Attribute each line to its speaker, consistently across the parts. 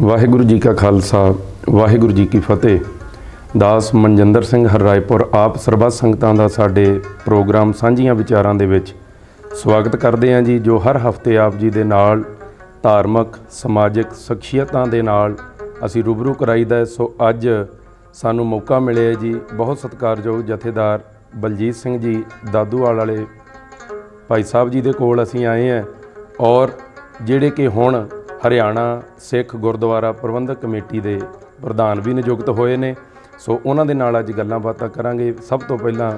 Speaker 1: ਵਾਹਿਗੁਰੂ ਜੀ ਕਾ ਖਾਲਸਾ ਵਾਹਿਗੁਰੂ ਜੀ ਕੀ ਫਤਿਹ। ਦਾਸ ਮਨਜਿੰਦਰ ਸਿੰਘ ਹਰਰਾਏਪੁਰ ਆਪ ਸਰਬੱਤ ਸੰਗਤਾਂ ਦਾ ਸਾਡੇ ਪ੍ਰੋਗਰਾਮ ਸਾਂਝੀਆਂ ਵਿਚਾਰਾਂ ਦੇ ਵਿੱਚ ਸਵਾਗਤ ਕਰਦੇ ਹਾਂ ਜੀ, ਜੋ ਹਰ ਹਫਤੇ ਆਪ ਜੀ ਦੇ ਨਾਲ ਧਾਰਮਿਕ ਸਮਾਜਿਕ ਸ਼ਖਸੀਅਤਾਂ ਦੇ ਨਾਲ ਅਸੀਂ ਰੂਬਰੂ ਕਰਾਈਦਾ। ਸੋ ਅੱਜ ਸਾਨੂੰ ਮੌਕਾ ਮਿਲਿਆ ਜੀ, ਬਹੁਤ ਸਤਿਕਾਰਯੋਗ ਜਥੇਦਾਰ ਬਲਜੀਤ ਸਿੰਘ ਜੀ ਦਾਦੂਵਾਲ ਵਾਲੇ ਭਾਈ ਸਾਹਿਬ ਜੀ ਦੇ ਕੋਲ ਅਸੀਂ ਆਏ ਹਾਂ, ਔਰ ਜਿਹੜੇ ਕਿ ਹੁਣ ਹਰਿਆਣਾ ਸਿੱਖ ਗੁਰਦੁਆਰਾ ਪ੍ਰਬੰਧਕ ਕਮੇਟੀ ਦੇ ਪ੍ਰਧਾਨ ਵੀ ਨਿਯੁਕਤ ਹੋਏ ਨੇ। ਸੋ ਉਹਨਾਂ ਦੇ ਨਾਲ ਅੱਜ ਗੱਲਾਂ ਬਾਤਾਂ ਕਰਾਂਗੇ। ਸਭ ਤੋਂ ਪਹਿਲਾਂ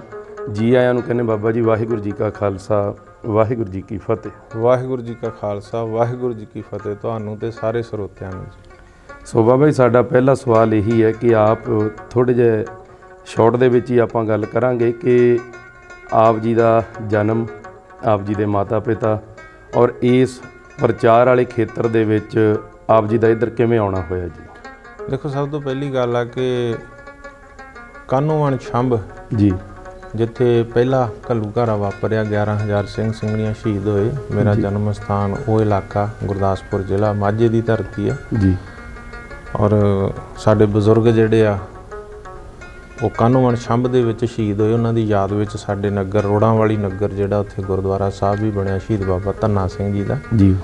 Speaker 1: ਜੀ ਆਇਆਂ ਨੂੰ ਕਹਿੰਦੇ ਬਾਬਾ ਜੀ ਵਾਹਿਗੁਰੂ ਜੀ ਕਾ ਖਾਲਸਾ ਵਾਹਿਗੁਰੂ ਜੀ ਕੀ ਫਤਿਹ।
Speaker 2: ਵਾਹਿਗੁਰੂ ਜੀ ਕਾ ਖਾਲਸਾ ਵਾਹਿਗੁਰੂ ਜੀ ਕੀ ਫਤਿਹ ਤੁਹਾਨੂੰ ਤੇ ਸਾਰੇ ਸਰੋਤਿਆਂ ਨੂੰ ਜੀ।
Speaker 1: ਸੋ ਬਾਬਾ ਜੀ ਸਾਡਾ ਪਹਿਲਾ ਸਵਾਲ ਇਹੀ ਹੈ ਕਿ ਆਪ ਥੋੜ੍ਹੇ ਜਿਹੇ ਸ਼ਾਰਟ ਦੇ ਵਿੱਚ ਹੀ ਆਪਾਂ ਗੱਲ ਕਰਾਂਗੇ ਕਿ ਆਪ ਜੀ ਦਾ ਜਨਮ, ਆਪ ਜੀ ਦੇ ਮਾਤਾ ਪਿਤਾ ਔਰ ਇਸ ਪ੍ਰਚਾਰ ਵਾਲੇ ਖੇਤਰ ਦੇ ਵਿੱਚ ਆਪ ਜੀ ਦਾ ਇੱਧਰ ਕਿਵੇਂ ਆਉਣਾ ਹੋਇਆ ਜੀ?
Speaker 2: ਦੇਖੋ, ਸਭ ਤੋਂ ਪਹਿਲੀ ਗੱਲ ਆ ਕਿ ਕਾਹਨੂੰਵਾਨ ਛੰਭ
Speaker 1: ਜੀ,
Speaker 2: ਜਿੱਥੇ ਪਹਿਲਾ ਘੱਲੂਘਾਰਾ ਵਾਪਰਿਆ, 11,000 ਸਿੰਘ ਸਿੰਘਣੀਆਂ ਸ਼ਹੀਦ ਹੋਏ। ਮੇਰਾ ਜਨਮ ਸਥਾਨ ਉਹ ਇਲਾਕਾ ਗੁਰਦਾਸਪੁਰ ਜ਼ਿਲ੍ਹਾ ਮਾਝੇ ਦੀ ਧਰਤੀ ਆ
Speaker 1: ਜੀ।
Speaker 2: ਔਰ ਸਾਡੇ ਬਜ਼ੁਰਗ ਜਿਹੜੇ ਆ ਉਹ ਕਾਹਨੂੰਵਾਨ ਛੰਭ ਦੇ ਵਿੱਚ ਸ਼ਹੀਦ ਹੋਏ। ਉਹਨਾਂ ਦੀ ਯਾਦ ਵਿੱਚ ਸਾਡੇ ਨਗਰ ਰੋੜਾਂ ਵਾਲੀ ਨਗਰ ਜਿਹੜਾ ਉੱਥੇ ਗੁਰਦੁਆਰਾ ਸਾਹਿਬ ਵੀ ਬਣਿਆ ਸ਼ਹੀਦ ਬਾਬਾ ਧੰਨਾ ਸਿੰਘ ਜੀ ਦਾ
Speaker 1: ਜੀ।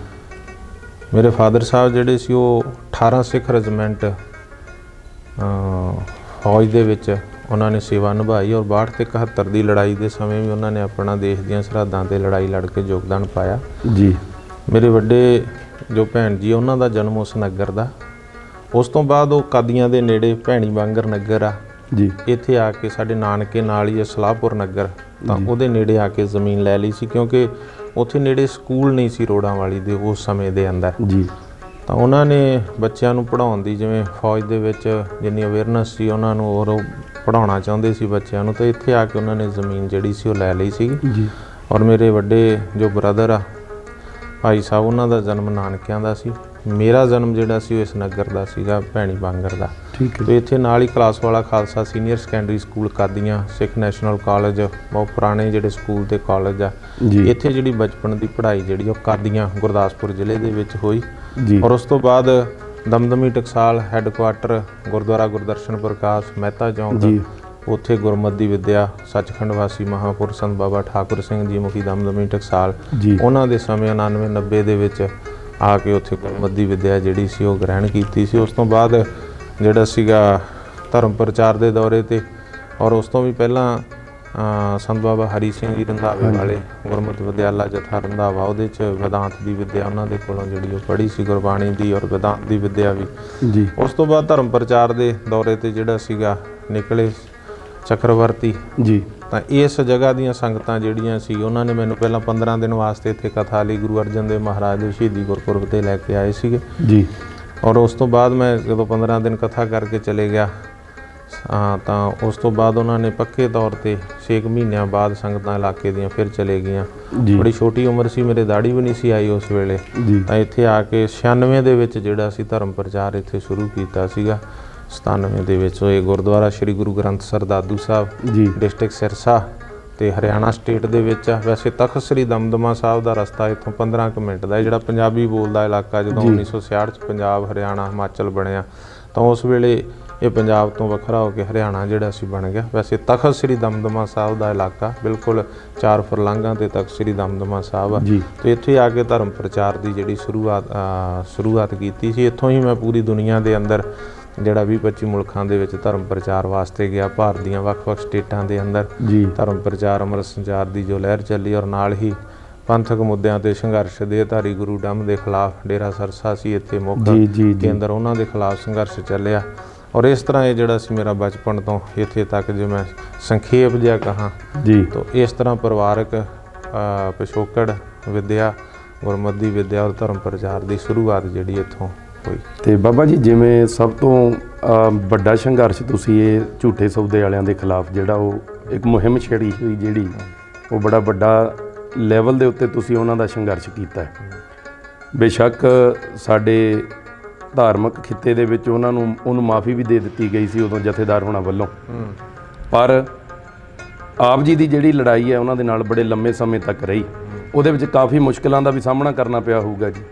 Speaker 2: ਮੇਰੇ ਫਾਦਰ ਸਾਹਿਬ ਜਿਹੜੇ ਸੀ ਉਹ 18 ਸਿੱਖ ਰੈਜੀਮੈਂਟ ਫੌਜ ਦੇ ਵਿੱਚ ਉਹਨਾਂ ਨੇ ਸੇਵਾ ਨਿਭਾਈ, ਔਰ 62 ਤੇ 71 ਦੀ ਲੜਾਈ ਦੇ ਸਮੇਂ ਵੀ ਉਹਨਾਂ ਨੇ ਆਪਣਾ ਦੇਸ਼ ਦੀਆਂ ਸਰਹੱਦਾਂ 'ਤੇ ਲੜਾਈ ਲੜ ਕੇ ਯੋਗਦਾਨ ਪਾਇਆ
Speaker 1: ਜੀ।
Speaker 2: ਮੇਰੇ ਵੱਡੇ ਜੋ ਭੈਣ ਜੀ ਉਹਨਾਂ ਦਾ ਜਨਮ ਉਸ ਨਗਰ ਦਾ। ਉਸ ਤੋਂ ਬਾਅਦ ਉਹ ਕਾਦੀਆਂ ਦੇ ਨੇੜੇ ਭੈਣੀ ਬਾਂਗਰ ਨਗਰ ਆ
Speaker 1: ਜੀ,
Speaker 2: ਇੱਥੇ ਆ ਕੇ ਸਾਡੇ ਨਾਨਕੇ ਨਾਲ ਹੀ ਸਲਾਹਪੁਰ ਨਗਰ, ਤਾਂ ਉਹਦੇ ਨੇੜੇ ਆ ਕੇ ਜ਼ਮੀਨ ਲੈ ਲਈ ਸੀ, ਕਿਉਂਕਿ ਉੱਥੇ ਨੇੜੇ ਸਕੂਲ ਨਹੀਂ ਸੀ ਰੋੜਾਂ ਵਾਲੀ ਦੇ ਉਸ ਸਮੇਂ ਦੇ ਅੰਦਰ
Speaker 1: ਜੀ।
Speaker 2: ਤਾਂ ਉਹਨਾਂ ਨੇ ਬੱਚਿਆਂ ਨੂੰ ਪੜ੍ਹਾਉਣ ਦੀ, ਜਿਵੇਂ ਫੌਜ ਦੇ ਵਿੱਚ ਜਿੰਨੀ ਅਵੇਅਰਨੈਸ ਸੀ ਉਹਨਾਂ ਨੂੰ, ਔਰ ਉਹ ਪੜ੍ਹਾਉਣਾ ਚਾਹੁੰਦੇ ਸੀ ਬੱਚਿਆਂ ਨੂੰ, ਤਾਂ ਇੱਥੇ ਆ ਕੇ ਉਹਨਾਂ ਨੇ ਜ਼ਮੀਨ ਜਿਹੜੀ ਸੀ ਉਹ ਲੈ ਲਈ ਸੀ
Speaker 1: ਜੀ।
Speaker 2: ਔਰ ਮੇਰੇ ਵੱਡੇ ਜੋ ਬ੍ਰਦਰ ਆ ਭਾਈ ਸਾਹਿਬ, ਉਹਨਾਂ ਦਾ ਜਨਮ ਨਾਨਕਿਆਂ ਦਾ ਸੀ। ਮੇਰਾ ਜਨਮ ਜਿਹੜਾ ਸੀ ਉਹ ਇਸ ਨਗਰ ਦਾ ਸੀਗਾ, ਭੈਣੀ ਬਾਂਗਰ ਦਾ।
Speaker 1: ਠੀਕ ਹੈ।
Speaker 2: ਤੇ ਇੱਥੇ ਨਾਲ ਹੀ ਕਲਾਸ ਵਾਲਾ ਖਾਲਸਾ ਸੀਨੀਅਰ ਸੈਕੰਡਰੀ ਸਕੂਲ ਕਾਦੀਆਂ, ਸਿੱਖ ਨੈਸ਼ਨਲ ਕਾਲਜ, ਬਹੁਤ ਪੁਰਾਣੇ ਜਿਹੜੇ ਸਕੂਲ ਤੇ ਕਾਲਜ ਆ
Speaker 1: ਜੀ।
Speaker 2: ਇੱਥੇ ਜਿਹੜੀ ਬਚਪਨ ਦੀ ਪੜ੍ਹਾਈ ਜਿਹੜੀ ਉਹ ਕਾਦੀਆਂ ਗੁਰਦਾਸਪੁਰ ਜ਼ਿਲ੍ਹੇ ਦੇ ਵਿੱਚ ਹੋਈ।
Speaker 1: ਜੀ।
Speaker 2: ਔਰ ਉਸ ਤੋਂ ਬਾਅਦ ਦਮਦਮੀ ਟਕਸਾਲ ਹੈੱਡਕੁਆਟਰ ਗੁਰਦੁਆਰਾ ਗੁਰਦਰਸ਼ਨ ਪ੍ਰਕਾਸ਼ ਮਹਿਤਾ ਚੌਂਕ, ਉੱਥੇ ਗੁਰਮਤਿ ਦੀ ਵਿੱਦਿਆ ਸੱਚਖੰਡ ਵਾਸੀ ਮਹਾਂਪੁਰਖ ਸੰਤ ਬਾਬਾ ਠਾਕੁਰ ਸਿੰਘ ਜੀ ਮੁਖੀ ਦਮਦਮੀ ਟਕਸਾਲ, ਉਹਨਾਂ ਦੇ ਸਮੇਂ 99-90 ਦੇ ਵਿੱਚ ਆ ਕੇ ਉੱਥੇ ਗੁਰਮਤਿ ਦੀ ਵਿੱਦਿਆ ਜਿਹੜੀ ਸੀ ਉਹ ਗ੍ਰਹਿਣ ਕੀਤੀ ਸੀ। ਉਸ ਤੋਂ ਬਾਅਦ ਜਿਹੜਾ ਸੀਗਾ ਧਰਮ ਪ੍ਰਚਾਰ ਦੇ ਦੌਰੇ 'ਤੇ, ਔਰ ਉਸ ਤੋਂ ਵੀ ਪਹਿਲਾਂ ਸੰਤ ਬਾਬਾ ਹਰੀ ਸਿੰਘ ਜੀ ਰੰਧਾਵੇ ਵਾਲੇ ਗੁਰਮਤਿ ਵਿਦਿਆਲਾ ਜਥਾ ਰੰਧਾਵਾ, ਉਹਦੇ 'ਚ ਵਿਦਾਂਤ ਦੀ ਵਿੱਦਿਆ ਉਹਨਾਂ ਦੇ ਕੋਲੋਂ ਜਿਹੜੀ ਉਹ ਪੜ੍ਹੀ ਸੀ, ਗੁਰਬਾਣੀ ਦੀ ਔਰ ਵਿਦਾਂਤ ਦੀ ਵਿੱਦਿਆ ਵੀ ਜੀ। ਉਸ ਤੋਂ ਬਾਅਦ ਧਰਮ ਪ੍ਰਚਾਰ ਦੇ ਦੌਰੇ 'ਤੇ ਜਿਹੜਾ ਸੀਗਾ ਨਿਕਲੇ ਚੱਕਰਵਰਤੀ ਜੀ। ਤਾਂ ਇਸ ਜਗ੍ਹਾ ਦੀਆਂ ਸੰਗਤਾਂ ਜਿਹੜੀਆਂ ਸੀ ਉਹਨਾਂ ਨੇ ਮੈਨੂੰ ਪਹਿਲਾਂ 15 ਦਿਨ ਵਾਸਤੇ ਇੱਥੇ ਕਥਾ ਲਈ ਗੁਰੂ ਅਰਜਨ ਦੇਵ ਮਹਾਰਾਜ ਦੇ ਸ਼ਹੀਦੀ ਗੁਰਪੁਰਬ 'ਤੇ ਲੈ ਕੇ ਆਏ ਸੀਗੇ ਜੀ। ਔਰ ਉਸ ਤੋਂ ਬਾਅਦ ਮੈਂ ਜਦੋਂ 15 ਦਿਨ ਕਥਾ ਕਰਕੇ ਚਲੇ ਗਿਆ, ਤਾਂ ਉਸ ਤੋਂ ਬਾਅਦ ਉਹਨਾਂ ਨੇ ਪੱਕੇ ਤੌਰ 'ਤੇ 6 ਮਹੀਨਿਆਂ ਬਾਅਦ ਸੰਗਤਾਂ ਇਲਾਕੇ ਦੀਆਂ ਫਿਰ ਚਲੇ ਗਈਆਂ। ਬੜੀ ਛੋਟੀ ਉਮਰ ਸੀ, ਮੇਰੇ ਦਾੜੀ ਵੀ ਨਹੀਂ ਸੀ ਆਈ ਉਸ ਵੇਲੇ। ਤਾਂ ਇੱਥੇ ਆ ਕੇ 96 ਦੇ ਵਿੱਚ ਜਿਹੜਾ ਸੀ ਧਰਮ ਪ੍ਰਚਾਰ ਇੱਥੇ ਸ਼ੁਰੂ ਕੀਤਾ ਸੀਗਾ। 97 ਦੇ ਵਿੱਚ ਇਹ ਗੁਰਦੁਆਰਾ ਸ਼੍ਰੀ ਗੁਰੂ ਗ੍ਰੰਥ ਸਰ ਦਾਦੂ ਸਾਹਿਬ ਜੀ, ਡਿਸਟ੍ਰਿਕਟ ਸਿਰਸਾ ਤੇ ਹਰਿਆਣਾ ਸਟੇਟ ਦੇ ਵਿੱਚ ਆ। ਵੈਸੇ ਤਖਤ ਸ੍ਰੀ ਦਮਦਮਾ ਸਾਹਿਬ ਦਾ ਰਸਤਾ ਇੱਥੋਂ 15 ਕੁ ਮਿੰਟ ਦਾ, ਜਿਹੜਾ ਪੰਜਾਬੀ ਬੋਲਦਾ ਇਲਾਕਾ ਜਦੋਂ 1966 'ਚ ਪੰਜਾਬ ਹਰਿਆਣਾ ਹਿਮਾਚਲ ਬਣਿਆ, ਤਾਂ ਉਸ ਵੇਲੇ ਇਹ ਪੰਜਾਬ ਤੋਂ ਵੱਖਰਾ ਹੋ ਕੇ ਹਰਿਆਣਾ ਜਿਹੜਾ ਸੀ ਬਣ ਗਿਆ। ਵੈਸੇ ਤਖਤ ਸ੍ਰੀ ਦਮਦਮਾ ਸਾਹਿਬ ਦਾ ਇਲਾਕਾ ਬਿਲਕੁਲ 4 ਫਰਲਾਂਘਾਂ 'ਤੇ ਤਖਤ ਸ੍ਰੀ ਦਮਦਮਾ ਸਾਹਿਬ ਆ। ਤੇ ਇੱਥੇ ਆ ਕੇ ਧਰਮ ਪ੍ਰਚਾਰ ਦੀ ਜਿਹੜੀ ਸ਼ੁਰੂਆਤ ਕੀਤੀ ਸੀ। ਇੱਥੋਂ ਹੀ ਮੈਂ ਪੂਰੀ ਦੁਨੀਆ ਦੇ ਅੰਦਰ ਜਿਹੜਾ 20-25 ਮੁਲਕਾਂ ਦੇ ਵਿੱਚ ਧਰਮ ਪ੍ਰਚਾਰ ਵਾਸਤੇ ਗਿਆ। ਭਾਰਤ ਦੀਆਂ ਵੱਖ-ਵੱਖ ਸਟੇਟਾਂ ਦੇ ਅੰਦਰ ਧਰਮ ਪ੍ਰਚਾਰ ਅੰਮ੍ਰਿਤ ਸੰਚਾਰ ਦੀ ਜੋ ਲਹਿਰ ਚੱਲੀ, ਔਰ ਨਾਲ ਹੀ ਪੰਥਕ ਮੁੱਦਿਆਂ 'ਤੇ ਸੰਘਰਸ਼ ਦੇਹਧਾਰੀ ਗੁਰੂ ਡੰਮ ਦੇ ਖਿਲਾਫ, ਡੇਰਾ ਸਰਸਾ ਸੀ ਇੱਥੇ ਮੁੱਖ ਕੇਂਦਰ, ਉਹਨਾਂ ਦੇ ਖਿਲਾਫ ਸੰਘਰਸ਼ ਚੱਲਿਆ। ਔਰ ਇਸ ਤਰ੍ਹਾਂ ਇਹ ਜਿਹੜਾ ਸੀ ਮੇਰਾ ਬਚਪਨ ਤੋਂ ਇੱਥੇ ਤੱਕ, ਜੇ ਮੈਂ ਸੰਖੇਪ ਜਿਹਾ ਕਹਾਂ ਤਾਂ ਇਸ ਤਰ੍ਹਾਂ ਪਰਿਵਾਰਕ ਪਿਛੋਕੜ, ਵਿੱਦਿਆ, ਗੁਰਮਤਿ ਦੀ ਵਿੱਦਿਆ ਔਰ ਧਰਮ ਪ੍ਰਚਾਰ ਦੀ ਸ਼ੁਰੂਆਤ ਜਿਹੜੀ ਇੱਥੋਂ ਹੋਈ।
Speaker 1: ਤੇ ਬਾਬਾ ਜੀ, ਜਿਵੇਂ ਸਭ ਤੋਂ ਵੱਡਾ ਸੰਘਰਸ਼ ਤੁਸੀਂ ਇਹ ਝੂਠੇ ਸੌਦੇ ਵਾਲਿਆਂ ਦੇ ਖਿਲਾਫ ਜਿਹੜਾ ਉਹ ਇੱਕ ਮੁਹਿੰਮ ਛੇੜੀ ਹੋਈ, ਜਿਹੜੀ ਉਹ ਬੜਾ ਵੱਡਾ ਲੈਵਲ ਦੇ ਉੱਤੇ ਤੁਸੀਂ ਉਹਨਾਂ ਦਾ ਸੰਘਰਸ਼ ਕੀਤਾ ਹੈ। ਬੇਸ਼ੱਕ ਸਾਡੇ ਧਾਰਮਿਕ ਖਿੱਤੇ ਦੇ ਵਿੱਚ ਉਹਨੂੰ ਮਾਫੀ ਵੀ ਦੇ ਦਿੱਤੀ ਗਈ ਸੀ ਉਦੋਂ ਜਥੇਦਾਰ ਹੋਣਾ ਵੱਲੋਂ, ਪਰ ਆਪ ਜੀ ਦੀ ਜਿਹੜੀ ਲੜਾਈ ਹੈ ਉਹਨਾਂ ਦੇ ਨਾਲ ਬੜੇ ਲੰਮੇ ਸਮੇਂ ਤੱਕ ਰਹੀ। ਉਹਦੇ ਵਿੱਚ ਕਾਫੀ ਮੁਸ਼ਕਿਲਾਂ ਦਾ ਵੀ ਸਾਹਮਣਾ ਕਰਨਾ ਪਿਆ ਹੋਊਗਾ ਜੀ।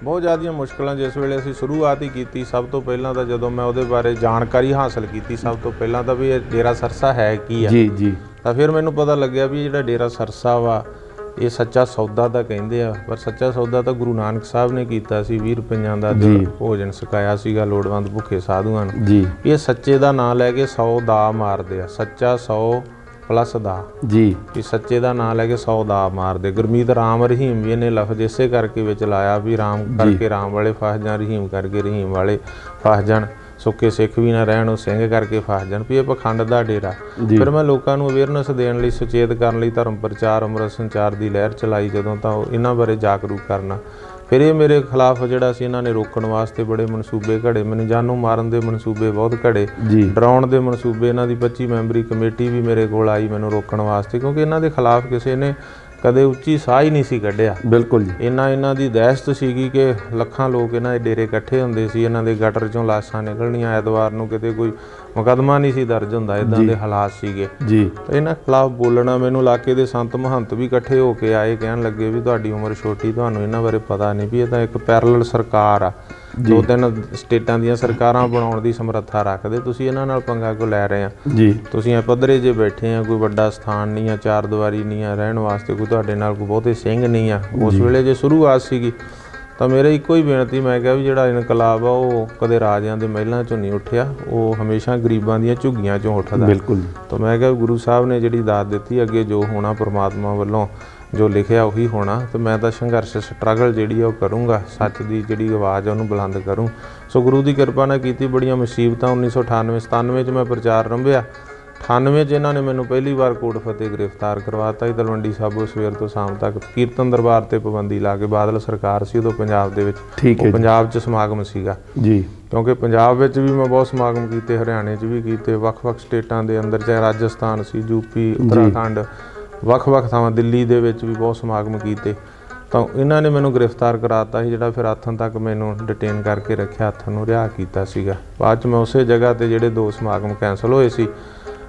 Speaker 2: ਬਹੁਤ ਜ਼ਿਆਦੀਆਂ ਮੁਸ਼ਕਲਾਂ ਜਿਸ ਵੇਲੇ ਅਸੀਂ ਸ਼ੁਰੂਆਤ ਹੀ ਕੀਤੀ, ਸਭ ਤੋਂ ਪਹਿਲਾਂ ਤਾਂ ਜਦੋਂ ਮੈਂ ਉਹਦੇ ਬਾਰੇ ਜਾਣਕਾਰੀ ਹਾਸਲ ਕੀਤੀ ਸਭ ਤੋਂ ਪਹਿਲਾਂ ਤਾਂ ਵੀ ਇਹ ਡੇਰਾ ਸਰਸਾ ਹੈ ਕੀ ਆ।
Speaker 1: ਜੀ ਜੀ।
Speaker 2: ਤਾਂ ਫਿਰ ਮੈਨੂੰ ਪਤਾ ਲੱਗਿਆ ਵੀ ਜਿਹੜਾ ਡੇਰਾ ਸਰਸਾ ਵਾ ਇਹ ਸੱਚਾ ਸੌਦਾ ਤਾਂ ਕਹਿੰਦੇ ਆ, ਪਰ ਸੱਚਾ ਸੌਦਾ ਤਾਂ ਗੁਰੂ ਨਾਨਕ ਸਾਹਿਬ ਨੇ ਕੀਤਾ ਸੀ। 20 ਰੁਪਈਆਂ ਦਾ ਭੋਜਨ ਛਕਾਇਆ ਸੀਗਾ ਲੋੜਵੰਦ ਭੁੱਖੇ ਸਾਧੂਆਂ ਨੂੰ
Speaker 1: ਜੀ।
Speaker 2: ਇਹ ਸੱਚੇ ਦਾ ਨਾਂ ਲੈ ਕੇ 100 ਦਾ ਮਾਰਦੇ ਆ, ਸੱਚਾ 100 ਪਲੱਸ ਦਾ
Speaker 1: ਜੀ।
Speaker 2: ਕਿ ਸੱਚੇ ਦਾ ਨਾਂ ਲੈ ਕੇ 100 ਦਾ ਮਾਰਦੇ। ਗੁਰਮੀਤ ਰਾਮ ਰਹੀਮ ਵੀ ਇਹਨੇ ਲਫ਼ਜ਼ ਇਸੇ ਕਰਕੇ ਵਿੱਚ ਲਾਇਆ ਵੀ ਰਾਮ ਕਰਕੇ ਰਾਮ ਵਾਲੇ ਫਸ ਜਾਣ, ਰਹੀਮ ਕਰਕੇ ਰਹੀਮ ਵਾਲੇ ਫਸ ਜਾਣ, ਸੁੱਕੇ ਸਿੱਖ ਵੀ ਨਾ ਰਹਿਣ, ਉਹ ਸਿੰਘ ਕਰਕੇ ਫਸ ਜਾਣ, ਵੀ ਇਹ ਪਖੰਡ ਦਾ ਡੇਰਾ। ਫਿਰ ਮੈਂ ਲੋਕਾਂ ਨੂੰ ਅਵੇਅਰਨੈਸ ਦੇਣ ਲਈ, ਸੁਚੇਤ ਕਰਨ ਲਈ ਧਰਮ ਪ੍ਰਚਾਰ ਅੰਮ੍ਰਿਤ ਸੰਚਾਰ ਦੀ ਲਹਿਰ ਚਲਾਈ ਜਦੋਂ, ਤਾਂ ਇਹਨਾਂ ਬਾਰੇ ਜਾਗਰੂਕ ਕਰਨਾ। ਫਿਰ ਇਹ ਮੇਰੇ ਖਿਲਾਫ ਜਿਹੜਾ ਸੀ ਇਹਨਾਂ ਨੇ ਰੋਕਣ ਵਾਸਤੇ ਬੜੇ ਮਨਸੂਬੇ ਘੜੇ, ਮੈਨੂੰ ਜਾਨੋਂ ਮਾਰਨ ਦੇ ਮਨਸੂਬੇ ਬਹੁਤ ਘੜੇ, ਡਰਾਉਣ ਦੇ ਮਨਸੂਬੇ। ਇਹਨਾਂ ਦੀ 25 ਮੈਂਬਰੀ ਕਮੇਟੀ ਵੀ ਮੇਰੇ ਕੋਲ ਆਈ ਮੈਨੂੰ ਰੋਕਣ ਵਾਸਤੇ, ਕਿਉਂਕਿ ਇਹਨਾਂ ਦੇ ਖਿਲਾਫ ਕਿਸੇ ਨੇ ਕਦੇ ਉੱਚੀ ਸਾਹ ਹੀ ਨਹੀਂ ਸੀ ਕੱਢਿਆ।
Speaker 1: ਬਿਲਕੁਲ ਜੀ।
Speaker 2: ਇਹਨਾਂ ਦੀ ਦਹਿਸ਼ਤ ਸੀਗੀ ਕਿ ਲੱਖਾਂ ਲੋਕ ਇਹਨਾਂ ਦੇ ਡੇਰੇ ਇਕੱਠੇ ਹੁੰਦੇ ਸੀ, ਇਹਨਾਂ ਦੇ ਗਟਰ ਚੋਂ ਲਾਸ਼ਾਂ ਨਿਕਲਣੀਆਂ, ਐਤਵਾਰ ਨੂੰ ਕਿਤੇ ਕੋਈ ਮੁਕੱਦਮਾ ਨਹੀਂ ਸੀ ਦਰਜ ਹੁੰਦਾ, ਇੱਦਾਂ ਦੇ ਹਾਲਾਤ ਸੀਗੇ ਜੀ। ਇਹਨਾਂ ਖਿਲਾਫ ਬੋਲਣਾ, ਮੈਨੂੰ ਇਲਾਕੇ ਦੇ ਸੰਤ ਮਹੰਤ ਵੀ ਇਕੱਠੇ ਹੋ ਕੇ ਆਏ, ਕਹਿਣ ਲੱਗੇ ਵੀ ਤੁਹਾਡੀ ਉਮਰ ਛੋਟੀ, ਤੁਹਾਨੂੰ ਇਹਨਾਂ ਬਾਰੇ ਪਤਾ ਨਹੀਂ ਵੀ ਇਹ ਤਾਂ ਇੱਕ ਪੈਰਲਲ ਸਰਕਾਰ ਆ, 2-3 ਸਟੇਟਾਂ ਦੀਆਂ ਸਰਕਾਰਾਂ ਬਣਾਉਣ ਦੀ ਸਮਰੱਥਾ ਰੱਖਦੇ, ਤੁਸੀਂ ਇਹਨਾਂ ਨਾਲ ਪੰਗਾ ਕਿਉਂ ਲੈ ਰਹੇ ਆ ਜੀ? ਤੁਸੀਂ ਐ ਪੱਧਰੇ ਜੇ ਬੈਠੇ ਆ, ਕੋਈ ਵੱਡਾ ਸਥਾਨ ਨਹੀਂ ਆ, ਚਾਰ ਦੀਵਾਰੀ ਨਹੀਂ ਆ ਰਹਿਣ ਵਾਸਤੇ, ਕੋਈ ਤੁਹਾਡੇ ਨਾਲ ਕੋਈ ਬਹੁਤੇ ਸਿੰਘ ਨਹੀਂ ਆ। ਉਸ ਵੇਲੇ ਜੇ ਸ਼ੁਰੂਆਤ ਸੀਗੀ ਤਾਂ ਮੇਰੇ ਇੱਕੋ ਹੀ ਬੇਨਤੀ, ਮੈਂ ਕਿਹਾ ਵੀ ਜਿਹੜਾ ਇਨਕਲਾਬ ਆ ਉਹ ਕਦੇ ਰਾਜਿਆਂ ਦੇ ਮਹਿਲਾਂ ਚੋਂ ਨਹੀਂ ਉੱਠਿਆ, ਉਹ ਹਮੇਸ਼ਾ ਗਰੀਬਾਂ ਦੀਆਂ ਝੁੱਗੀਆਂ ਚੋਂ ਉੱਠਦਾ। ਬਿਲਕੁਲ। ਤਾਂ ਮੈਂ ਕਿਹਾ ਗੁਰੂ ਸਾਹਿਬ ਨੇ ਜਿਹੜੀ ਦਾਤ ਦਿੱਤੀ, ਅੱਗੇ ਜੋ ਹੋਣਾ ਪ੍ਰਮਾਤਮਾ ਵੱਲੋਂ ਜੋ ਲਿਖਿਆ ਉਹੀ ਹੋਣਾ, ਤੇ ਮੈਂ ਤਾਂ ਸੰਘਰਸ਼ ਸਟਰਗਲ ਜਿਹੜੀ ਆ ਉਹ ਕਰੂੰਗਾ, ਸੱਚ ਦੀ ਜਿਹੜੀ ਆਵਾਜ਼ ਆ ਉਹਨੂੰ ਬੁਲੰਦ ਕਰੂੰ। ਸੋ ਗੁਰੂ ਦੀ ਕਿਰਪਾ ਨਾਲ ਕੀਤੀ ਬੜੀਆਂ ਮੁਸੀਬਤਾਂ। 1998-97 'ਚ ਮੈਂ ਪ੍ਰਚਾਰ ਰੰਭਿਆ। 98 'ਚ ਇਹਨਾਂ ਨੇ ਮੈਨੂੰ ਪਹਿਲੀ ਵਾਰ ਕੋਟ ਫਤਿਹ ਗ੍ਰਿਫਤਾਰ ਕਰਵਾਤਾ ਸੀ ਤਲਵੰਡੀ ਸਾਬੋ, ਸਵੇਰ ਤੋਂ ਸ਼ਾਮ ਤੱਕ ਕੀਰਤਨ ਦਰਬਾਰ ਤੇ ਪਾਬੰਦੀ ਲਾ ਕੇ। ਬਾਦਲ ਸਰਕਾਰ ਸੀ ਉਦੋਂ ਪੰਜਾਬ ਦੇ ਵਿੱਚ, ਉਹ ਪੰਜਾਬ 'ਚ ਸਮਾਗਮ ਸੀਗਾ ਜੀ, ਕਿਉਂਕਿ ਪੰਜਾਬ ਵਿੱਚ ਵੀ ਮੈਂ ਬਹੁਤ ਸਮਾਗਮ ਕੀਤੇ, ਹਰਿਆਣੇ 'ਚ ਵੀ ਕੀਤੇ, ਵੱਖ-ਵੱਖ ਸਟੇਟਾਂ ਦੇ ਅੰਦਰ, ਚਾਹੇ ਰਾਜਸਥਾਨ ਸੀ, ਯੂਪੀ, ਉੱਤਰਾਖੰਡ, ਵੱਖ-ਵੱਖ ਥਾਵਾਂ, ਦਿੱਲੀ ਦੇ ਵਿੱਚ ਵੀ ਬਹੁਤ ਸਮਾਗਮ ਕੀਤੇ। ਤਾਂ ਇਹਨਾਂ ਨੇ ਮੈਨੂੰ ਗ੍ਰਿਫਤਾਰ ਕਰਾਤਾ ਸੀ, ਜਿਹੜਾ ਫਿਰ ਆਥਣ ਤੱਕ ਮੈਨੂੰ ਡਿਟੇਨ ਕਰਕੇ ਰੱਖਿਆ, ਆਥਣ ਨੂੰ ਰਿਹਾ ਕੀਤਾ ਸੀਗਾ। ਬਾਅਦ 'ਚ ਮੈਂ ਉਸੇ ਜਗ੍ਹਾ 'ਤੇ ਜਿਹੜੇ 2 ਸਮਾਗਮ ਕੈਂਸਲ ਹੋਏ ਸੀ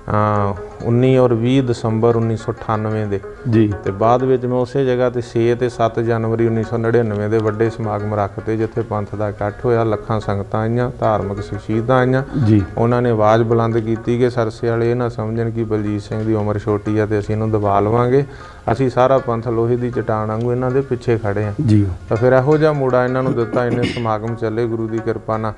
Speaker 2: 19 ਔਰ 20 ਦਸੰਬਰ 1998 ਦੇ ਜੀ, ਤੇ ਬਾਅਦ ਵਿੱਚ ਮੈਂ ਉਸੇ ਜਗ੍ਹਾ 'ਤੇ 6 ਤੇ 7 ਜਨਵਰੀ 1999 ਦੇ ਵੱਡੇ ਸਮਾਗਮ ਰੱਖਤੇ, ਜਿੱਥੇ ਪੰਥ ਦਾ ਇਕੱਠ ਹੋਇਆ, ਲੱਖਾਂ ਸੰਗਤਾਂ ਆਈਆਂ, ਧਾਰਮਿਕ ਸ਼ਖਸੀਅਤਾਂ ਆਈਆਂ ਜੀ। ਉਹਨਾਂ ਨੇ ਆਵਾਜ਼ ਬੁਲੰਦ ਕੀਤੀ ਕਿ ਸਰਸੇ ਵਾਲੇ ਇਹ ਨਾ ਸਮਝਣ ਕਿ ਬਲਜੀਤ ਸਿੰਘ ਦੀ ਉਮਰ ਛੋਟੀ ਆ ਤੇ ਅਸੀਂ ਇਹਨੂੰ ਦਬਾ ਲਵਾਂਗੇ, ਅਸੀਂ ਸਾਰਾ ਪੰਥ ਲੋਹੇ ਦੀ ਚਟਾਨ ਵਾਂਗੂ ਇਹਨਾਂ ਦੇ ਪਿੱਛੇ ਖੜੇ ਹਾਂ ਜੀ। ਤਾਂ ਫਿਰ ਇਹੋ ਜਿਹਾ ਮੋੜਾ ਇਹਨਾਂ ਨੂੰ ਦਿੱਤਾ, ਇੰਨੇ ਸਮਾਗਮ ਚੱਲੇ, ਗੁਰੂ ਦੀ ਕਿਰਪਾ ਨਾਲ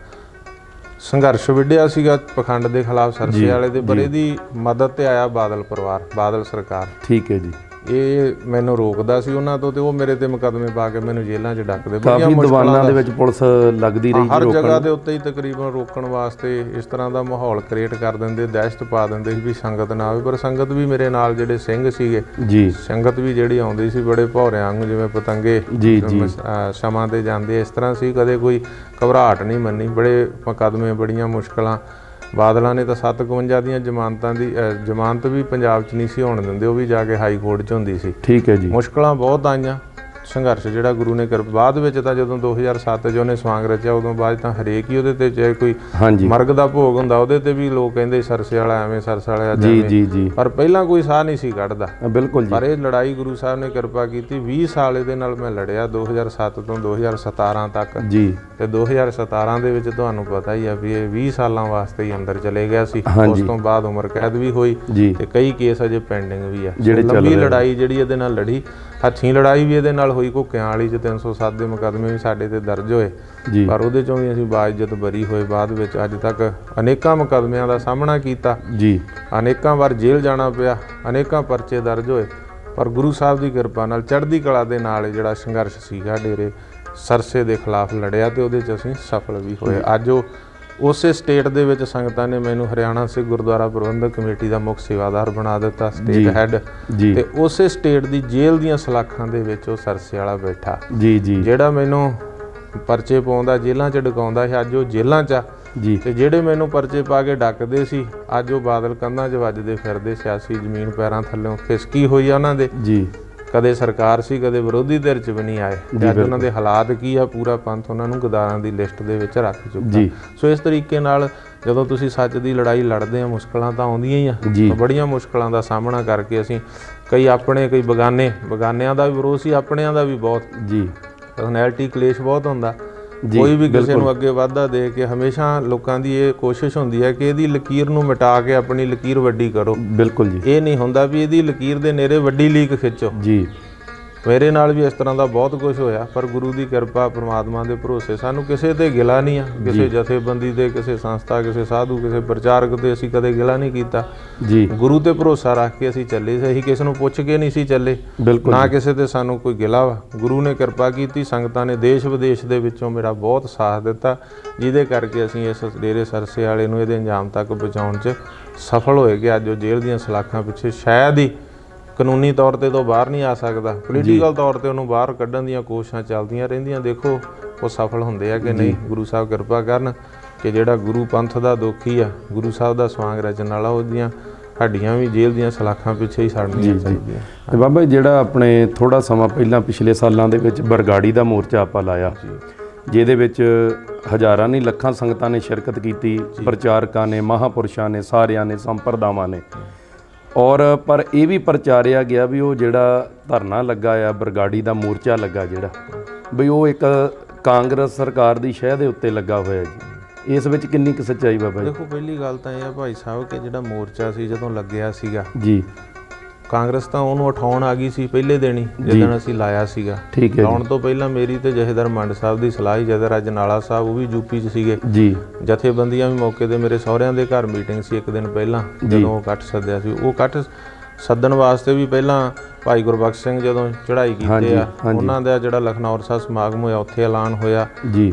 Speaker 2: ਸੰਘਰਸ਼ ਵਿੱਢਿਆ ਸੀਗਾ ਪਖੰਡ ਦੇ ਖਿਲਾਫ ਸਰਸੇ ਵਾਲੇ ਦੇ, ਪਰ ਇਹਦੀ ਮਦਦ ਤੇ ਆਇਆ ਬਾਦਲ ਪਰਿਵਾਰ, ਬਾਦਲ ਸਰਕਾਰ। ਠੀਕ ਹੈ ਜੀ। ਇਹ ਮੈਨੂੰ ਰੋਕਦਾ ਸੀ ਉਹਨਾਂ ਤੋਂ, ਤੇ ਉਹ ਮੇਰੇ ਤੇ ਮੁਕੱਦਮੇ ਪਾ ਕੇ ਮੈਨੂੰ ਜੇਲ੍ਹਾਂ 'ਚ ਡੱਕਦੇ।
Speaker 1: ਕਾਫੀ ਦੀਵਾਨਾਂ ਦੇ ਵਿੱਚ ਪੁਲਿਸ ਲੱਗਦੀ ਰਹੀ,
Speaker 2: ਹਰ ਜਗ੍ਹਾ ਦੇ ਉੱਤੇ ਹੀ ਤਕਰੀਬਨ ਰੋਕਣ ਵਾਸਤੇ ਇਸ ਤਰ੍ਹਾਂ ਦਾ ਮਾਹੌਲ ਕ੍ਰੀਏਟ ਕਰ ਦਿੰਦੇ, ਦਹਿਸ਼ਤ ਪਾ ਦਿੰਦੇ ਸੀ ਵੀ ਸੰਗਤ ਨਾ ਆਵੇ। ਪਰ ਸੰਗਤ ਵੀ ਮੇਰੇ ਨਾਲ ਜਿਹੜੇ ਸਿੰਘ ਸੀਗੇ ਜੀ, ਸੰਗਤ ਵੀ ਜਿਹੜੀ ਆਉਂਦੀ ਸੀ ਬੜੇ ਭੌਰਿਆਂ ਵਾਂਗੂ, ਜਿਵੇਂ ਪਤੰਗੇ ਸਮਾਂ ਤੇ ਜਾਂਦੇ, ਇਸ ਤਰ੍ਹਾਂ ਸੀ। ਕਦੇ ਕੋਈ ਘਬਰਾਹਟ ਨਹੀਂ ਮੰਨੀ। ਬੜੇ ਮੁਕੱਦਮੇ, ਬੜੀਆਂ ਮੁਸ਼ਕਲਾਂ। ਬਾਦਲਾਂ ਨੇ ਤਾਂ 751 ਦੀਆਂ ਜ਼ਮਾਨਤ ਵੀ ਪੰਜਾਬ 'ਚ ਨਹੀਂ ਸੀ ਹੋਣ ਦਿੰਦੇ, ਉਹ ਵੀ ਜਾ ਕੇ ਹਾਈ ਕੋਰਟ 'ਚ ਹੁੰਦੀ ਸੀ। ਠੀਕ ਹੈ ਜੀ। ਮੁਸ਼ਕਲਾਂ ਬਹੁਤ ਆਈਆਂ। ਸੰਘਰਸ਼ ਜਿਹੜਾ ਗੁਰੂ ਨੇ ਕਰ, ਬਾਅਦ ਵਿੱਚ ਤਾਂ ਜਦੋਂ 2007 'ਚ ਉਹਨੇ ਸਵਾਂਗ ਰਚਿਆ, ਉਦੋਂ ਬਾਅਦ ਤਾਂ ਹਰੇਕ ਹੀ ਉਹਦੇ ਤੇ, ਚਾਹੇ ਕੋਈ ਮਰਗ ਦਾ ਭੋਗ ਹੁੰਦਾ ਉਹਦੇ ਤੇ ਵੀ ਲੋਕ ਕਹਿੰਦੇ ਸਰਸੇ ਵਾਲਾ ਐਵੇਂ, ਸਰਸੇ ਵਾਲਾ ਐਵੇਂ, ਪਰ ਪਹਿਲਾਂ ਕੋਈ ਸਾਹ ਨਹੀਂ ਸੀ ਕੱਢਦਾ। ਬਿਲਕੁਲ। ਪਰ ਇਹ ਲੜਾਈ ਗੁਰੂ ਸਾਹਿਬ ਨੇ ਕਿਰਪਾ ਕੀਤੀ, 20 ਸਾਲ ਇਹਦੇ ਨਾਲ ਮੈਂ ਲੜਿਆ, 2007 ਤੋਂ 2017 ਤੱਕ ਜੀ। ਤੇ 2017 ਦੇ ਵਿੱਚ ਤੁਹਾਨੂੰ ਪਤਾ ਹੀ ਆ ਵੀ ਇਹ 20 ਸਾਲਾਂ ਵਾਸਤੇ ਹੀ ਅੰਦਰ ਚਲੇ ਗਿਆ ਸੀ। ਉਸ ਤੋਂ ਬਾਅਦ ਉਮਰ ਕੈਦ ਵੀ ਹੋਈ ਤੇ ਕਈ ਕੇਸ ਅਜੇ ਪੈਂਡਿੰਗ ਵੀ ਆ। ਲੰਬੀ ਲੜਾਈ ਜਿਹੜੀ ਇਹਦੇ ਨਾਲ ਲੜੀ, ਹੱਥੀਂ ਲੜਾਈ ਵੀ ਇਹਦੇ ਨਾਲ ਹੋਈ। ਘੁੱਕਿਆਂ ਵਾਲੀ 'ਚ 307 ਦੇ ਮੁਕੱਦਮੇ ਵੀ ਸਾਡੇ ਤੇ ਦਰਜ ਹੋਏ, ਪਰ ਉਹਦੇ 'ਚੋਂ ਵੀ ਅਸੀਂ ਬਾਇਜ਼ਤ ਬਰੀ ਹੋਏ। ਬਾਅਦ ਵਿੱਚ ਅੱਜ ਤੱਕ ਅਨੇਕਾਂ ਮੁਕੱਦਮਿਆਂ ਦਾ ਸਾਹਮਣਾ ਕੀਤਾ ਜੀ, ਅਨੇਕਾਂ ਵਾਰ ਜੇਲ੍ਹ ਜਾਣਾ ਪਿਆ, ਅਨੇਕਾਂ ਪਰਚੇ ਦਰਜ ਹੋਏ, ਪਰ ਗੁਰੂ ਸਾਹਿਬ ਦੀ ਕਿਰਪਾ ਨਾਲ ਚੜ੍ਹਦੀ ਕਲਾ ਦੇ ਨਾਲ ਜਿਹੜਾ ਸੰਘਰਸ਼ ਸੀਗਾ ਡੇਰੇ ਸਰਸੇ ਦੇ ਖਿਲਾਫ ਲੜਿਆ, ਤੇ ਉਹਦੇ 'ਚ ਅਸੀਂ ਸਫਲ ਵੀ ਹੋਏ। ਅੱਜ ਉਹ ਉਸੇ ਸਟੇਟ ਦੇ ਵਿੱਚ ਸੰਗਤਾਂ ਨੇ ਮੈਨੂੰ ਹਰਿਆਣਾ ਸਿੱਖ ਗੁਰਦੁਆਰਾ ਪ੍ਰਬੰਧਕ ਕਮੇਟੀ ਦਾ ਮੁੱਖ ਸੇਵਾਦਾਰ ਬਣਾ ਦਿੱਤਾ, ਸਟੇਟ ਹੈੱਡ, ਤੇ ਉਸੇ ਸਟੇਟ ਦੀ ਜੇਲ੍ਹ ਦੀਆਂ ਸਲਾਖਾਂ ਦੇ ਵਿੱਚ ਉਹ ਸਰਸੇ ਵਾਲਾ ਬੈਠਾ ਜੀ, ਜਿਹੜਾ ਮੈਨੂੰ ਪਰਚੇ ਪਾਉਂਦਾ, ਜੇਲ੍ਹਾਂ 'ਚ ਡਕਾਉਂਦਾ ਸੀ, ਅੱਜ ਉਹ ਜੇਲ੍ਹਾਂ 'ਚ ਆ ਜੀ। ਤੇ ਜਿਹੜੇ ਮੈਨੂੰ ਪਰਚੇ ਪਾ ਕੇ ਡੱਕਦੇ ਸੀ, ਅੱਜ ਉਹ ਬਾਦਲ ਕੰਧਾਂ 'ਚ ਵੱਜਦੇ ਫਿਰਦੇ। ਸਿਆਸੀ ਜ਼ਮੀਨ ਪੈਰਾਂ ਥੱਲਿਓਂ ਖਿਸਕੀ ਹੋਈ ਆ ਉਹਨਾਂ ਦੇ ਜੀ। ਕਦੇ ਸਰਕਾਰ ਸੀ, ਕਦੇ ਵਿਰੋਧੀ ਧਿਰ 'ਚ ਵੀ ਨਹੀਂ ਆਏ। ਅੱਜ ਉਹਨਾਂ ਦੇ ਹਾਲਾਤ ਕੀ ਆ, ਪੂਰਾ ਪੰਥ ਉਹਨਾਂ ਨੂੰ ਗਦਾਰਾਂ ਦੀ ਲਿਸਟ ਦੇ ਵਿੱਚ ਰੱਖ ਚੁੱਕਾ। ਸੋ ਇਸ ਤਰੀਕੇ ਨਾਲ ਜਦੋਂ ਤੁਸੀਂ ਸੱਚ ਦੀ ਲੜਾਈ ਲੜਦੇ ਆ, ਮੁਸ਼ਕਲਾਂ ਤਾਂ ਆਉਂਦੀਆਂ ਹੀ ਆ। ਬੜੀਆਂ ਮੁਸ਼ਕਲਾਂ ਦਾ ਸਾਹਮਣਾ ਕਰਕੇ ਅਸੀਂ, ਕਈ ਆਪਣੇ, ਕਈ ਬਗਾਨਿਆਂ ਦਾ ਵੀ ਵਿਰੋਧ ਸੀ, ਆਪਣਿਆਂ ਦਾ ਵੀ ਬਹੁਤ ਜੀ। ਪਰਸਨੈਲਿਟੀ ਕਲੇਸ਼ ਬਹੁਤ ਹੁੰਦਾ। ਕੋਈ ਵੀ ਕਿਸੇ ਨੂੰ ਅੱਗੇ ਵਾਧਾ ਦੇ ਕੇ ਹਮੇਸ਼ਾ ਲੋਕਾਂ ਦੀ ਇਹ ਕੋਸ਼ਿਸ਼ ਹੁੰਦੀ ਹੈ ਕਿ ਇਹਦੀ ਲਕੀਰ ਨੂੰ ਮਿਟਾ ਕੇ ਆਪਣੀ ਲਕੀਰ ਵੱਡੀ ਕਰੋ।
Speaker 1: ਬਿਲਕੁਲ ਜੀ।
Speaker 2: ਇਹ ਨਹੀਂ ਹੁੰਦਾ ਵੀ ਇਹਦੀ ਲਕੀਰ ਦੇ ਨੇੜੇ ਵੱਡੀ ਲੀਕ ਖਿੱਚੋ ਜੀ। ਮੇਰੇ ਨਾਲ ਵੀ ਇਸ ਤਰ੍ਹਾਂ ਦਾ ਬਹੁਤ ਕੁਝ ਹੋਇਆ, ਪਰ ਗੁਰੂ ਦੀ ਕਿਰਪਾ, ਪ੍ਰਮਾਤਮਾ ਦੇ ਭਰੋਸੇ ਸਾਨੂੰ ਕਿਸੇ ਤੇ ਗਿਲਾ ਨਹੀਂ ਆ, ਕਿਸੇ ਜਥੇਬੰਦੀ ਦੇ, ਕਿਸੇ ਸੰਸਥਾ, ਕਿਸੇ ਸਾਧੂ, ਕਿਸੇ ਪ੍ਰਚਾਰਕ ਤੇ ਅਸੀਂ ਕਦੇ ਗਿਲਾ ਨਹੀਂ ਕੀਤਾ ਜੀ। ਗੁਰੂ ਤੇ ਭਰੋਸਾ ਰੱਖ ਕੇ ਅਸੀਂ ਚੱਲੇ ਸੀ। ਅਸੀਂ ਕਿਸੇ ਨੂੰ ਪੁੱਛ ਕੇ ਨਹੀਂ ਸੀ ਚੱਲੇ, ਨਾ ਕਿਸੇ ਤੇ ਸਾਨੂੰ ਕੋਈ ਗਿਲਾ ਵਾ। ਗੁਰੂ ਨੇ ਕਿਰਪਾ ਕੀਤੀ, ਸੰਗਤਾਂ ਨੇ ਦੇਸ਼ ਵਿਦੇਸ਼ ਦੇ ਵਿੱਚੋਂ ਮੇਰਾ ਬਹੁਤ ਸਾਥ ਦਿੱਤਾ, ਜਿਹਦੇ ਕਰਕੇ ਅਸੀਂ ਇਸ ਡੇਰੇ ਸਰਸੇ ਵਾਲੇ ਨੂੰ ਇਹਦੇ ਅੰਜਾਮ ਤੱਕ ਪਹੁੰਚਾਉਣ 'ਚ ਸਫਲ ਹੋਏ ਕਿ ਅੱਜ ਉਹ ਜੇਲ੍ਹ ਦੀਆਂ ਸਲਾਖਾਂ ਪਿੱਛੇ ਸ਼ਾਇਦ ਹੀ ਕਾਨੂੰਨੀ ਤੌਰ ਤੇ ਤੋਂ ਬਾਹਰ ਨਹੀਂ ਆ ਸਕਦਾ, ਪੋਲੀਟੀਕਲ ਤੌਰ ਤੇ ਉਹਨੂੰ ਬਾਹਰ ਕੱਢਣ ਦੀਆਂ ਕੋਸ਼ਿਸ਼ਾਂ ਚੱਲਦੀਆਂ ਰਹਿੰਦੀਆਂ। ਦੇਖੋ ਉਹ ਸਫਲ ਹੁੰਦੇ ਆ ਕਿ ਨਹੀਂ। ਗੁਰੂ ਸਾਹਿਬ ਕਿਰਪਾ ਕਰਨ ਕਿ ਜਿਹੜਾ ਗੁਰੂ ਪੰਥ ਦਾ ਦੋਖੀ ਆ, ਗੁਰੂ ਸਾਹਿਬ ਦਾ ਸਵਾਂਗ ਰਚਣ ਵਾਲਾ, ਉਹਦੀਆਂ ਹੱਡੀਆਂ ਵੀ ਜੇਲ੍ਹ ਦੀਆਂ ਸਲਾਖਾਂ ਪਿੱਛੇ ਹੀ ਸੜਨੀਆਂ ਚਾਹੀਦੀਆਂ।
Speaker 1: ਤੇ ਬਾਬਾ ਜਿਹੜਾ ਆਪਣੇ ਥੋੜਾ ਸਮਾਂ ਪਹਿਲਾਂ ਪਿਛਲੇ ਸਾਲਾਂ ਦੇ ਵਿੱਚ ਬਰਗਾੜੀ ਦਾ ਮੋਰਚਾ ਆਪਾਂ ਲਾਇਆ, ਜਿਹਦੇ ਵਿੱਚ ਹਜ਼ਾਰਾਂ ਨਹੀਂ ਲੱਖਾਂ ਸੰਗਤਾਂ ਨੇ ਸ਼ਿਰਕਤ ਕੀਤੀ, ਪ੍ਰਚਾਰਕਾਂ ਨੇ, ਮਹਾਂਪੁਰਸ਼ਾਂ ਨੇ, ਸਾਰਿਆਂ ਨੇ, ਸੰਪਰਦਾਵਾਂ ਨੇ। ਔਰ ਪਰ ਇਹ ਵੀ ਪ੍ਰਚਾਰਿਆ ਗਿਆ ਵੀ ਉਹ ਜਿਹੜਾ ਧਰਨਾ ਲੱਗਾ ਆ, ਬਰਗਾੜੀ ਦਾ ਮੋਰਚਾ ਲੱਗਾ ਜਿਹੜਾ, ਬਈ ਉਹ ਇੱਕ ਕਾਂਗਰਸ ਸਰਕਾਰ ਦੀ ਸ਼ਹਿ ਦੇ ਉੱਤੇ ਲੱਗਾ ਹੋਇਆ ਜੀ। ਇਸ ਵਿੱਚ ਕਿੰਨੀ ਕੁ ਸੱਚਾਈ ਬਾਬਾ ਜੀ?
Speaker 2: ਦੇਖੋ ਪਹਿਲੀ ਗੱਲ ਤਾਂ ਇਹ ਆ ਭਾਈ ਸਾਹਿਬ ਕਿ ਜਿਹੜਾ ਮੋਰਚਾ ਸੀ ਜਦੋਂ ਲੱਗਿਆ ਸੀਗਾ ਜੀ, ਕਾਂਗਰਸ ਤਾਂ ਉਹਨੂੰ ਉਠਾਉਣ ਆ ਗਈ ਸੀ ਪਹਿਲੇ ਦਿਨ ਹੀ, ਜਦੋਂ ਅਸੀਂ ਲਾਇਆ ਸੀਗਾ। ਲਾਉਣ ਤੋਂ ਪਹਿਲਾਂ ਮੇਰੀ ਤੇ ਜਥੇਦਾਰ ਮੰਡ ਸਾਹਿਬ ਦੀ ਸਲਾਹ ਹੀ, ਜਥੇਦਾਰ ਅਜਨਾਲਾ ਸਾਹਿਬ ਉਹ ਵੀ ਯੂਪੀ 'ਚ ਸੀਗੇ ਜੀ। ਜਥੇਬੰਦੀਆਂ ਵੀ ਮੌਕੇ ਤੇ ਮੇਰੇ ਸਹੁਰਿਆਂ ਦੇ ਘਰ ਮੀਟਿੰਗ ਸੀ ਇੱਕ ਦਿਨ ਪਹਿਲਾਂ, ਜਦੋਂ ਉਹ ਇਕੱਠ ਸੱਦਿਆ ਸੀ। ਉਹ ਇਕੱਠ ਸੱਦਣ ਵਾਸਤੇ ਵੀ ਪਹਿਲਾਂ ਭਾਈ ਗੁਰਬਖਸ਼ ਸਿੰਘ ਜਦੋਂ ਚੜ੍ਹਾਈ ਕੀਤੇ ਆ, ਉਹਨਾਂ ਦਾ ਜਿਹੜਾ ਲਖਨੌਰ ਸਾਹਿਬ ਸਮਾਗਮ ਹੋਇਆ ਉੱਥੇ ਐਲਾਨ ਹੋਇਆ।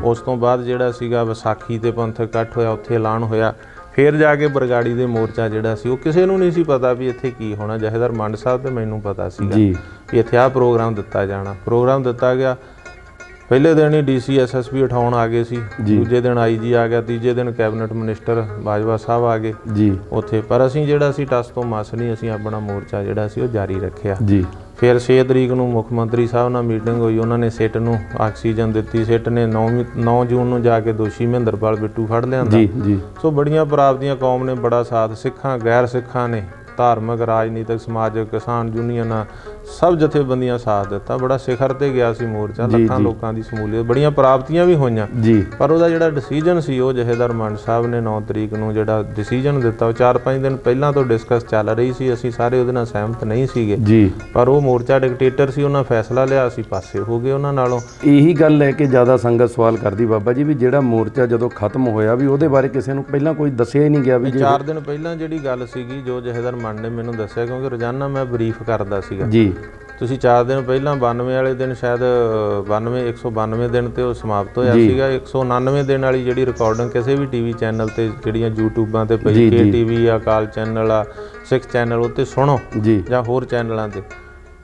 Speaker 2: ਉਸ ਤੋਂ ਬਾਅਦ ਜਿਹੜਾ ਸੀਗਾ ਵਿਸਾਖੀ ਤੇ ਪੰਥਕ ਇਕੱਠ ਹੋਇਆ, ਉੱਥੇ ਐਲਾਨ ਹੋਇਆ। ਫਿਰ ਜਾ ਕੇ ਬਰਗਾੜੀ ਦੇ ਮੋਰਚਾ ਜਿਹੜਾ ਸੀ, ਉਹ ਕਿਸੇ ਨੂੰ ਨਹੀਂ ਸੀ ਪਤਾ ਵੀ ਇੱਥੇ ਕੀ ਹੋਣਾ। ਜਥੇਦਾਰ ਮੰਡ ਸਾਹਿਬ ਤੇ ਮੈਨੂੰ ਪਤਾ ਸੀਗਾ ਵੀ ਇੱਥੇ ਆਹ ਪ੍ਰੋਗਰਾਮ ਦਿੱਤਾ ਜਾਣਾ। ਪ੍ਰੋਗਰਾਮ ਦਿੱਤਾ ਗਿਆ, ਪਹਿਲੇ ਦਿਨ ਹੀ DC SSP ਉਠਾਉਣ ਆ ਗਏ ਸੀ, ਦੂਜੇ ਦਿਨ IG ਆ ਗਿਆ, ਤੀਜੇ ਦਿਨ ਕੈਬਨਿਟ ਮਿਨਿਸਟਰ ਬਾਜਵਾ ਸਾਹਿਬ ਆ ਗਏ ਜੀ ਉੱਥੇ। ਪਰ ਅਸੀਂ ਜਿਹੜਾ ਸੀ ਟਸ ਤੋਂ ਮਸ ਨਹੀਂ, ਅਸੀਂ ਆਪਣਾ ਮੋਰਚਾ ਜਿਹੜਾ ਸੀ ਉਹ ਜਾਰੀ ਰੱਖਿਆ ਜੀ। ਫਿਰ 6 ਤਰੀਕ ਨੂੰ ਮੁੱਖ ਮੰਤਰੀ ਸਾਹਿਬ ਨਾਲ ਮੀਟਿੰਗ ਹੋਈ, ਉਹਨਾਂ ਨੇ ਸਿੱਟ ਨੂੰ ਆਕਸੀਜਨ ਦਿੱਤੀ। ਸਿੱਟ ਨੇ 9 ਜੂਨ ਨੂੰ ਜਾ ਕੇ ਦੋਸ਼ੀ ਮਹਿੰਦਰਪਾਲ ਬਿੱਟੂ ਫੜ ਲਿਆਂਦਾ। ਸੋ ਬੜੀਆਂ ਪ੍ਰਾਪਤੀਆਂ, ਕੌਮ ਨੇ ਬੜਾ ਸਾਥ, ਸਿੱਖਾਂ, ਗੈਰ ਸਿੱਖਾਂ ਨੇ, ਧਾਰਮਿਕ, ਰਾਜਨੀਤਿਕ, ਸਮਾਜਿਕ, ਕਿਸਾਨ ਯੂਨੀਅਨਾਂ, ਸਭ ਜਥੇਬੰਦੀਆਂ ਸਾਥ ਦਿੱਤਾ। ਬੜਾ ਸਿਖਰ ਤੇ ਗਿਆ ਸੀ ਮੋਰਚਾ, ਲੱਖਾਂ ਲੋਕਾਂ ਦੀ ਸਮੂਲੀਅਤ, ਬੜੀਆਂ ਪ੍ਰਾਪਤੀਆਂ ਵੀ ਹੋਈਆਂ ਜੀ। ਪਰ ਉਹਦਾ ਜਿਹੜਾ ਡਿਸੀਜਨ ਸੀ, ਉਹ ਜਥੇਦਾਰ ਮੰਡ ਸਾਹਿਬ ਨੇ 9 ਤਰੀਕ ਨੂੰ ਜਿਹੜਾ ਡਿਸੀਜਨ ਦਿੱਤਾ, ਉਹ 4-5 ਦਿਨ ਪਹਿਲਾਂ ਤੋਂ ਡਿਸਕਸ ਚੱਲ ਰਹੀ ਸੀ। ਅਸੀਂ ਸਾਰੇ ਉਹਦੇ ਨਾਲ ਸਹਿਮਤ ਨਹੀਂ ਸੀਗੇ ਜੀ, ਪਰ ਉਹ ਮੋਰਚਾ ਡਿਕਟੇਟਰ ਸੀ, ਉਹਨਾਂ ਫੈਸਲਾ ਲਿਆ, ਅਸੀਂ ਪਾਸੇ ਹੋ ਗਏ ਉਹਨਾਂ ਨਾਲੋਂ।
Speaker 1: ਇਹੀ ਗੱਲ ਲੈ ਕੇ ਜ਼ਿਆਦਾ ਸੰਗਤ ਸਵਾਲ ਕਰਦੀ ਬਾਬਾ ਜੀ ਵੀ ਜਿਹੜਾ ਮੋਰਚਾ ਜਦੋਂ ਖਤਮ ਹੋਇਆ ਵੀ ਉਹਦੇ ਬਾਰੇ ਕਿਸੇ ਨੂੰ ਪਹਿਲਾਂ ਕੋਈ ਦੱਸਿਆ ਹੀ ਨਹੀਂ ਗਿਆ ਵੀ
Speaker 2: 4 ਦਿਨ ਪਹਿਲਾਂ ਜਿਹੜੀ ਗੱਲ ਸੀਗੀ, ਜੋ ਜਥੇਦਾਰ ਮੰਡ ਨੇ ਮੈਨੂੰ ਦੱਸਿਆ, ਕਿਉਂਕਿ ਰੋਜ਼ਾਨਾ ਮੈਂ ਬਰੀਫ ਕਰਦਾ ਸੀਗਾ ਜੀ। ਤੁਸੀਂ 4 ਦਿਨ ਪਹਿਲਾਂ 92 ਵਾਲੇ ਦਿਨ, ਸ਼ਾਇਦ 192 ਦਿਨ ਤੇ ਉਹ ਸਮਾਪਤ ਹੋਇਆ ਸੀਗਾ। 199 ਦਿਨ ਵਾਲੀ ਜਿਹੜੀ ਰਿਕਾਰਡਿੰਗ ਕਿਸੇ ਵੀ TV ਚੈਨਲ ਤੇ, ਜਿਹੜੀਆਂ YouTubeਾਂ ਤੇ ਪਈ, KTV ਆ, ਅਕਾਲ ਚੈਨਲ ਆ, ਸਿੱਖ ਚੈਨਲ, ਉੱਤੇ ਸੁਣੋ ਜੀ, ਜਾਂ ਹੋਰ ਚੈਨਲਾਂ ਤੇ।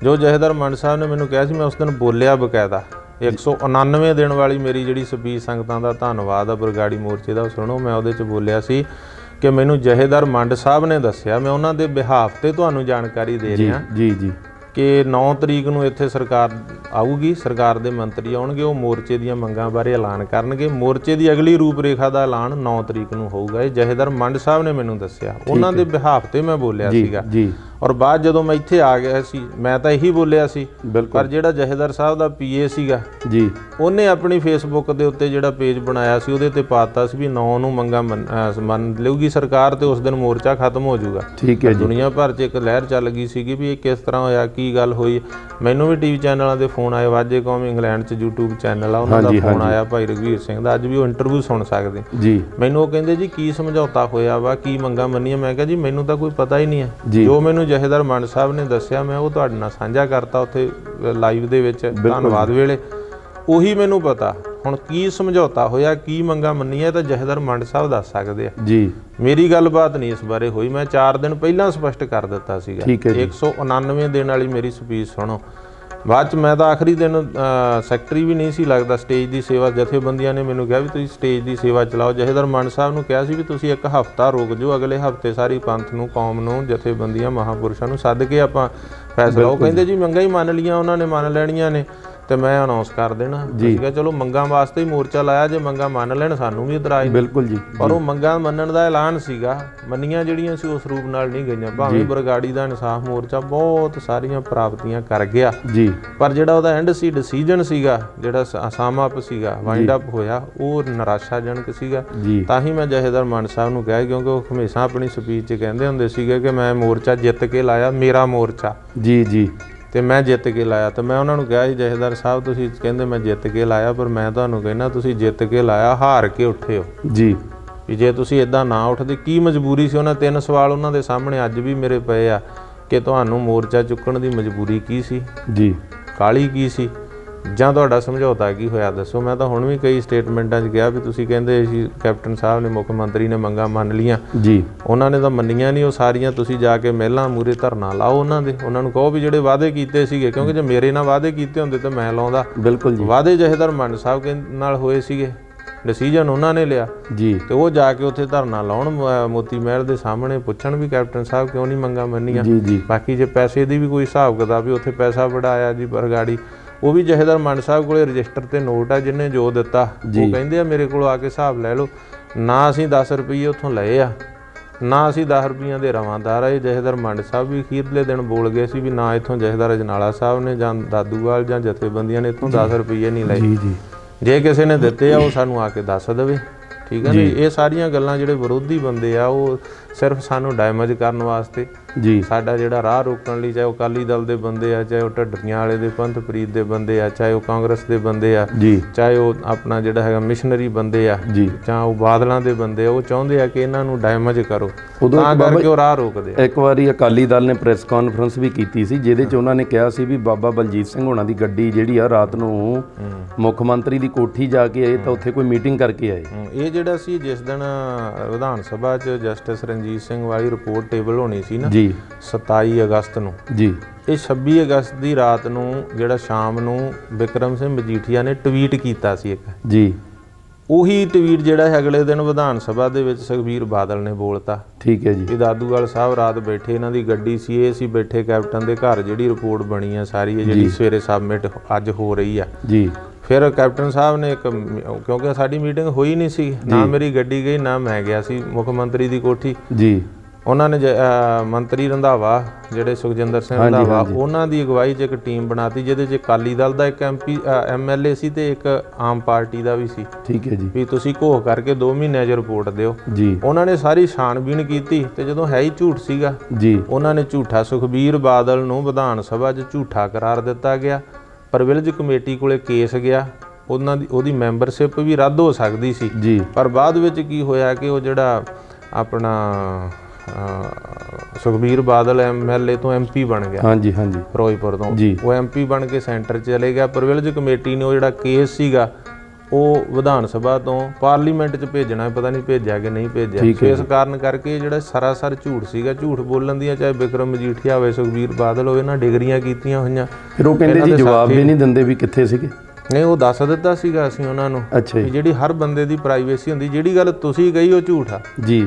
Speaker 2: ਜੋ ਜਥੇਦਾਰ ਮੰਡ ਸਾਹਿਬ ਨੇ ਮੈਨੂੰ ਕਿਹਾ ਸੀ, ਮੈਂ ਉਸ ਦਿਨ ਬੋਲਿਆ ਬਕਾਇਦਾ। 199 ਦਿਨ ਵਾਲੀ ਮੇਰੀ ਜਿਹੜੀ ਸਪੀਚ ਸੰਗਤਾਂ ਦਾ ਧੰਨਵਾਦ ਆ ਬਰਗਾੜੀ ਮੋਰਚੇ ਦਾ, ਸੁਣੋ। ਮੈਂ ਉਹਦੇ 'ਚ ਬੋਲਿਆ ਸੀ ਕਿ ਮੈਨੂੰ ਜਥੇਦਾਰ ਮੰਡ ਸਾਹਿਬ ਨੇ ਦੱਸਿਆ, ਮੈਂ ਉਹਨਾਂ ਦੇ ਬਿਹਾਫ ਤੇ ਤੁਹਾਨੂੰ ਜਾਣਕਾਰੀ ਦੇ ਰਿਹਾ ਜੀ ਕਿ 9 ਤਰੀਕ ਨੂੰ ਇੱਥੇ ਸਰਕਾਰ ਆਊਗੀ, ਸਰਕਾਰ ਦੇ ਮੰਤਰੀ ਆਉਣਗੇ, ਉਹ ਮੋਰਚੇ ਦੀਆਂ ਮੰਗਾਂ ਬਾਰੇ ਐਲਾਨ ਕਰਨਗੇ। ਮੋਰਚੇ ਦੀ ਅਗਲੀ ਰੂਪ ਰੇਖਾ ਦਾ ਐਲਾਨ 9 ਤਰੀਕ ਨੂੰ ਹੋਊਗਾ। ਇਹ ਜਥੇਦਾਰ ਮੰਡ ਸਾਹਿਬ ਨੇ ਮੈਨੂੰ ਦੱਸਿਆ, ਉਹਨਾਂ ਦੇ ਬਿਹਾਫ ਤੇ ਮੈਂ ਬੋਲਿਆ ਸੀਗਾ। ਔਰ ਬਾਅਦ ਜਦੋਂ ਮੈਂ ਇੱਥੇ ਆ ਗਿਆ ਸੀ, ਮੈਂ ਤਾਂ ਇਹੀ ਬੋਲਿਆ ਸੀ, ਪਰ ਜਿਹੜਾ ਜਥੇਦਾਰ ਸਾਹਿਬ ਦਾ PA ਸੀਗਾ ਜੀ, ਉਹਨੇ ਆਪਣੀ ਫੇਸਬੁੱਕ ਦੇ ਉੱਤੇ ਜਿਹੜਾ ਪੇਜ ਬਣਾਇਆ ਸੀ, ਉਹਦੇ ਤੇ ਪਾਤਾ ਸੀ ਵੀ 9 ਨੂੰ ਮੰਗਾਂ ਮੰਨ ਲਊਗੀ ਸਰਕਾਰ ਤੇ ਉਸ ਦਿਨ ਮੋਰਚਾ ਖਤਮ ਹੋ ਜਾਊਗਾ। ਠੀਕ ਹੈ ਜੀ। ਦੁਨੀਆ ਭਰ 'ਚ ਇੱਕ ਲਹਿਰ ਚੱਲ ਗਈ ਸੀਗੀ ਵੀ ਇਹ ਕਿਸ ਤਰ੍ਹਾਂ ਹੋਇਆ, ਕੀ ਗੱਲ ਹੋਈ। ਮੈਨੂੰ ਵੀ TV ਚੈਨਲਾਂ ਦੇ ਫੋਨ ਆਏ, ਵਾਜੇ ਕੌਮ ਇੰਗਲੈਂਡ 'ਚ YouTube ਚੈਨਲ ਆ, ਉਹਨਾਂ ਦਾ ਫੋਨ ਆਇਆ ਭਾਈ ਰਘਵੀਰ ਸਿੰਘ ਦਾ, ਅੱਜ ਵੀ ਉਹ ਇੰਟਰਵਿਊ ਸੁਣ ਸਕਦੇ ਜੀ। ਮੈਨੂੰ ਉਹ ਕਹਿੰਦੇ ਜੀ ਕੀ ਸਮਝੌਤਾ ਹੋਇਆ ਵਾ, ਕੀ ਮੰਗਾਂ ਮੰਨੀਆਂ। ਮੈਂ ਕਿਹਾ ਜੀ ਮੈਨੂੰ ਤਾਂ ਕੋਈ ਪਤਾ ਹੀ ਨਹੀਂ ਹੈ, ਜੋ ਮੈਨੂੰ ਜਥੇਦਾਰ ਮੰਡ ਸਾਹਿਬ ਨੇ ਦੱਸਿਆ ਮੈਂ ਉਹ ਤੁਹਾਡੇ ਨਾਲ ਸਾਂਝਾ ਕਰਤਾ ਉੱਥੇ ਲਾਈਵ ਦੇ ਵਿੱਚ ਧੰਨਵਾਦ ਵੇਲੇ, ਉਹੀ ਮੈਨੂੰ ਪਤਾ। ਹੁਣ ਕੀ ਸਮਝੌਤਾ ਹੋਇਆ, ਕੀ ਮੰਗਾਂ ਮੰਨੀਆਂ, ਤਾਂ ਜਥੇਦਾਰ ਮੰਡ ਸਾਹਿਬ ਦੱਸ ਸਕਦੇ ਆ ਜੀ। ਮੇਰੀ ਗੱਲਬਾਤ ਨਹੀਂ ਇਸ ਬਾਰੇ ਹੋਈ, ਮੈਂ 4 ਦਿਨ ਪਹਿਲਾਂ ਸਪਸ਼ਟ ਕਰ ਦਿੱਤਾ ਸੀਗਾ। 199 ਦਿਨ ਵਾਲੀ ਮੇਰੀ ਸਪੀਚ ਸੁਣੋ। ਬਾਅਦ 'ਚ ਮੈਂ ਤਾਂ ਆਖਰੀ ਦਿਨ ਸੈਕਟਰੀ ਵੀ ਨਹੀਂ ਸੀ ਲੱਗਦਾ, ਸਟੇਜ ਦੀ ਸੇਵਾ ਜਥੇਬੰਦੀਆਂ ਨੇ ਮੈਨੂੰ ਕਿਹਾ ਵੀ ਤੁਸੀਂ ਸਟੇਜ ਦੀ ਸੇਵਾ ਚਲਾਓ। ਜਥੇਦਾਰ ਮੰਡ ਸਾਹਿਬ ਨੂੰ ਕਿਹਾ ਸੀ ਵੀ ਤੁਸੀਂ 1 ਹਫ਼ਤਾ ਰੁਕ ਜਾਓ, ਅਗਲੇ ਹਫ਼ਤੇ ਸਾਰੀ ਪੰਥ ਨੂੰ, ਕੌਮ ਨੂੰ, ਜਥੇਬੰਦੀਆਂ, ਮਹਾਂਪੁਰਸ਼ਾਂ ਨੂੰ ਸੱਦ ਕੇ ਆਪਾਂ ਫੈਸਲਾ। ਉਹ ਕਹਿੰਦੇ ਜੀ ਮੰਗਾਂ ਹੀ ਮੰਨ ਲੀਆਂ, ਉਹਨਾਂ ਨੇ ਮੰਨ ਲੈਣੀਆਂ ਨੇ। ਤੇ ਮੈਂ ਅਨਾਉਂਸ ਕਰ ਦੇਣਾ। ਅਸੀਂ ਕਿਹਾ ਚਲੋ ਮੰਗਾਂ ਵਾਸਤੇ ਹੀ ਮੋਰਚਾ ਲਾਇਆ, ਜੇ ਮੰਗਾਂ ਮੰਨ ਲੈਣ ਸਾਨੂੰ ਵੀ ਇਤਰਾਜ਼ ਨਹੀਂ।
Speaker 1: ਬਿਲਕੁਲ ਜੀ।
Speaker 2: ਪਰ ਉਹ ਮੰਗਾਂ ਮੰਨਣ ਦਾ ਐਲਾਨ ਸੀਗਾ, ਮੰਨੀਆਂ ਜਿਹੜੀਆਂ ਸੀ ਉਸ ਰੂਪ ਨਾਲ ਨਹੀਂ ਗਈਆਂ। ਭਾਵੇਂ ਬਰਗਾੜੀ ਦਾ ਇਨਸਾਫ ਮੋਰਚਾ ਬਹੁਤ ਸਾਰੀਆਂ ਪ੍ਰਾਪਤੀਆਂ ਕਰ ਗਿਆ
Speaker 1: ਜੀ, ਪਰ
Speaker 2: ਜਿਹੜਾ ਉਹਦਾ ਐਂਡ ਸੀ, ਡਿਸੀਜਨ ਸੀਗਾ, ਜਿਹੜਾ ਸਮ ਅਪ ਸੀਗਾ, ਵਾਈਂਡ ਅਪ ਹੋਇਆ, ਉਹ ਨਿਰਾਸ਼ਾਜਨਕ ਸੀਗਾ। ਤਾਂ ਹੀ ਮੈਂ ਜਥੇਦਾਰ ਮਾਨ ਸਾਹਿਬ ਨੂੰ ਕਿਹਾ, ਕਿਉਂਕਿ ਉਹ ਹਮੇਸ਼ਾ ਆਪਣੀ ਸਪੀਚ 'ਚ ਕਹਿੰਦੇ ਹੁੰਦੇ ਸੀਗੇ ਕਿ ਮੈਂ ਮੋਰਚਾ ਜਿੱਤ ਕੇ ਲਾਇਆ, ਮੇਰਾ ਮੋਰਚਾ ਜੀ, ਤੇ ਮੈਂ ਜਿੱਤ ਕੇ ਲਾਇਆ। ਤੇ ਮੈਂ ਉਹਨਾਂ ਨੂੰ ਕਿਹਾ ਸੀ, ਜਥੇਦਾਰ ਸਾਹਿਬ ਤੁਸੀਂ ਕਹਿੰਦੇ ਮੈਂ ਜਿੱਤ ਕੇ ਲਾਇਆ, ਪਰ ਮੈਂ ਤੁਹਾਨੂੰ ਕਹਿੰਦਾ ਤੁਸੀਂ ਜਿੱਤ ਕੇ ਲਾਇਆ, ਹਾਰ ਕੇ ਉੱਠੇ ਹੋ ਜੀ। ਵੀ ਜੇ ਤੁਸੀਂ ਇਦਾਂ ਨਾ ਉੱਠਦੇ, ਕੀ ਮਜਬੂਰੀ ਸੀ? ਉਹਨਾਂ 3 ਸਵਾਲ ਉਹਨਾਂ ਦੇ ਸਾਹਮਣੇ ਅੱਜ ਵੀ ਮੇਰੇ ਪਏ ਆ ਕਿ ਤੁਹਾਨੂੰ ਮੋਰਚਾ ਚੁੱਕਣ ਦੀ ਮਜਬੂਰੀ ਕੀ ਸੀ ਜੀ, ਕਾਹਲੀ ਕੀ ਸੀ, ਜਾਂ ਤੁਹਾਡਾ ਸਮਝੌਤਾ ਕੀ ਹੋਇਆ, ਦੱਸੋ। ਮੈਂ ਤਾਂ ਹੁਣ ਵੀ ਕਈ ਸਟੇਟਮੈਂਟਾਂ 'ਚ ਕਿਹਾ ਵੀ ਤੁਸੀਂ ਕਹਿੰਦੇ ਸੀ ਕੈਪਟਨ ਸਾਹਿਬ ਨੇ, ਮੁੱਖ ਮੰਤਰੀ ਨੇ ਮੰਗਾਂ ਮੰਨ ਲੀਆਂ ਜੀ, ਉਹਨਾਂ ਨੇ ਤਾਂ ਮੰਨੀਆਂ ਨਹੀਂ ਉਹ ਸਾਰੀਆਂ। ਤੁਸੀਂ ਜਾ ਕੇ ਮਹਿਲਾਂ ਮੂਹਰੇ ਧਰਨਾ ਲਾਓ ਉਹਨਾਂ ਨੂੰ ਕਹੋ ਵੀ ਜਿਹੜੇ ਵਾਅਦੇ ਕੀਤੇ ਸੀਗੇ, ਕਿਉਂਕਿ ਜੇ ਮੇਰੇ ਨਾਲ ਵਾਅਦੇ ਕੀਤੇ ਹੁੰਦੇ ਤਾਂ ਮੈਂ ਲਾਉਂਦਾ। ਬਿਲਕੁਲ ਜੀ। ਵਾਅਦੇ ਜਥੇਦਾਰ ਮਾਨ ਸਾਹਿਬ ਨਾਲ ਹੋਏ ਸੀਗੇ, ਡਿਸੀਜਨ ਉਹਨਾਂ ਨੇ ਲਿਆ ਜੀ, ਤੇ ਉਹ ਜਾ ਕੇ ਉੱਥੇ ਧਰਨਾ ਲਾਉਣ ਮੋਤੀ ਮਹਿਲ ਦੇ ਸਾਹਮਣੇ, ਪੁੱਛਣ ਵੀ ਕੈਪਟਨ ਸਾਹਿਬ ਕਿਉਂ ਨਹੀਂ ਮੰਗਾਂ ਮੰਨੀਆਂ। ਬਾਕੀ ਜੇ ਪੈਸੇ ਦੀ ਵੀ ਕੋਈ ਹਿਸਾਬ ਕਿਤਾਬ ਵੀ ਉੱਥੇ ਪੈਸਾ ਵੜਾਇਆ ਜੀ ਬਰਗਾੜੀ, ਉਹ ਵੀ ਜਥੇਦਾਰ ਮਾਨ ਸਾਹਿਬ ਕੋਲੇ ਰਜਿਸਟਰ ਤੇ ਨੋਟ ਆ, ਜਿਹਨੇ ਜੋ ਦਿੱਤਾ ਉਹ ਕਹਿੰਦੇ ਆ ਮੇਰੇ ਕੋਲ ਆ ਕੇ ਹਿਸਾਬ ਲੈ ਲਓ। ਨਾ ਅਸੀਂ 10 ਰੁਪਈਏ ਉੱਥੋਂ ਲਏ ਆ, ਨਾ ਅਸੀਂ 10 ਰੁਪਈਆਂ ਦੇ ਰਵਾਂਦਾਰ ਆ। ਇਹ ਜਥੇਦਾਰ ਮੰਡ ਸਾਹਿਬ ਵੀ ਅਖੀਰਲੇ ਦਿਨ ਬੋਲ ਗਏ ਸੀ ਵੀ ਨਾ ਇੱਥੋਂ ਜਥੇਦਾਰ ਅਜਨਾਲਾ ਸਾਹਿਬ ਨੇ ਜਾਂ ਦਾਦੂਵਾਲ ਜਾਂ ਜਥੇਬੰਦੀਆਂ ਨੇ ਇੱਥੋਂ 10 ਰੁਪਈਏ ਨਹੀਂ ਲਏ। ਜੇ ਕਿਸੇ ਨੇ ਦਿੱਤੇ ਆ ਉਹ ਸਾਨੂੰ ਆ ਕੇ ਦੱਸ ਦੇਵੇ, ਠੀਕ ਹੈ ਜੀ। ਇਹ ਸਾਰੀਆਂ ਗੱਲਾਂ ਜਿਹੜੇ ਵਿਰੋਧੀ ਬੰਦੇ ਆ ਉਹ ਸਿਰਫ ਸਾਨੂੰ ਡੈਮੇਜ ਕਰਨ ਵਾਸਤੇ ਜੀ, ਸਾਡਾ ਜਿਹੜਾ ਰਾਹ ਰੋਕਣ ਲਈ, ਚਾਹੇ ਉਹ ਅਕਾਲੀ ਦਲ ਦੇ ਬੰਦੇ ਆ, ਚਾਹੇ ਉਹ ਢੱਡਰੀਆਂ ਵਾਲੇ ਦੇ ਪੰਥਪ੍ਰੀਤ ਦੇ ਬੰਦੇ ਆ, ਚਾਹੇ ਉਹ ਕਾਂਗਰਸ ਦੇ ਬੰਦੇ ਆ ਜੀ, ਚਾਹੇ ਉਹ ਆਪਣਾ ਜਿਹੜਾ ਹੈਗਾ ਮਿਸ਼ਨਰੀ ਬੰਦੇ ਆ ਜੀ, ਜਾਂ ਉਹ ਬਾਦਲਾਂ ਦੇ ਬੰਦੇ ਆ, ਉਹ ਚਾਹੁੰਦੇ ਆ ਕਿ ਇਹਨਾਂ ਨੂੰ ਡੈਮੇਜ ਕਰੋ, ਤਾਂ ਕਰਕੇ ਉਹ ਰਾਹ ਰੋਕਦੇ ਆ।
Speaker 1: ਇੱਕ ਵਾਰੀ ਅਕਾਲੀ ਦਲ ਨੇ ਪ੍ਰੈਸ ਕਾਨਫਰੰਸ ਵੀ ਕੀਤੀ ਸੀ, ਜਿਹਦੇ 'ਚ ਉਹਨਾਂ ਨੇ ਕਿਹਾ ਸੀ ਵੀ ਬਾਬਾ ਬਲਜੀਤ ਸਿੰਘ ਹੋਣਾ ਦੀ ਗੱਡੀ ਜਿਹੜੀ ਆ ਰਾਤ ਨੂੰ ਮੁੱਖ ਮੰਤਰੀ ਦੀ ਕੋਠੀ ਜਾ ਕੇ ਆਏ ਤਾਂ ਉੱਥੇ ਕੋਈ ਮੀਟਿੰਗ ਕਰਕੇ ਆਏ।
Speaker 2: ਇਹ ਜਿਹੜਾ ਸੀ ਜਿਸ ਦਿਨ ਵਿਧਾਨ ਸਭਾ 'ਚ ਜਸਟਿਸ ਰਣਜੀਤ ਸਿੰਘ ਵਾਲੀ ਰਿਪੋਰਟ ਟੇਬਲ ਹੋਣੀ ਸੀ ਨਾ ਜੀ, 27 ਅਗਸਤ ਨੂੰ ਜੀ, ਇਹ 26 ਅਗਸਤ ਦੀ ਰਾਤ ਨੂੰ ਜਿਹੜਾ ਸ਼ਾਮ ਨੂੰ ਬਿਕਰਮ ਸਿੰਘ ਮਜੀਠੀਆ ਨੇ ਟਵੀਟ ਕੀਤਾ ਸੀ ਇੱਕ ਜੀ, ਉਹੀ ਟਵੀਟ ਜਿਹੜਾ ਅਗਲੇ ਦਿਨ ਵਿਧਾਨ ਸਭਾ ਦੇ ਵਿੱਚ ਸੁਖਬੀਰ ਬਾਦਲ ਨੇ ਬੋਲਤਾ। ਠੀਕ ਹੈ ਜੀ। ਇਹ ਦਾਦੂਵਾਲ ਸਾਹਿਬ ਰਾਤ ਬੈਠੇ, ਇਹਨਾਂ ਦੀ ਗੱਡੀ ਸੀ, ਇਹ ਸੀ ਬੈਠੇ ਕੈਪਟਨ ਦੇ ਘਰ, ਜਿਹੜੀ ਰਿਪੋਰਟ ਬਣੀ ਆ ਸਾਰੀ ਇਹ ਜਿਹੜੀ ਸਵੇਰੇ ਸਬਮਿਟ ਅੱਜ ਹੋ ਰਹੀ ਆ ਜੀ। ਫਿਰ ਕੈਪਟਨ ਸਾਹਿਬ ਨੇ ਇੱਕ, ਕਿਉਂਕਿ ਸਾਡੀ ਮੀਟਿੰਗ ਹੋਈ ਨਹੀਂ ਸੀ, ਨਾ ਮੇਰੀ ਗੱਡੀ ਗਈ ਨਾ ਮੈਂ ਗਿਆ ਸੀ ਮੁੱਖ ਮੰਤਰੀ ਦੀ ਕੋਠੀ ਜੀ। ਉਹਨਾਂ ਨੇ ਮੰਤਰੀ ਰੰਧਾਵਾ ਜਿਹੜੇ ਸੁਖਜਿੰਦਰ ਸਿੰਘ ਰੰਧਾਵਾ, ਉਹਨਾਂ ਦੀ ਅਗਵਾਈ 'ਚ ਇੱਕ ਟੀਮ ਬਣਾਤੀ, ਜਿਹਦੇ 'ਚ ਅਕਾਲੀ ਦਲ ਦਾ ਇੱਕ MLA ਸੀ ਤੇ ਇੱਕ ਆਮ ਪਾਰਟੀ ਦਾ ਵੀ ਸੀ। ਠੀਕ ਹੈ ਜੀ। ਵੀ ਤੁਸੀਂ ਘੋਖ ਕਰਕੇ 2 ਮਹੀਨਿਆਂ 'ਚ ਰਿਪੋਰਟ ਦਿਓ ਜੀ। ਉਹਨਾਂ ਨੇ ਸਾਰੀ ਛਾਣਬੀਣ ਕੀਤੀ ਤੇ ਜਦੋਂ ਹੈ ਹੀ ਝੂਠ ਸੀਗਾ ਜੀ, ਉਹਨਾਂ ਨੇ ਝੂਠਾ ਸੁਖਬੀਰ ਬਾਦਲ ਨੂੰ ਵਿਧਾਨ ਸਭਾ 'ਚ ਝੂਠਾ ਕਰਾਰ ਦਿੱਤਾ ਗਿਆ। ਪ੍ਰਿਵਿਲੇਜ ਕਮੇਟੀ ਕੋਲੇ ਕੇਸ ਗਿਆ, ਉਹਦੀ ਮੈਂਬਰਸ਼ਿਪ ਵੀ ਰੱਦ ਹੋ ਸਕਦੀ ਸੀ ਜੀ। ਪਰ ਬਾਅਦ ਵਿੱਚ ਕੀ ਹੋਇਆ ਕਿ ਉਹ ਜਿਹੜਾ ਆਪਣਾ ਸੁਖਬੀਰ ਬਾਦਲ MLA ਤੋਂ MP ਬਣ ਗਿਆ, ਹਾਂਜੀ ਫਿਰੋਜ਼ਪੁਰ ਤੋਂ, ਉਹ MP ਬਣ ਕੇ ਸੈਂਟਰ ਚਲੇ ਗਿਆ। ਪ੍ਰਿਵਿਲੇਜ ਕਮੇਟੀ ਨੇ ਉਹ ਜਿਹੜਾ ਕੇਸ ਸੀਗਾ ਉਹ ਵਿਧਾਨ ਸਭਾ ਤੋਂ ਪਾਰਲੀਮੈਂਟ 'ਚ ਭੇਜਣਾ, ਪਤਾ ਨਹੀਂ ਭੇਜਿਆ ਕਿ ਨਹੀਂ ਭੇਜਿਆ। ਇਸ ਕਾਰਨ ਕਰਕੇ ਜਿਹੜਾ ਸਰਾਸਰ ਝੂਠ ਸੀਗਾ, ਝੂਠ ਬੋਲਣ ਦੀਆਂ, ਚਾਹੇ ਬਿਕਰਮ ਮਜੀਠੀਆ ਹੋਵੇ, ਸੁਖਬੀਰ ਬਾਦਲ ਹੋਵੇ, ਇਹਨਾਂ ਡਿਗਰੀਆਂ ਕੀਤੀਆਂ ਹੋਈਆਂ। ਫਿਰ ਉਹ ਕਹਿੰਦੇ ਜੀ ਜਵਾਬ ਵੀ ਨਹੀਂ ਦਿੰਦੇ ਵੀ ਕਿੱਥੇ ਸੀਗੇ। ਨਹੀਂ, ਉਹ ਦੱਸ ਦਿੱਤਾ ਸੀਗਾ ਅਸੀਂ ਉਹਨਾਂ ਨੂੰ, ਜਿਹੜੀ ਹਰ ਬੰਦੇ ਦੀ ਪ੍ਰਾਈਵੇਸੀ ਹੁੰਦੀ, ਜਿਹੜੀ ਗੱਲ ਤੁਸੀਂ ਕਹੀ ਉਹ ਝੂਠ ਆ ਜੀ,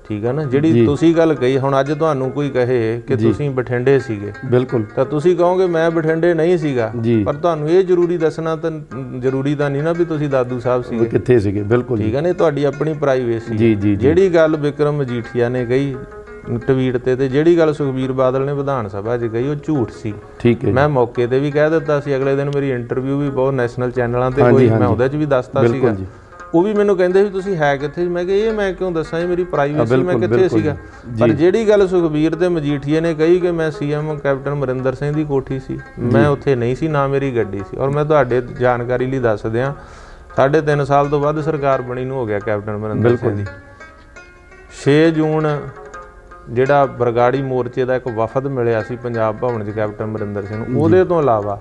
Speaker 2: ਠੀਕ ਆ ਨਾ। ਜਿਹੜੀ ਤੁਸੀਂ ਗੱਲ ਕਹੀ, ਹੁਣ ਅੱਜ ਤੁਹਾਨੂੰ ਕੋਈ ਕਹੇ ਕਿ ਤੁਸੀਂ ਬਠਿੰਡੇ ਸੀਗੇ, ਬਿਲਕੁਲ, ਤਾਂ ਤੁਸੀਂ ਕਹੋਗੇ ਮੈਂ ਬਠਿੰਡੇ ਨਹੀਂ ਸੀਗਾ, ਪਰ ਤੁਹਾਨੂੰ ਇਹ ਜ਼ਰੂਰੀ ਦੱਸਣਾ ਤਾਂ ਜ਼ਰੂਰੀ ਤਾਂ ਨਹੀਂ ਨਾ ਵੀ ਤੁਸੀਂ ਦਾਦੂ ਸਾਹਿਬ ਸੀਗੇ, ਕਿੱਥੇ ਸੀਗੇ, ਬਿਲਕੁਲ, ਠੀਕ ਆ ਨਾ। ਤੁਹਾਡੀ ਆਪਣੀ ਪ੍ਰਾਈਵੇਸੀ। ਜਿਹੜੀ ਗੱਲ ਬਿਕਰਮ ਮਜੀਠੀਆ ਨੇ ਕਹੀ ਟਵੀਟ ਤੇ ਜਿਹੜੀ ਗੱਲ ਸੁਖਬੀਰ ਬਾਦਲ ਨੇ ਵਿਧਾਨ ਸਭਾ 'ਚ ਕਹੀ ਉਹ ਝੂਠ ਸੀ। ਠੀਕ ਹੈ। ਮੈਂ ਮੌਕੇ ਤੇ ਵੀ ਕਹਿ ਦਿੱਤਾ ਸੀ, ਅਗਲੇ ਦਿਨ ਮੇਰੀ ਇੰਟਰਵਿਊ ਵੀ ਬਹੁਤ ਨੈਸ਼ਨਲ ਚੈਨਲਾਂ ਤੇ ਹੋਈ, ਮੈਂ ਉਹਦੇ 'ਚ ਵੀ ਦੱਸਤਾ ਸੀਗਾ। ਉਹ ਵੀ ਮੈਨੂੰ ਕਹਿੰਦੇ ਵੀ ਤੁਸੀਂ ਹੈ ਕਿੱਥੇ? ਮੈਂ ਕਿਹਾ ਇਹ ਮੈਂ ਕਿਉਂ ਦੱਸਾਂ, ਇਹ ਮੇਰੀ ਪ੍ਰਾਈਵੇਸੀ, ਮੈਂ ਕਿੱਥੇ ਸੀਗਾ। ਪਰ ਜਿਹੜੀ ਗੱਲ ਸੁਖਬੀਰ ਤੇ ਮਜੀਠੀਏ ਨੇ ਕਹੀ ਕਿ ਮੈਂ CM ਕੈਪਟਨ ਅਮਰਿੰਦਰ ਸਿੰਘ ਦੀ ਕੋਠੀ ਸੀ, ਮੈਂ ਉੱਥੇ ਨਹੀਂ ਸੀ, ਨਾ ਮੇਰੀ ਗੱਡੀ ਸੀ। ਔਰ ਮੈਂ ਤੁਹਾਡੇ ਜਾਣਕਾਰੀ ਲਈ ਦੱਸ ਦਿਆਂ, 3.5 ਸਾਲ ਤੋਂ ਵੱਧ ਸਰਕਾਰ ਬਣੀ ਨੂੰ ਹੋ ਗਿਆ ਕੈਪਟਨ ਅਮਰਿੰਦਰ ਸਿੰਘ ਦੀ। 6 ਜੂਨ ਜਿਹੜਾ ਬਰਗਾੜੀ ਮੋਰਚੇ ਦਾ ਇੱਕ ਵਫਦ ਮਿਲਿਆ ਸੀ ਪੰਜਾਬ ਭਵਨ 'ਚ ਕੈਪਟਨ ਅਮਰਿੰਦਰ ਸਿੰਘ ਨੂੰ, ਉਹਦੇ ਤੋਂ ਇਲਾਵਾ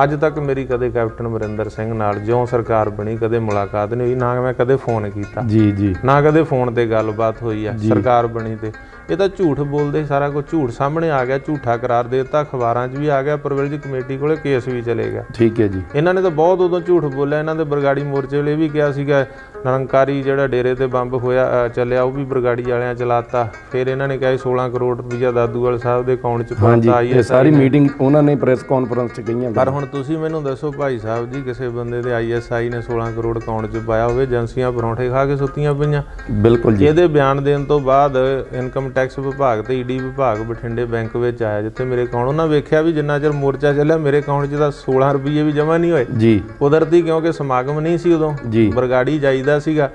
Speaker 2: ਅੱਜ ਤੱਕ ਮੇਰੀ ਕਦੇ ਕੈਪਟਨ ਅਮਰਿੰਦਰ ਸਿੰਘ ਨਾਲ ਜਿਉਂ ਸਰਕਾਰ ਬਣੀ ਕਦੇ ਮੁਲਾਕਾਤ ਨਹੀਂ ਹੋਈ, ਨਾ ਮੈਂ ਕਦੇ ਫੋਨ ਕੀਤਾ ਜੀ, ਨਾ ਕਦੇ ਫੋਨ ਤੇ ਗੱਲਬਾਤ ਹੋਈ ਆ ਸਰਕਾਰ ਬਣੀ ਤੇ। ਇਹ ਤਾਂ ਝੂਠ ਬੋਲਦੇ, ਸਾਰਾ ਕੁਝ ਝੂਠ ਸਾਹਮਣੇ ਆ ਗਿਆ, ਝੂਠਾ ਕਰਾਰ ਦੇ ਦਿੱਤਾ, ਅਖਬਾਰਾਂ 'ਚ ਵੀ ਆ ਗਿਆ, ਪ੍ਰਿਵਿਲੇਜ ਕਮੇਟੀ ਕੋਲੇ ਕੇਸ ਵੀ ਚਲੇ ਗਿਆ। ਠੀਕ ਹੈ ਜੀ। ਇਹਨਾਂ ਨੇ ਤਾਂ ਬਹੁਤ ਉਦੋਂ ਝੂਠ ਬੋਲਿਆ, ਇਹਨਾਂ ਦੇ ਬਰਗਾੜੀ ਮੋਰਚੇ ਵੇਲੇ ਵੀ ਕਿਹਾ ਸੀਗਾ ਨਿਰੰਕਾਰੀ ਜਿਹੜਾ ਡੇਰੇ ਤੇ ਬੰਬ ਹੋਇਆ ਚੱਲਿਆ ਉਹ ਵੀ ਬਰਗਾੜੀ ਵਾਲਿਆਂ ਚਲਾਤਾ। ਫਿਰ ਇਹਨਾਂ ਨੇ ਕਿਹਾ 16 ਕਰੋੜ ਰੁਪਈਆ ਦਾਦੂਵਾਲ ਸਾਹਿਬ ਦੇ ਅਕਾਊਂਟ 'ਚ ਪਾਤਾ।
Speaker 1: ਇਹ ਸਾਰੀ ਮੀਟਿੰਗ ਉਹਨਾਂ ਨੇ ਪ੍ਰੈਸ ਕਾਨਫਰੰਸ 'ਚ ਕਹੀਆਂ।
Speaker 2: ਪਰ ਹੁਣ ਤੁਸੀਂ ਮੈਨੂੰ ਦੱਸੋ ਭਾਈ ਸਾਹਿਬ ਜੀ, ਕਿਸੇ ਬੰਦੇ ਦੇ ISI ਨੇ 16 ਕਰੋੜ ਅਕਾਊਂਟ 'ਚ ਪਾਇਆ ਹੋਵੇ, ਏਜੰਸੀਆਂ ਪਰੌਂਠੇ ਖਾ ਕੇ ਸੁੱਤੀਆਂ ਪਈਆਂ।
Speaker 1: ਬਿਲਕੁਲ ਜੀ।
Speaker 2: ਇਹਦੇ ਬਿਆਨ ਦੇਣ ਤੋਂ ਬਾਅਦ ਇਨਕਮ ਟੈਕਸ ਵਿਭਾਗ ਤੇ ED ਵਿਭਾਗ ਬਠਿੰਡੇ ਬੈਂਕ ਵਿੱਚ ਆਇਆ, ਜਿੱਥੇ ਮੇਰੇ ਅਕਾਊਂਟ ਉਹਨਾਂ ਵੇਖਿਆ ਵੀ ਜਿੰਨਾ ਚਿਰ ਮੋਰਚਾ ਚੱਲਿਆ ਮੇਰੇ ਅਕਾਊਂਟ 'ਚ ਤਾਂ 16 ਰੁਪਏ ਵੀ ਜਮ੍ਹਾਂ ਨਹੀਂ ਹੋਏ
Speaker 1: ਜੀ।
Speaker 2: ਕੁਦਰਤੀ ਕਿਉਂਕਿ ਸਮਾਗਮ ਨਹੀਂ ਸੀ ਉਦੋਂ, ਬਰਗਾੜੀ ਜਾਈਦਾ ਸੀਗਾ,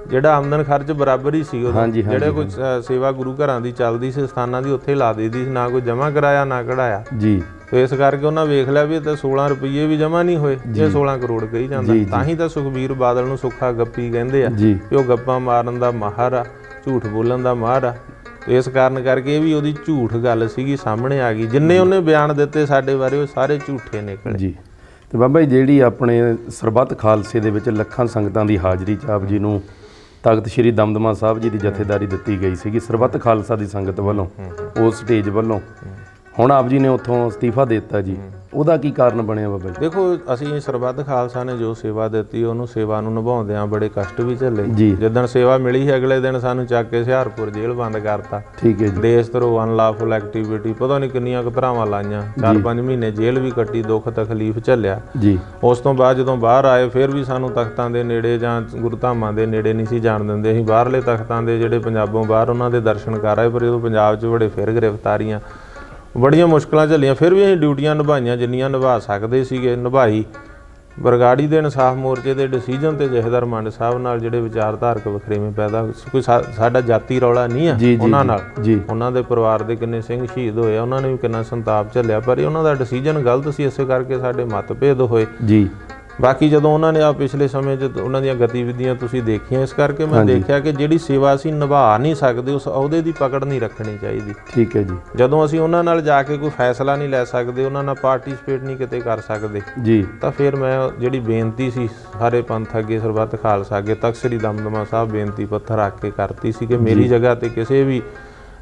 Speaker 2: ਜਿਹੜਾ ਆਮਦਨ ਖਰਚ ਬਰਾਬਰ ਹੀ ਸੀ ਉਦੋਂ। ਜਿਹੜੇ ਕੋਈ ਸੇਵਾ ਗੁਰੂ ਘਰਾਂ ਦੀ ਚੱਲਦੀ ਸੀ, ਸਥਾਨਾਂ ਦੀ, ਉੱਥੇ ਲਾ ਦੇਦੀ ਸੀ, ਨਾ ਕੋਈ ਜਮ੍ਹਾਂ ਕਰਾਇਆ ਨਾ ਕਢਾਇਆ ਜੀ। ਤੇ ਇਸ ਕਰਕੇ ਉਹਨਾਂ ਵੇਖ ਲਿਆ ਵੀ ਤਾਂ 16 ਰੁਪਏ ਵੀ ਜਮ੍ਹਾਂ ਨਹੀਂ ਹੋਏ, ਇਹ 16 ਕਰੋੜ ਕਹੀ ਜਾਂਦਾ। ਤਾਂ ਹੀ ਤਾਂ ਸੁਖਬੀਰ ਬਾਦਲ ਨੂੰ ਸੁੱਖਾ ਗੱਪੀ ਕਹਿੰਦੇ ਆ ਕਿ ਉਹ ਗੱਪਾਂ ਮਾਰਨ ਦਾ ਮਾਹਰ ਆ, ਝੂਠ ਬੋਲਣ ਦਾ ਮਾਹਰ ਆ। ਇਸ ਕਾਰਨ ਕਰਕੇ ਇਹ ਵੀ ਉਹਦੀ ਝੂਠ ਗੱਲ ਸੀਗੀ, ਸਾਹਮਣੇ ਆ ਗਈ। ਜਿੰਨੇ ਉਹਨੇ ਬਿਆਨ ਦਿੱਤੇ ਸਾਡੇ ਬਾਰੇ ਉਹ ਸਾਰੇ ਝੂਠੇ ਨਿਕਲੇ ਜੀ।
Speaker 1: ਤੇ ਬਾਬਾ ਜੀ, ਜਿਹੜੀ ਆਪਣੇ ਸਰਬੱਤ ਖਾਲਸੇ ਦੇ ਵਿੱਚ ਲੱਖਾਂ ਸੰਗਤਾਂ ਦੀ ਹਾਜ਼ਰੀ 'ਚ ਆਪ ਜੀ ਨੂੰ ਤਖਤ ਸ੍ਰੀ ਦਮਦਮਾ ਸਾਹਿਬ ਜੀ ਦੀ ਜਥੇਦਾਰੀ ਦਿੱਤੀ ਗਈ ਸੀਗੀ ਸਰਬੱਤ ਖਾਲਸਾ ਦੀ ਸੰਗਤ ਵੱਲੋਂ, ਉਸ ਸਟੇਜ ਵੱਲੋਂ, ਹੁਣ ਆਪ ਜੀ ਨੇ ਉੱਥੋਂ ਅਸਤੀਫਾ ਦੇ ਦਿੱਤਾ ਜੀ, ਉਹਦਾ ਕੀ ਕਾਰਨ ਬਣਿਆ ਬਾਬਾ ਜੀ?
Speaker 2: ਦੇਖੋ, ਅਸੀਂ ਸਰਬੱਤ ਖਾਲਸਾ ਨੇ ਜੋ ਸੇਵਾ ਦਿੱਤੀ ਉਹਨੂੰ ਸੇਵਾ ਨੂੰ ਨਿਭਾਉਂਦਿਆਂ ਬੜੇ ਕਸ਼ਟ ਵੀ ਝੱਲੇ। ਜਿੱਦਣ ਸੇਵਾ ਮਿਲੀ ਹੈ ਅਗਲੇ ਦਿਨ ਸਾਨੂੰ ਚੱਕ ਕੇ ਹੁਸ਼ਿਆਰਪੁਰ ਜੇਲ੍ਹ ਬੰਦ ਕਰਤਾ। ਠੀਕ ਹੈ ਜੀ। ਦੇਸ਼ ਧਰੋਂ ਅਨਲਾਫੁਲ ਐਕਟੀਵਿਟੀ ਪਤਾ ਨਹੀਂ ਕਿੰਨੀਆਂ ਕੁ ਧਰਾਵਾਂ ਲਾਈਆਂ, 4-5 ਮਹੀਨੇ ਜੇਲ੍ਹ ਵੀ ਕੱਟੀ, ਦੁੱਖ ਤਕਲੀਫ ਝੱਲਿਆ ਜੀ। ਉਸ ਤੋਂ ਬਾਅਦ ਜਦੋਂ ਬਾਹਰ ਆਏ ਫਿਰ ਵੀ ਸਾਨੂੰ ਤਖਤਾਂ ਦੇ ਨੇੜੇ ਜਾਂ ਗੁਰਧਾਮਾਂ ਦੇ ਨੇੜੇ ਨਹੀਂ ਸੀ ਜਾਣ ਦਿੰਦੇ। ਅਸੀਂ ਬਾਹਰਲੇ ਤਖਤਾਂ ਦੇ ਜਿਹੜੇ ਪੰਜਾਬੋਂ ਬਾਹਰ ਉਹਨਾਂ ਦੇ ਦਰਸ਼ਨ ਕਰ ਆਏ, ਪਰ ਜਦੋਂ ਪੰਜਾਬ 'ਚ ਬੜੇ ਫਿਰ ਗ੍ਰਿਫਤਾਰੀਆਂ, ਬੜੀਆਂ ਮੁਸ਼ਕਲਾਂ ਝੱਲੀਆਂ, ਫਿਰ ਵੀ ਅਸੀਂ ਡਿਊਟੀਆਂ ਨਿਭਾਈਆਂ ਜਿੰਨੀਆਂ ਨਿਭਾ ਸਕਦੇ ਸੀਗੇ, ਨਿਭਾਈ। ਬਰਗਾੜੀ ਦੇ ਇਨਸਾਫ ਮੋਰਚੇ ਦੇ ਡਿਸੀਜਨ ਤੇ ਜਥੇਦਾਰ ਮੰਡ ਸਾਹਿਬ ਨਾਲ ਜਿਹੜੇ ਵਿਚਾਰਧਾਰਕ ਵਖਰੇਵੇਂ ਪੈਦਾ, ਕੋਈ ਸਾਡਾ ਜਾਤੀ ਰੌਲਾ ਨਹੀਂ ਆ ਉਹਨਾਂ ਨਾਲ। ਉਹਨਾਂ ਦੇ ਪਰਿਵਾਰ ਦੇ ਕਿੰਨੇ ਸਿੰਘ ਸ਼ਹੀਦ ਹੋਏ ਆ, ਉਹਨਾਂ ਨੇ ਵੀ ਕਿੰਨਾ ਸੰਤਾਪ ਝੱਲਿਆ, ਪਰ ਇਹ ਉਹਨਾਂ ਦਾ ਡਿਸੀਜਨ ਗਲਤ ਸੀ, ਇਸੇ ਕਰਕੇ ਸਾਡੇ ਮਤਭੇਦ ਹੋਏ ਜੀ। ਬਾਕੀ ਜਦੋਂ ਉਹਨਾਂ ਨੇ ਆ ਪਿਛਲੇ ਸਮੇਂ 'ਚ ਉਹਨਾਂ ਦੀਆਂ ਗਤੀਵਿਧੀਆਂ ਤੁਸੀਂ ਦੇਖੀਆਂ, ਇਸ ਕਰਕੇ ਮੈਂ ਦੇਖਿਆ ਕਿ ਜਿਹੜੀ ਸੇਵਾ ਅਸੀਂ ਨਿਭਾ ਨਹੀਂ ਸਕਦੇ ਉਸ ਅਹੁਦੇ ਦੀ ਪਕੜ ਨਹੀਂ ਰੱਖਣੀ ਚਾਹੀਦੀ। ਠੀਕ ਹੈ ਜੀ। ਜਦੋਂ ਅਸੀਂ ਉਹਨਾਂ ਨਾਲ ਜਾ ਕੇ ਕੋਈ ਫੈਸਲਾ ਨਹੀਂ ਲੈ ਸਕਦੇ, ਉਹਨਾਂ ਨਾਲ ਪਾਰਟੀਸਪੇਟ ਨਹੀਂ ਕਿਤੇ ਕਰ ਸਕਦੇ ਜੀ, ਤਾਂ ਫਿਰ ਮੈਂ ਜਿਹੜੀ ਬੇਨਤੀ ਸੀ ਸਾਰੇ ਪੰਥ ਅੱਗੇ, ਸਰਬੱਤ ਖਾਲਸਾ ਅੱਗੇ, ਤਖਤ ਸ੍ਰੀ ਦਮਦਮਾ ਸਾਹਿਬ ਬੇਨਤੀ ਪੱਥਰ ਰੱਖ ਕੇ ਕਰਤੀ ਸੀ ਕਿ ਮੇਰੀ ਜਗ੍ਹਾ ਤੇ ਕਿਸੇ ਵੀ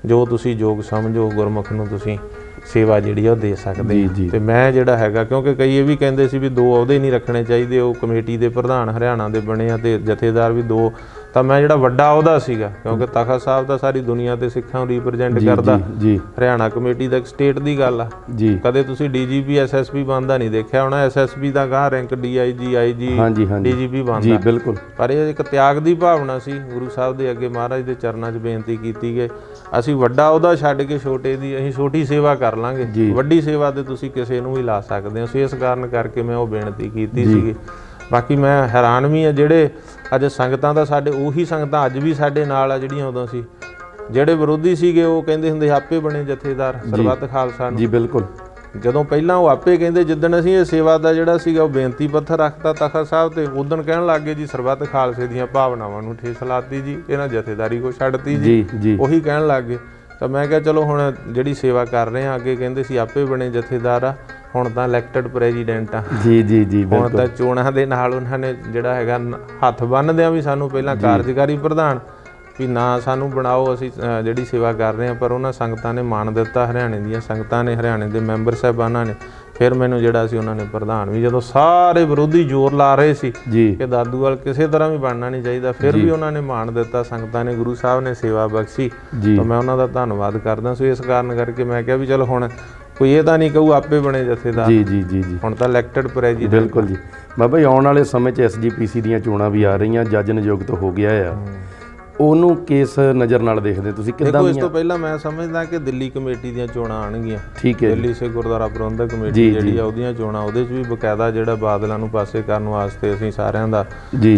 Speaker 2: ਜੋ ਤੁਸੀਂ ਯੋਗ ਸਮਝੋ ਗੁਰਮੁਖ ਨੂੰ ਤੁਸੀਂ ਸੇਵਾ ਜਿਹੜੀ ਆ ਉਹ ਦੇ ਸਕਦੇ। ਤੇ ਮੈਂ ਜਿਹੜਾ ਹੈਗਾ, ਕਿਉਂਕਿ ਕਈ ਇਹ ਵੀ ਕਹਿੰਦੇ ਸੀ ਵੀ 2 ਅਹੁਦੇ ਨਹੀਂ ਰੱਖਣੇ ਚਾਹੀਦੇ, ਉਹ ਕਮੇਟੀ ਦੇ ਪ੍ਰਧਾਨ ਹਰਿਆਣਾ ਦੇ ਬਣੇ ਆ ਤੇ ਜਥੇਦਾਰ ਵੀ 2, ਤਾਂ ਮੈਂ ਜਿਹੜਾ ਵੱਡਾ ਅਹੁਦਾ ਸੀਗਾ, ਕਿਉਂਕਿ ਤਖਤ ਸਾਹਿਬ ਤਾਂ ਸਾਰੀ ਦੁਨੀਆ ਤੇ ਸਿੱਖਾਂ ਨੂੰ ਰੀਪ੍ਰਜੈਂਟ ਕਰਦਾ, ਹਰਿਆਣਾ ਕਮੇਟੀ ਦਾ ਇੱਕ ਸਟੇਟ ਦੀ ਗੱਲ ਆ। ਕਦੇ ਤੁਸੀਂ DGP SSP ਬਣਦਾ ਨਹੀਂ ਦੇਖਿਆ ਹੋਣਾ, SSP ਦਾ ਗਾਹ ਰੈਂਕ DIG IG DGP ਬਣਦਾ। ਬਿਲਕੁਲ। ਪਰ ਇਹ ਇੱਕ ਤਿਆਗ ਦੀ ਭਾਵਨਾ ਸੀ, ਗੁਰੂ ਸਾਹਿਬ ਦੇ ਅੱਗੇ ਮਹਾਰਾਜ ਦੇ ਚਰਨਾਂ 'ਚ ਬੇਨਤੀ ਕੀਤੀ ਕਿ ਅਸੀਂ ਵੱਡਾ ਅਹੁਦਾ ਛੱਡ ਕੇ ਛੋਟੇ ਦੀ ਅਸੀਂ ਛੋਟੀ ਸੇਵਾ ਕਰ ਲਾਂਗੇ, ਵੱਡੀ ਸੇਵਾ ਤੇ ਤੁਸੀਂ ਕਿਸੇ ਨੂੰ ਵੀ ਲਾ ਸਕਦੇ ਹੋ। ਇਸ ਕਾਰਨ ਕਰਕੇ ਮੈਂ ਉਹ ਬੇਨਤੀ ਕੀਤੀ ਸੀਗੀ। ਬਾਕੀ ਮੈਂ ਹੈਰਾਨ ਵੀ ਆ, ਜਿਹੜੇ ਅੱਜ ਸੰਗਤਾਂ ਦਾ ਸਾਡੇ ਉਹੀ ਸੰਗਤਾਂ ਅੱਜ ਵੀ ਸਾਡੇ ਨਾਲ ਆ ਜਿਹੜੀਆਂ ਉਦੋਂ ਸੀ। ਜਿਹੜੇ ਵਿਰੋਧੀ ਸੀਗੇ ਉਹ ਕਹਿੰਦੇ ਹੁੰਦੇ ਆਪੇ ਬਣੇ ਜਥੇਦਾਰ ਸਰਬੱਤ ਖਾਲਸਾ ਨੂੰ। ਜੀ ਬਿਲਕੁਲ। ਜਦੋਂ ਪਹਿਲਾਂ ਉਹ ਆਪੇ ਕਹਿੰਦੇ, ਜਿੱਦਣ ਅਸੀਂ ਇਹ ਸੇਵਾ ਦਾ ਜਿਹੜਾ ਸੀਗਾ ਉਹ ਬੇਨਤੀ ਪੱਥਰ ਰੱਖਤਾ ਤਖਤ ਸਾਹਿਬ ਤੇ, ਉਦੋਂ ਕਹਿਣ ਲੱਗ ਗਏ ਜੀ ਸਰਬੱਤ ਖਾਲਸੇ ਦੀਆਂ ਭਾਵਨਾਵਾਂ ਨੂੰ ਠੇਸ ਲਾਤੀ ਜੀ, ਇਹਨਾਂ ਜਥੇਦਾਰੀ ਕੋ ਛੱਡਤੀ ਜੀ, ਉਹੀ ਕਹਿਣ ਲੱਗ ਗਏ। ਤਾਂ ਮੈਂ ਕਿਹਾ ਚਲੋ ਹੁਣ ਜਿਹੜੀ ਸੇਵਾ ਕਰ ਰਹੇ ਆ, ਅੱਗੇ ਕਹਿੰਦੇ ਸੀ ਆਪੇ ਬਣੇ ਜਥੇਦਾਰ ਆ, ਹੁਣ ਤਾਂ ਇਲੈਕਟਡ ਪ੍ਰੈਜ਼ੀਡੈਂਟ ਆ। ਹੁਣ ਤਾਂ ਚੋਣਾਂ ਦੇ ਨਾਲ ਉਹਨਾਂ ਨੇ ਜਿਹੜਾ ਹੈਗਾ ਹੱਥ ਬੰਨ੍ਹਦਿਆਂ ਵੀ ਸਾਨੂੰ ਪਹਿਲਾਂ ਕਾਰਜਕਾਰੀ ਪ੍ਰਧਾਨ ਵੀ ਨਾ ਸਾਨੂੰ ਬਣਾਓ, ਅਸੀਂ ਜਿਹੜੀ ਸੇਵਾ ਕਰ ਰਹੇ ਹਾਂ। ਪਰ ਉਹਨਾਂ ਸੰਗਤਾਂ ਨੇ ਮਾਣ ਦਿੱਤਾ, ਹਰਿਆਣੇ ਦੀਆਂ ਸੰਗਤਾਂ ਨੇ, ਹਰਿਆਣੇ ਦੇ ਮੈਂਬਰ ਸਾਹਿਬਾਨਾਂ ਨੇ, ਫਿਰ ਮੈਨੂੰ ਜਿਹੜਾ ਸੀ ਉਹਨਾਂ ਨੇ ਪ੍ਰਧਾਨ ਵੀ। ਜਦੋਂ ਸਾਰੇ ਵਿਰੋਧੀ ਜ਼ੋਰ ਲਾ ਰਹੇ ਸੀ ਕਿ ਦਾਦੂਵਾਲ ਕਿਸੇ ਤਰ੍ਹਾਂ ਵੀ ਬਣਨਾ ਨਹੀਂ ਚਾਹੀਦਾ, ਫਿਰ ਵੀ ਉਹਨਾਂ ਨੇ ਮਾਣ ਦਿੱਤਾ, ਸੰਗਤਾਂ ਨੇ, ਗੁਰੂ ਸਾਹਿਬ ਨੇ ਸੇਵਾ ਬਖਸ਼ੀ, ਤਾਂ ਮੈਂ ਉਹਨਾਂ ਦਾ ਧੰਨਵਾਦ ਕਰਦਾ। ਸੋ ਇਸ ਕਾਰਨ ਕਰਕੇ ਮੈਂ ਕਿਹਾ ਵੀ ਚਲੋ ਹੁਣ ਕੋਈ ਇਹ ਤਾਂ ਨਹੀਂ ਕਹੂ ਆਪੇ ਬਣੇ ਜਥੇਦਾਰ, ਹੁਣ ਤਾਂ ਇਲੈਕਟਡ ਪ੍ਰੈਜ਼ੀਡੈਂਟ। ਬਿਲਕੁਲ ਜੀ। ਬਾਬਾ ਜੀ, ਆਉਣ ਵਾਲੇ ਸਮੇਂ 'ਚ SGPC ਦੀਆਂ ਚੋਣਾਂ ਵੀ ਆ ਰਹੀਆਂ, ਜੱਜ ਨਿਯੁਕਤ ਹੋ ਗਿਆ ਆ, ਉਹਨੂੰ ਕਿਸ ਨਜ਼ਰ ਨਾਲ ਦੇਖਦੇ ਤੁਸੀਂ? ਕਿੱਦਾਂ? ਇਸ ਤੋਂ ਪਹਿਲਾਂ ਮੈਂ ਸਮਝਦਾ ਕਿ ਦਿੱਲੀ ਕਮੇਟੀ ਦੀਆਂ ਚੋਣਾਂ ਆਉਣਗੀਆਂ। ਠੀਕ ਹੈ। ਦਿੱਲੀ ਸੇ ਗੁਰਦੁਆਰਾ ਪ੍ਰਬੰਧਕ ਕਮੇਟੀ ਜਿਹੜੀ ਆ ਉਹਦੀਆਂ ਚੋਣਾਂ, ਉਹਦੇ 'ਚ ਵੀ ਬਕਾਇਦਾ ਜਿਹੜਾ ਬਾਦਲਾਂ ਨੂੰ ਪਾਸੇ ਕਰਨ ਵਾਸਤੇ ਅਸੀਂ ਸਾਰਿਆਂ ਦਾ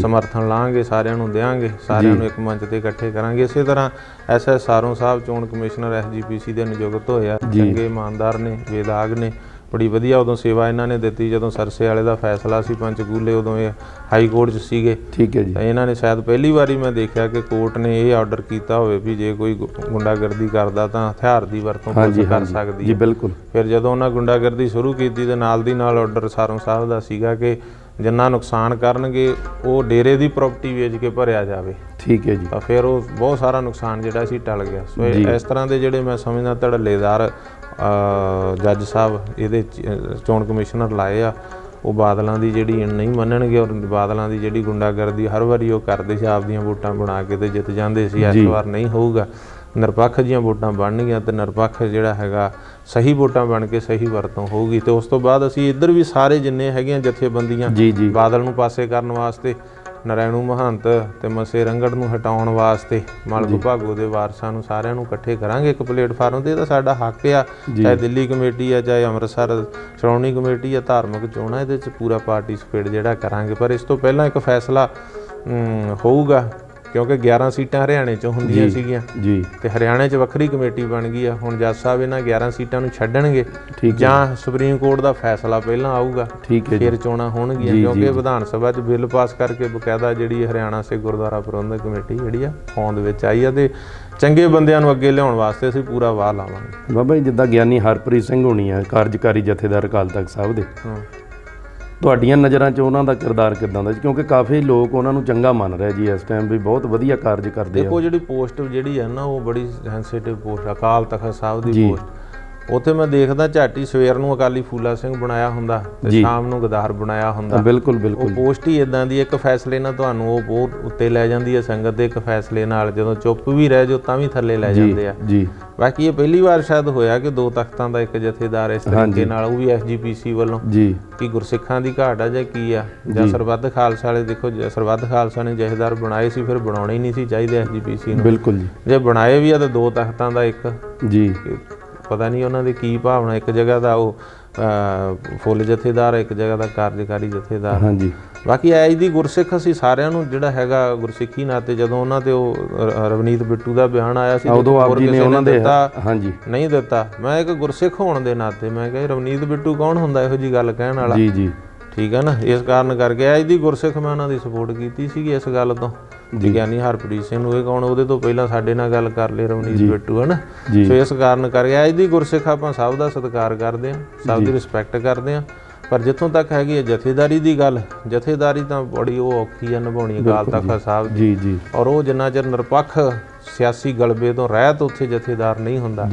Speaker 2: ਸਮਰਥਨ ਲਾਂਗੇ, ਸਾਰਿਆਂ ਨੂੰ ਦਿਆਂਗੇ, ਸਾਰਿਆਂ ਨੂੰ ਇੱਕ ਮੰਚ ਤੇ ਇਕੱਠੇ ਕਰਾਂਗੇ। ਇਸੇ ਤਰ੍ਹਾਂ SS ਸਾਰੋਂ ਸਾਹਿਬ ਚੋਣ ਕਮਿਸ਼ਨਰ SGPC ਦੇ ਨਿਯੁਕਤ ਹੋਏ ਆ, ਚੰਗੇ ਇਮਾਨਦਾਰ ਨੇ, ਬੇਦਾਗ ਨੇ, ਬੜੀ ਵਧੀਆ ਉਦੋਂ ਸੇਵਾ ਇਹਨਾਂ ਨੇ ਦਿੱਤੀ। ਜਦੋਂ ਸਰਸੇ ਵਾਲੇ ਦਾ ਫੈਸਲਾ ਸੀ ਪੰਚਕੂਲੇ, ਉਦੋਂ ਇਹ ਹਾਈ ਕੋਰਟ 'ਚ ਸੀਗੇ। ਠੀਕ ਹੈ ਜੀ। ਇਹਨਾਂ ਨੇ ਸ਼ਾਇਦ ਪਹਿਲੀ ਵਾਰੀ ਮੈਂ ਦੇਖਿਆ ਕਿ ਕੋਰਟ ਨੇ ਇਹ ਆਰਡਰ ਕੀਤਾ ਹੋਵੇ ਵੀ ਜੇ ਕੋਈ ਗੁੰਡਾਗਰਦੀ ਕਰਦਾ ਤਾਂ ਹਥਿਆਰ ਦੀ ਵਰਤੋਂ ਪੁਲਿਸ ਕਰ ਸਕਦੀ ਹੈ। ਜੀ ਬਿਲਕੁਲ। ਫਿਰ ਜਦੋਂ ਉਹਨਾਂ ਗੁੰਡਾਗਰਦੀ ਸ਼ੁਰੂ ਕੀਤੀ ਤੇ ਨਾਲ ਦੀ ਨਾਲ ਆਰਡਰ ਸਾਰੋਂ ਸਾਹਿਬ ਦਾ ਸੀਗਾ ਕਿ ਜਿੰਨਾ ਨੁਕਸਾਨ ਕਰਨਗੇ ਉਹ ਡੇਰੇ ਦੀ ਪ੍ਰਾਪਰਟੀ ਵੇਚ ਕੇ ਭਰਿਆ ਜਾਵੇ। ਠੀਕ ਹੈ ਜੀ। ਤਾਂ ਫਿਰ ਉਹ ਬਹੁਤ ਸਾਰਾ ਨੁਕਸਾਨ ਜਿਹੜਾ ਸੀ ਟਲ ਗਿਆ। ਸੋ ਇਸ ਤਰ੍ਹਾਂ ਦੇ ਜਿਹੜੇ ਮੈਂ ਸਮਝਦਾ ਧੜੱਲੇਦਾਰ ਜੱਜ ਸਾਹਿਬ ਇਹਦੇ ਚੋਣ ਕਮਿਸ਼ਨਰ ਲਾਏ ਆ, ਉਹ ਬਾਦਲਾਂ ਦੀ ਜਿਹੜੀ ਨਹੀਂ ਮੰਨਣਗੇ, ਔਰ ਬਾਦਲਾਂ ਦੀ ਜਿਹੜੀ ਗੁੰਡਾਗਰਦੀ ਹਰ ਵਾਰੀ ਉਹ ਕਰਦੇ ਸੀ, ਆਪਦੀਆਂ ਵੋਟਾਂ ਬਣਾ ਕੇ ਤੇ ਜਿੱਤ ਜਾਂਦੇ ਸੀ। ਇਸ ਵਾਰ ਨਹੀਂ ਹੋਊਗਾ, ਨਿਰਪੱਖ ਜੀਆਂ ਵੋਟਾਂ ਬਣਨਗੀਆਂ ਤੇ ਨਿਰਪੱਖ ਜਿਹੜਾ ਹੈਗਾ ਸਹੀ ਵੋਟਾਂ ਬਣ ਕੇ ਸਹੀ ਵਰਤੋਂ ਹੋਊਗੀ। ਤੇ ਉਸ ਤੋਂ ਬਾਅਦ ਅਸੀਂ ਇੱਧਰ ਵੀ ਸਾਰੇ ਜਿੰਨੇ ਹੈਗੀਆਂ ਜਥੇਬੰਦੀਆਂ ਬਾਦਲ ਨੂੰ ਪਾਸੇ ਕਰਨ ਵਾਸਤੇ, ਨਰੈਣੂ ਮਹੰਤ ਤੇ ਮਸੇ ਰੰਗੜ ਨੂੰ ਹਟਾਉਣ ਵਾਸਤੇ, ਮਲਕ ਭਾਗੋ ਦੇ ਵਾਰਸਾਂ ਨੂੰ ਸਾਰਿਆਂ ਨੂੰ ਇਕੱਠੇ ਕਰਾਂਗੇ ਇੱਕ ਪਲੇਟਫਾਰਮ ਤੇ। ਇਹ ਤਾਂ ਸਾਡਾ ਹੱਕ ਆ, ਚਾਹੇ ਦਿੱਲੀ ਕਮੇਟੀ ਆ, ਚਾਹੇ ਅੰਮ੍ਰਿਤਸਰ ਸ਼੍ਰੋਮਣੀ ਕਮੇਟੀ ਆ, ਧਾਰਮਿਕ ਚੋਣਾਂ, ਇਹਦੇ 'ਚ ਪੂਰਾ ਪਾਰਟੀਸਪੇਟ ਜਿਹੜਾ ਕਰਾਂਗੇ। ਪਰ ਇਸ ਤੋਂ ਪਹਿਲਾਂ ਇੱਕ ਫੈਸਲਾ ਹੋਊਗਾ, ਕਿਉਂਕਿ 11 ਸੀਟਾਂ ਹਰਿਆਣੇ 'ਚੋਂ ਹੁੰਦੀਆਂ ਸੀਗੀਆਂ ਤੇ ਹਰਿਆਣੇ 'ਚ ਵੱਖਰੀ ਕਮੇਟੀ ਬਣ ਗਈ ਆ। ਹੁਣ ਜੱਜ ਸਾਹਿਬ ਇਹਨਾਂ 11 ਸੀਟਾਂ ਨੂੰ ਛੱਡਣਗੇ ਜਾਂ ਸੁਪਰੀਮ ਕੋਰਟ ਦਾ ਫੈਸਲਾ ਪਹਿਲਾਂ ਆਊਗਾ, ਫਿਰ ਚੋਣਾਂ ਹੋਣਗੀਆਂ। ਕਿਉਂਕਿ ਵਿਧਾਨ ਸਭਾ 'ਚ ਬਿੱਲ ਪਾਸ ਕਰਕੇ ਬਕਾਇਦਾ ਜਿਹੜੀ ਹਰਿਆਣਾ ਸੇ ਗੁਰਦੁਆਰਾ ਪ੍ਰਬੰਧਕ ਕਮੇਟੀ ਜਿਹੜੀ ਆ ਹੋਂਦ ਵਿੱਚ ਆਈ ਆ ਤੇ ਚੰਗੇ ਬੰਦਿਆਂ ਨੂੰ ਅੱਗੇ ਲਿਆਉਣ ਵਾਸਤੇ ਅਸੀਂ ਪੂਰਾ ਵਾਹ ਲਾਵਾਂਗੇ।
Speaker 1: ਬਾਬਾ ਜੀ, ਜਿੱਦਾਂ ਗਿਆਨੀ ਹਰਪ੍ਰੀਤ ਸਿੰਘ ਹੋਣੀ ਆ, ਕਾਰਜਕਾਰੀ ਜਥੇਦਾਰ ਅਕਾਲ ਤਖਤ ਸਾਹਿਬ ਦੇ, ਤੁਹਾਡੀਆਂ ਨਜ਼ਰਾਂ 'ਚ ਉਹਨਾਂ ਦਾ ਕਿਰਦਾਰ ਕਿੱਦਾਂ ਦਾ? ਕਿਉਂਕਿ ਕਾਫੀ ਲੋਕ ਉਹਨਾਂ ਨੂੰ ਚੰਗਾ ਮੰਨ ਰਹੇ ਜੀ ਇਸ ਟਾਈਮ, ਵੀ ਬਹੁਤ ਵਧੀਆ ਕਾਰਜ ਕਰਦੇ ਆ।
Speaker 2: ਦੇਖੋ, ਜਿਹੜੀ ਪੋਸਟ ਜਿਹੜੀ ਹੈ ਨਾ, ਉਹ ਬੜੀ ਸੈਂਸੀਟਿਵ ਪੋਸਟ, ਅਕਾਲ ਤਖਤ ਸਾਹਿਬ ਦੀ ਪੋਸਟ। ਉੱਥੇ ਮੈਂ ਦੇਖਦਾ ਝਾਟੀ ਸਵੇਰ ਨੂੰ ਅਕਾਲੀ ਫੂਲਾ ਸਿੰਘ ਬਣਾਇਆ ਹੁੰਦਾ ਤੇ ਸ਼ਾਮ ਨੂੰ ਗਦਾਰ ਬਣਾਇਆ ਹੁੰਦਾ।
Speaker 1: ਬਿਲਕੁਲ ਬਿਲਕੁਲ,
Speaker 2: ਉਹ ਪੋਸਟ ਹੀ ਇਦਾਂ ਦੀ, ਇੱਕ ਫੈਸਲੇ ਨਾਲ ਤੁਹਾਨੂੰ ਉਹ ਬਹੁਤ ਉੱਤੇ ਲੈ ਜਾਂਦੀ ਹੈ ਸੰਗਤ ਦੇ, ਇੱਕ ਫੈਸਲੇ ਨਾਲ ਜਦੋਂ ਚੁੱਪ ਵੀ ਰਹਿ ਜਾਓ ਤਾਂ ਵੀ ਥੱਲੇ ਲੈ ਜਾਂਦੇ ਆ। ਬਾਕੀ ਇਹ ਪਹਿਲੀ ਵਾਰ ਸ਼ਾਇਦ ਹੋਇਆ ਕਿ 2 ਤਖਤਾਂ ਦਾ ਇੱਕ ਜਥੇਦਾਰ ਇਸ ਤਰੀਕੇ ਨਾਲ, ਉਹ ਵੀ SGPC ਵੱਲੋਂ, ਕਿ ਗੁਰਸਿੱਖਾਂ ਦੀ ਘਾਟ ਆ ਜਾਂ ਕੀ ਆ, ਜਾਂ ਸਰਬੱਤ ਖਾਲਸਾ ਵਾਲੇ। ਦੇਖੋ, ਸਰਬੱਤ ਖਾਲਸਾ ਨੇ ਜਥੇਦਾਰ ਬਣਾਏ ਸੀ, ਫਿਰ ਬਣਾਉਣੇ ਹੀ ਨਹੀਂ ਸੀ ਚਾਹੀਦੇ SGPC ਨੂੰ। ਬਿਲਕੁਲ ਜੀ, ਜੇ ਬਣਾਏ ਵੀ ਆ ਤਾਂ 2 ਤਖਤਾਂ ਦਾ ਇੱਕ ਪਤਾ ਨਹੀਂ ਉਹਨਾਂ ਦੀ ਕੀ ਭਾਵਨਾ, ਇੱਕ ਜਗ੍ਹਾ ਦਾ ਉਹ ਫੁੱਲ ਜਥੇਦਾਰ, ਇੱਕ ਜਗ੍ਹਾ ਦਾ ਕਾਰਜਕਾਰੀ ਜਥੇਦਾਰ। ਬਾਕੀ ਐਜ ਦੀ ਗੁਰਸਿੱਖ ਅਸੀਂ ਸਾਰਿਆਂ ਨੂੰ ਜਿਹੜਾ ਹੈਗਾ ਗੁਰਸਿੱਖੀ ਨਾਤੇ, ਜਦੋਂ ਉਹਨਾਂ ਤੇ ਉਹ ਰਵਨੀਤ ਬਿੱਟੂ ਦਾ ਬਿਆਨ ਆਇਆ ਸੀ, ਉਦੋਂ ਆਪ ਜੀ ਨੇ ਉਹਨਾਂ ਦੇ ਨਹੀਂ ਦਿੱਤਾ, ਮੈਂ ਇੱਕ ਗੁਰਸਿੱਖ ਹੋਣ ਦੇ ਨਾਤੇ ਮੈਂ ਕਿਹਾ ਰਵਨੀਤ ਬਿੱਟੂ ਕੌਣ ਹੁੰਦਾ ਇਹੋ ਜੀ ਗੱਲ ਕਹਿਣ ਵਾਲਾ। ਠੀਕ ਹੈ ਨਾ, ਇਸ ਕਾਰਨ ਕਰਕੇ ਐਜ ਦੀ ਗੁਰਸਿੱਖ ਮੈਂ ਉਹਨਾਂ ਦੀ ਸਪੋਰਟ ਕੀਤੀ ਸੀਗੀ ਇਸ ਗੱਲ ਤੋਂ। ਗਿਆਨੀ ਹਰਪ੍ਰੀਤ ਸਿੰਘ ਨੂੰ ਇਹ ਕੌਣ, ਉਹਦੇ ਤੋਂ ਪਹਿਲਾਂ ਸਾਡੇ ਨਾਲ ਗੱਲ ਕਰ ਲਈ ਰਵਨੀਤ ਬਿੱਟੂ, ਹੈ ਨਾ। ਸੋ ਇਸ ਕਾਰਨ ਕਰਕੇ ਐਜ ਦੀ ਗੁਰਸਿੱਖ ਆਪਾਂ ਸਭ ਦਾ ਸਤਿਕਾਰ ਕਰਦੇ ਹਾਂ, ਸਭ ਦੀ ਰਿਸਪੈਕਟ ਕਰਦੇ ਹਾਂ। ਪਰ ਜਿੱਥੋਂ ਤੱਕ ਹੈਗੀ ਹੈ ਜਥੇਦਾਰੀ ਦੀ ਗੱਲ, ਜਥੇਦਾਰੀ ਤਾਂ ਬੜੀ ਉਹ ਔਖੀ ਆ ਨਿਭਾਉਣੀ ਅਕਾਲ ਤਖਤ ਸਾਹਿਬ ਦੀ। ਔਰ ਉਹ ਜਿੰਨਾ ਚਿਰ ਨਿਰਪੱਖ ਸਿਆਸੀ ਗਲਬੇ ਤੋਂ ਰਹਿਤ ਉੱਥੇ ਜਥੇਦਾਰ ਨਹੀਂ ਹੁੰਦਾ,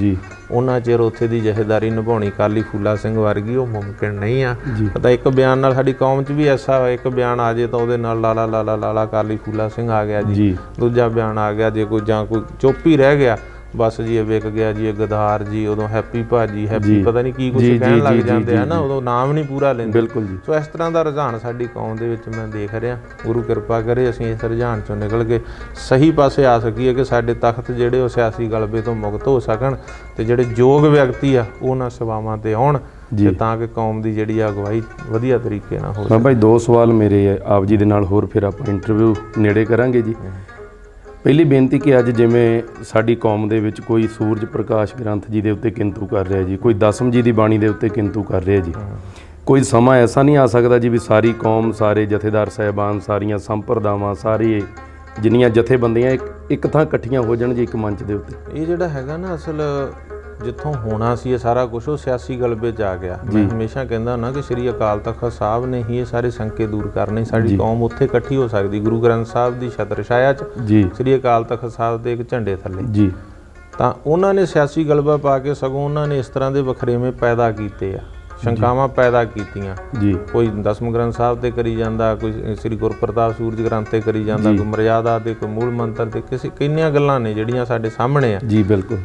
Speaker 2: ਉਹਨਾਂ ਚਿਰ ਉੱਥੇ ਦੀ ਜਥੇਦਾਰੀ ਨਿਭਾਉਣੀ ਅਕਾਲੀ ਫੂਲਾ ਸਿੰਘ ਵਰਗੀ ਉਹ ਮੁਮਕਿਨ ਨਹੀਂ ਆ। ਪਤਾ ਇੱਕ ਬਿਆਨ ਨਾਲ ਸਾਡੀ ਕੌਮ 'ਚ ਵੀ ਐਸਾ, ਇੱਕ ਬਿਆਨ ਆ ਜੇ ਤਾਂ ਉਹਦੇ ਨਾਲ ਲਾਲਾ ਲਾਲਾ ਲਾਲਾ ਅਕਾਲੀ ਫੂਲਾ ਸਿੰਘ ਆ ਗਿਆ ਜੀ, ਦੂਜਾ ਬਿਆਨ ਆ ਗਿਆ ਜੇ ਕੋਈ ਜਾਂ ਕੋਈ ਚੁੱਪ ਹੀ ਰਹਿ ਗਿਆ, ਬਸ ਜੀ ਇਹ ਵਿਕ ਗਿਆ ਜੀ, ਇਹ ਗਦਾਰ ਜੀ, ਉਦੋਂ ਹੈਪੀ ਭਾਜੀ, ਹੈਪੀ ਪਤਾ ਨਹੀਂ ਕੀ ਕੁਛ ਕਹਿਣ ਲੱਗ ਜਾਂਦੇ ਆ ਨਾ, ਉਦੋਂ ਨਾਮ ਨਹੀਂ ਪੂਰਾ ਲੈਂਦੇ। ਬਿਲਕੁਲ ਜੀ। ਸੋ ਇਸ ਤਰ੍ਹਾਂ ਦਾ ਰੁਝਾਨ ਸਾਡੀ ਕੌਮ ਦੇ ਵਿੱਚ ਮੈਂ ਦੇਖ ਰਿਹਾ। ਗੁਰੂ ਕਿਰਪਾ ਕਰੇ ਅਸੀਂ ਇਸ ਰੁਝਾਨ ਚੋਂ ਨਿਕਲ ਕੇ ਸਹੀ ਪਾਸੇ ਆ ਸਕੀਏ ਕਿ ਸਾਡੇ ਤਖਤ ਜਿਹੜੇ ਉਹ ਸਿਆਸੀ ਗਲਬੇ ਤੋਂ ਮੁਕਤ ਹੋ ਸਕਣ ਤੇ ਜਿਹੜੇ ਯੋਗ ਵਿਅਕਤੀ ਆ ਉਹਨਾਂ ਸੇਵਾਵਾਂ ਤੇ ਆਉਣ, ਤਾਂ ਕਿ ਕੌਮ ਦੀ ਜਿਹੜੀ ਅਗਵਾਈ ਵਧੀਆ ਤਰੀਕੇ ਨਾਲ ਹੋ ਸਕੇ।
Speaker 1: ਬਾਬਾ ਜੀ, 2 ਸਵਾਲ ਮੇਰੇ ਆਪ ਜੀ ਦੇ ਨਾਲ ਹੋਰ, ਫਿਰ ਆਪਾਂ ਇੰਟਰਵਿਊ ਨੇੜੇ ਕਰਾਂਗੇ ਜੀ। ਪਹਿਲੀ ਬੇਨਤੀ ਕਿ ਅੱਜ ਜਿਵੇਂ ਸਾਡੀ ਕੌਮ ਦੇ ਵਿੱਚ ਕੋਈ ਸੂਰਜ ਪ੍ਰਕਾਸ਼ ਗ੍ਰੰਥ ਜੀ ਦੇ ਉੱਤੇ ਕਿੰਤੂ ਕਰ ਰਿਹਾ ਜੀ, ਕੋਈ ਦਸਮ ਜੀ ਦੀ ਬਾਣੀ ਦੇ ਉੱਤੇ ਕਿੰਤੂ ਕਰ ਰਿਹਾ ਜੀ, ਕੋਈ ਸਮਾਂ ਐਸਾ ਨਹੀਂ ਆ ਸਕਦਾ ਜੀ ਵੀ ਸਾਰੀ ਕੌਮ, ਸਾਰੇ ਜਥੇਦਾਰ ਸਾਹਿਬਾਨ, ਸਾਰੀਆਂ ਸੰਪਰਦਾਵਾਂ, ਸਾਰੀ ਜਿੰਨੀਆਂ ਜਥੇਬੰਦੀਆਂ ਇੱਕ ਥਾਂ ਇਕੱਠੀਆਂ ਹੋ ਜਾਣ ਜੀ ਇੱਕ ਮੰਚ ਦੇ ਉੱਤੇ?
Speaker 2: ਇਹ ਜਿਹੜਾ ਹੈਗਾ ਨਾ, ਅਸਲ ਜਿੱਥੋਂ ਹੋਣਾ ਸੀ ਇਹ ਸਾਰਾ ਕੁਛ ਉਹ ਸਿਆਸੀ ਗਲਬੇ 'ਚ ਆ ਗਿਆ। ਮੈਂ ਹਮੇਸ਼ਾ ਕਹਿੰਦਾ ਹੁੰਦਾ ਕਿ ਸ੍ਰੀ ਅਕਾਲ ਤਖਤ ਸਾਹਿਬ ਨੇ ਹੀ ਇਹ ਸਾਰੇ ਸੰਕੇ ਦੂਰ ਕਰਨੇ, ਸਾਡੀ ਕੌਮ ਉੱਥੇ ਇਕੱਠੀ ਹੋ ਸਕਦੀ ਗੁਰੂ ਗ੍ਰੰਥ ਸਾਹਿਬ ਦੀ ਛਤਰ ਛਾਇਆ 'ਚ, ਸ੍ਰੀ ਅਕਾਲ ਤਖਤ ਸਾਹਿਬ ਦੇ ਇੱਕ ਝੰਡੇ ਥੱਲੇ। ਤਾਂ ਉਹਨਾਂ ਨੇ ਸਿਆਸੀ ਗਲਬਾ ਪਾ ਕੇ ਸਗੋਂ ਉਹਨਾਂ ਨੇ ਇਸ ਤਰ੍ਹਾਂ ਦੇ ਵਖਰੇਵੇਂ ਪੈਦਾ ਕੀਤੇ ਆ, ਸ਼ੰਕਾਵਾਂ ਪੈਦਾ ਕੀਤੀਆਂ। ਕੋਈ ਦਸਮ ਗ੍ਰੰਥ ਸਾਹਿਬ ਤੇ ਕਰੀ ਜਾਂਦਾ, ਕੋਈ ਸ੍ਰੀ ਗੁਰਪ੍ਰਤਾਪ ਸੂਰਜ ਗ੍ਰੰਥ ਤੇ ਕਰੀ ਜਾਂਦਾ, ਕੋਈ ਮਰਿਆਦਾ ਤੇ, ਕੋਈ ਮੂਲ ਮੰਤਰ ਤੇ, ਕਿੰਨੀਆਂ ਗੱਲਾਂ ਨੇ ਜਿਹੜੀਆਂ ਸਾਡੇ ਸਾਹਮਣੇ ਆ। ਬਿਲਕੁਲ।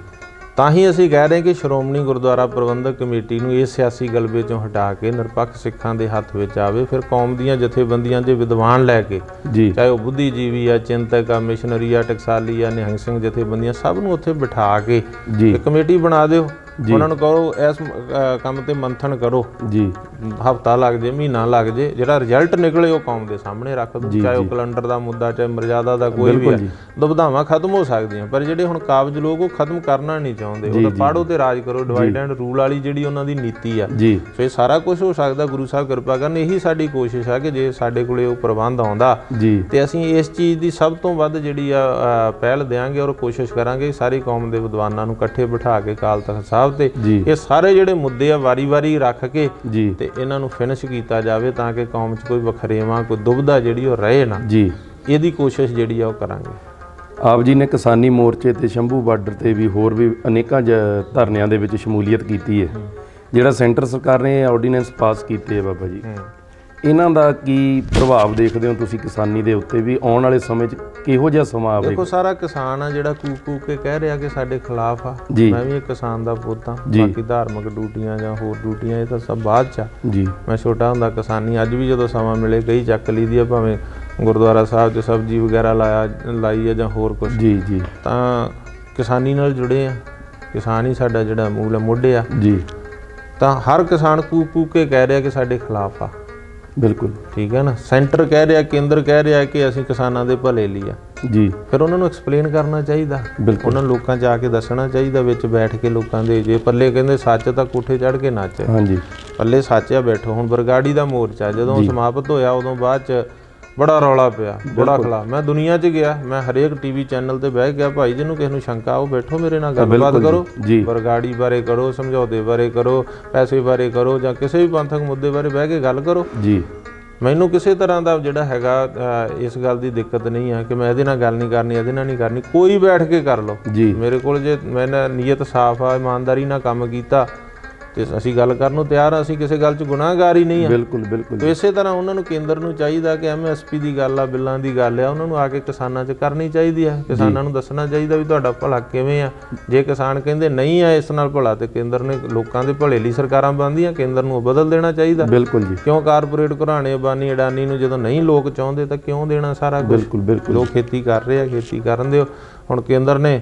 Speaker 2: ਤਾਂ ਹੀ ਅਸੀਂ ਕਹਿ ਰਹੇ ਕਿ ਸ਼੍ਰੋਮਣੀ ਗੁਰਦੁਆਰਾ ਪ੍ਰਬੰਧਕ ਕਮੇਟੀ ਨੂੰ ਇਸ ਸਿਆਸੀ ਗਲਬੇ 'ਚੋਂ ਹਟਾ ਕੇ ਨਿਰਪੱਖ ਸਿੱਖਾਂ ਦੇ ਹੱਥ ਵਿੱਚ ਆਵੇ। ਫਿਰ ਕੌਮ ਦੀਆਂ ਜਥੇਬੰਦੀਆਂ ਦੇ ਵਿਦਵਾਨ ਲੈ ਕੇ, ਚਾਹੇ ਉਹ ਬੁੱਧੀਜੀਵੀ ਆ, ਚਿੰਤਕ ਆ, ਮਿਸ਼ਨਰੀ ਆ, ਟਕਸਾਲੀ ਆ, ਨਿਹੰਗ ਸਿੰਘ ਜਥੇਬੰਦੀਆਂ, ਸਭ ਨੂੰ ਉੱਥੇ ਬਿਠਾ ਕੇ ਕਮੇਟੀ ਬਣਾ ਦਿਓ। ਉਹਨਾਂ ਨੂੰ ਕਹੋ ਇਸ ਕੰਮ ਤੇ ਮੰਥਨ ਕਰੋ, ਹਫ਼ਤਾ ਲੱਗ ਜੇ, ਮਹੀਨਾ ਲੱਗ ਜੇ, ਜਿਹੜਾ ਰਿਜ਼ਲਟ ਨਿਕਲੇ ਉਹ ਕੌਮ ਦੇ ਸਾਹਮਣੇ ਰੱਖ ਦਿਓ। ਚਾਹੇ ਉਹ ਕੈਲੰਡਰ ਦਾ ਮੁੱਦਾ, ਚਾਹੇ ਮਰਜ਼ਾਦਾ ਦਾ, ਕੋਈ ਵੀ ਹੈ, ਦੁਵਿਧਾਵਾਂ ਖਤਮ ਹੋ ਸਕਦੀਆਂ। ਪਰ ਜਿਹੜੇ ਹੁਣ ਕਾਬਜ ਲੋਕ ਉਹ ਖਤਮ ਕਰਨਾ ਨਹੀਂ ਚਾਹੁੰਦੇ, ਉਹ ਤਾਂ ਪਾੜੋ ਤੇ ਰਾਜ ਕਰੋ, ਡਿਵਾਈਡ ਐਂਡ ਰੂਲ ਵਾਲੀ ਜਿਹੜੀ ਉਹਨਾਂ ਦੀ ਨੀਤੀ ਆ। ਸੋ ਇਹ ਸਾਰਾ ਕੁਝ ਹੋ ਸਕਦਾ, ਗੁਰੂ ਸਾਹਿਬ ਕਿਰਪਾ ਕਰਨ। ਇਹੀ ਸਾਡੀ ਕੋਸ਼ਿਸ਼ ਆ ਕਿ ਜੇ ਸਾਡੇ ਕੋਲੇ ਉਹ ਪ੍ਰਬੰਧ ਆਉਂਦਾ ਤੇ ਅਸੀਂ ਇਸ ਚੀਜ਼ ਦੀ ਸਭ ਤੋਂ ਵੱਧ ਜਿਹੜੀ ਆ ਪਹਿਲ ਦਿਆਂਗੇ ਔਰ ਕੋਸ਼ਿਸ਼ ਕਰਾਂਗੇ ਸਾਰੀ ਕੌਮ ਦੇ ਵਿਦਵਾਨਾਂ ਨੂੰ ਇਕੱਠੇ ਬਿਠਾ ਕੇ ਅਕਾਲ ਤਖਤ ਸਾਹਿਬ ਤੇ ਇਹ ਸਾਰੇ ਜਿਹੜੇ ਮੁੱਦੇ ਆ ਵਾਰੀ-ਵਾਰੀ ਰੱਖ ਕੇ ਤੇ ਇਹਨਾਂ ਨੂੰ ਫਿਨਿਸ਼ ਕੀਤਾ ਜਾਵੇ, ਤਾਂ ਕਿ ਕੌਮ 'ਚ ਕੋਈ ਵਖਰੇਵਾਂ, ਕੋਈ ਦੁਬਿਧਾ ਜਿਹੜੀ ਉਹ ਰਹੇ ਨਾ। ਇਹਦੀ ਕੋਸ਼ਿਸ਼ ਜਿਹੜੀ ਆ ਉਹ ਕਰਾਂਗੇ।
Speaker 1: ਆਪ ਜੀ ਨੇ ਕਿਸਾਨੀ ਮੋਰਚੇ ਤੇ ਸ਼ੰਭੂ ਬਾਰਡਰ ਤੇ ਵੀ ਹੋਰ ਵੀ ਅਨੇਕਾਂ ਧਰਨਿਆਂ ਦੇ ਵਿੱਚ ਸ਼ਮੂਲੀਅਤ ਕੀਤੀ ਹੈ। ਜਿਹੜਾ ਸੈਂਟਰ ਸਰਕਾਰ ਨੇ ਆਰਡੀਨੈਂਸ ਪਾਸ ਕੀਤੇ ਹੈ ਬਾਬਾ ਜੀ, ਇਹਨਾਂ ਦਾ ਕੀ ਪ੍ਰਭਾਵ ਦੇਖਦੇ ਹੋ ਤੁਸੀਂ ਕਿਸਾਨੀ ਦੇ ਉੱਤੇ ਵੀ ਆਉਣ ਵਾਲੇ ਸਮੇਂ 'ਚ ਕਿਹੋ ਜਿਹਾ ਸਮਾਂ ਆਵੇਗਾ?
Speaker 2: ਦੇਖੋ ਸਾਰਾ ਕਿਸਾਨ ਆ ਜਿਹੜਾ ਕੂਕ ਕੇ ਕਹਿ ਰਿਹਾ ਕਿ ਸਾਡੇ ਖਿਲਾਫ ਆ।
Speaker 1: ਜੀ।
Speaker 2: ਮੈਂ ਵੀ ਇੱਕ ਕਿਸਾਨ ਦਾ ਪੁੱਤ ਹਾਂ।
Speaker 1: ਜੀ।
Speaker 2: ਬਾਕੀ ਧਾਰਮਿਕ ਡਿਊਟੀਆਂ ਜਾਂ ਹੋਰ ਡਿਊਟੀਆਂ ਇਹ ਤਾਂ ਸਭ ਬਾਅਦ 'ਚ ਆ।
Speaker 1: ਜੀ।
Speaker 2: ਮੈਂ ਛੋਟਾ ਹੁੰਦਾ ਕਿਸਾਨੀ ਅੱਜ ਵੀ ਜਦੋਂ ਸਮਾਂ ਮਿਲੇ ਕਈ ਚੱਕ ਲਈਦੀ ਆ, ਭਾਵੇਂ ਗੁਰਦੁਆਰਾ ਸਾਹਿਬ 'ਚ ਸਬਜ਼ੀ ਵਗੈਰਾ ਲਾਈ ਆ ਜਾਂ ਹੋਰ ਕੁਝ।
Speaker 1: ਜੀ ਜੀ।
Speaker 2: ਤਾਂ ਕਿਸਾਨੀ ਨਾਲ ਜੁੜੇ ਆ। ਕਿਸਾਨ ਹੀ ਸਾਡਾ ਜਿਹੜਾ ਮੂਲ ਮੋਢੇ ਆ।
Speaker 1: ਜੀ।
Speaker 2: ਤਾਂ ਹਰ ਕਿਸਾਨ ਕੂਕ ਕੇ ਕਹਿ ਰਿਹਾ ਕਿ ਸਾਡੇ ਖਿਲਾਫ ਆ।
Speaker 1: ਬਿਲਕੁਲ
Speaker 2: ਠੀਕ ਹੈ ਨਾ। ਸੈਂਟਰ ਕਹਿ ਰਿਹਾ, ਕੇਂਦਰ ਕਹਿ ਰਿਹਾ ਕਿ ਅਸੀਂ ਕਿਸਾਨਾਂ ਦੇ ਭਲੇ ਲਈ ਆ।
Speaker 1: ਜੀ।
Speaker 2: ਫਿਰ ਉਹਨਾਂ ਨੂੰ ਐਕਸਪਲੇਨ ਕਰਨਾ ਚਾਹੀਦਾ।
Speaker 1: ਬਿਲਕੁਲ।
Speaker 2: ਉਹਨਾਂ ਨੂੰ ਲੋਕਾਂ 'ਚ ਆ ਕੇ ਦੱਸਣਾ ਚਾਹੀਦਾ, ਵਿੱਚ ਬੈਠ ਕੇ ਲੋਕਾਂ ਦੇ। ਜੇ ਪੱਲੇ ਕਹਿੰਦੇ ਸੱਚ ਤਾਂ ਕੋਠੇ ਚੜ੍ਹ ਕੇ ਨੱਚ।
Speaker 1: ਹਾਂਜੀ।
Speaker 2: ਪੱਲੇ ਸੱਚ ਆ, ਬੈਠੋ। ਹੁਣ ਬਰਗਾੜੀ ਦਾ ਮੋਰਚਾ ਜਦੋਂ ਸਮਾਪਤ ਹੋਇਆ ਉਦੋਂ ਬਾਅਦ 'ਚ ਬੜਾ ਰੌਲਾ ਪਿਆ, ਬੜਾ ਖਲਾ। ਮੈਂ ਦੁਨੀਆ 'ਚ ਗਿਆ, ਮੈਂ ਹਰੇਕ ਟੀਵੀ ਚੈਨਲ ਤੇ ਬਹਿ ਗਿਆ। ਭਾਈ ਜਿਹਨੂੰ ਕਿਸੇ ਨੂੰ ਸ਼ੰਕਾ ਆਓ ਬੈਠੋ, ਮੇਰੇ ਨਾਲ ਗੱਲਬਾਤ ਕਰੋ। ਬਰਗਾੜੀ ਬਾਰੇ ਕਰੋ, ਸਮਝੌਤੇ ਬਾਰੇ ਕਰੋ, ਪੈਸੇ ਬਾਰੇ ਕਰੋ, ਜਾਂ ਕਿਸੇ ਵੀ ਪੰਥਕ ਮੁੱਦੇ ਬਾਰੇ ਬਹਿ ਕੇ ਗੱਲ ਕਰੋ। ਜੀ। ਮੈਨੂੰ ਕਿਸੇ ਤਰ੍ਹਾਂ ਦਾ ਜਿਹੜਾ ਹੈਗਾ ਇਸ ਗੱਲ ਦੀ ਦਿੱਕਤ ਨਹੀਂ ਆ ਕਿ ਮੈਂ ਇਹਦੇ ਨਾਲ ਗੱਲ ਨਹੀਂ ਕਰਨੀ, ਇਹਦੇ ਨਾਲ ਨਹੀਂ ਕਰਨੀ। ਕੋਈ ਬੈਠ ਕੇ ਕਰ ਲਓ। ਮੇਰੇ ਕੋਲ ਜੇ ਮੈਂ ਨੀਅਤ ਸਾਫ਼ ਆ, ਇਮਾਨਦਾਰੀ ਨਾਲ ਕੰਮ ਕੀਤਾ ਤੇ ਅਸੀਂ ਗੱਲ ਕਰਨ ਨੂੰ ਤਿਆਰ ਆ। ਅਸੀਂ ਕਿਸੇ ਗੱਲ 'ਚ ਗੁਨਾਹਗਾਰ ਹੀ ਨਹੀਂ ਆ। ਬਿਲਕੁਲ ਬਿਲਕੁਲ। ਤੇ ਇਸੇ ਤਰ੍ਹਾਂ ਉਹਨਾਂ ਨੂੰ ਕੇਂਦਰ ਨੂੰ ਚਾਹੀਦਾ ਕਿ MSP ਦੀ ਗੱਲ ਆ, ਬਿੱਲਾਂ ਦੀ ਗੱਲ ਆ, ਉਹਨਾਂ ਨੂੰ ਆ ਕੇ ਕਿਸਾਨਾਂ 'ਚ ਕਰਨੀ ਚਾਹੀਦੀ ਆ। ਕਿਸਾਨਾਂ ਨੂੰ ਦੱਸਣਾ ਚਾਹੀਦਾ ਵੀ ਤੁਹਾਡਾ ਭਲਾ ਕਿਵੇਂ ਆ। ਜੇ ਕਿਸਾਨ ਕਹਿੰਦੇ ਨਹੀਂ ਆ ਇਸ ਨਾਲ ਭਲਾ, ਤੇ ਕੇਂਦਰ ਨੇ ਲੋਕਾਂ ਦੇ ਭਲੇ ਲਈ ਸਰਕਾਰਾਂ ਬਣਦੀਆਂ, ਕੇਂਦਰ ਨੂੰ ਬਦਲ ਦੇਣਾ ਚਾਹੀਦਾ। ਬਿਲਕੁਲ ਜੀ। ਕਿਉਂ ਕਾਰਪੋਰੇਟ ਘਰਾਣੇ ਅਬਾਨੀ ਅਡਾਨੀ ਨੂੰ ਜਦੋਂ ਨਹੀਂ ਲੋਕ ਚਾਹੁੰਦੇ ਤਾਂ ਕਿਉਂ ਦੇਣਾ ਸਾਰਾ ਕੁਝ? ਬਿਲਕੁਲ ਬਿਲਕੁਲ। ਲੋਕ ਖੇਤੀ ਕਰ ਰਹੇ ਆ, ਖੇਤੀ ਕਰਨ ਦਿਓ। ਹੁਣ ਕੇਂਦਰ ਨੇ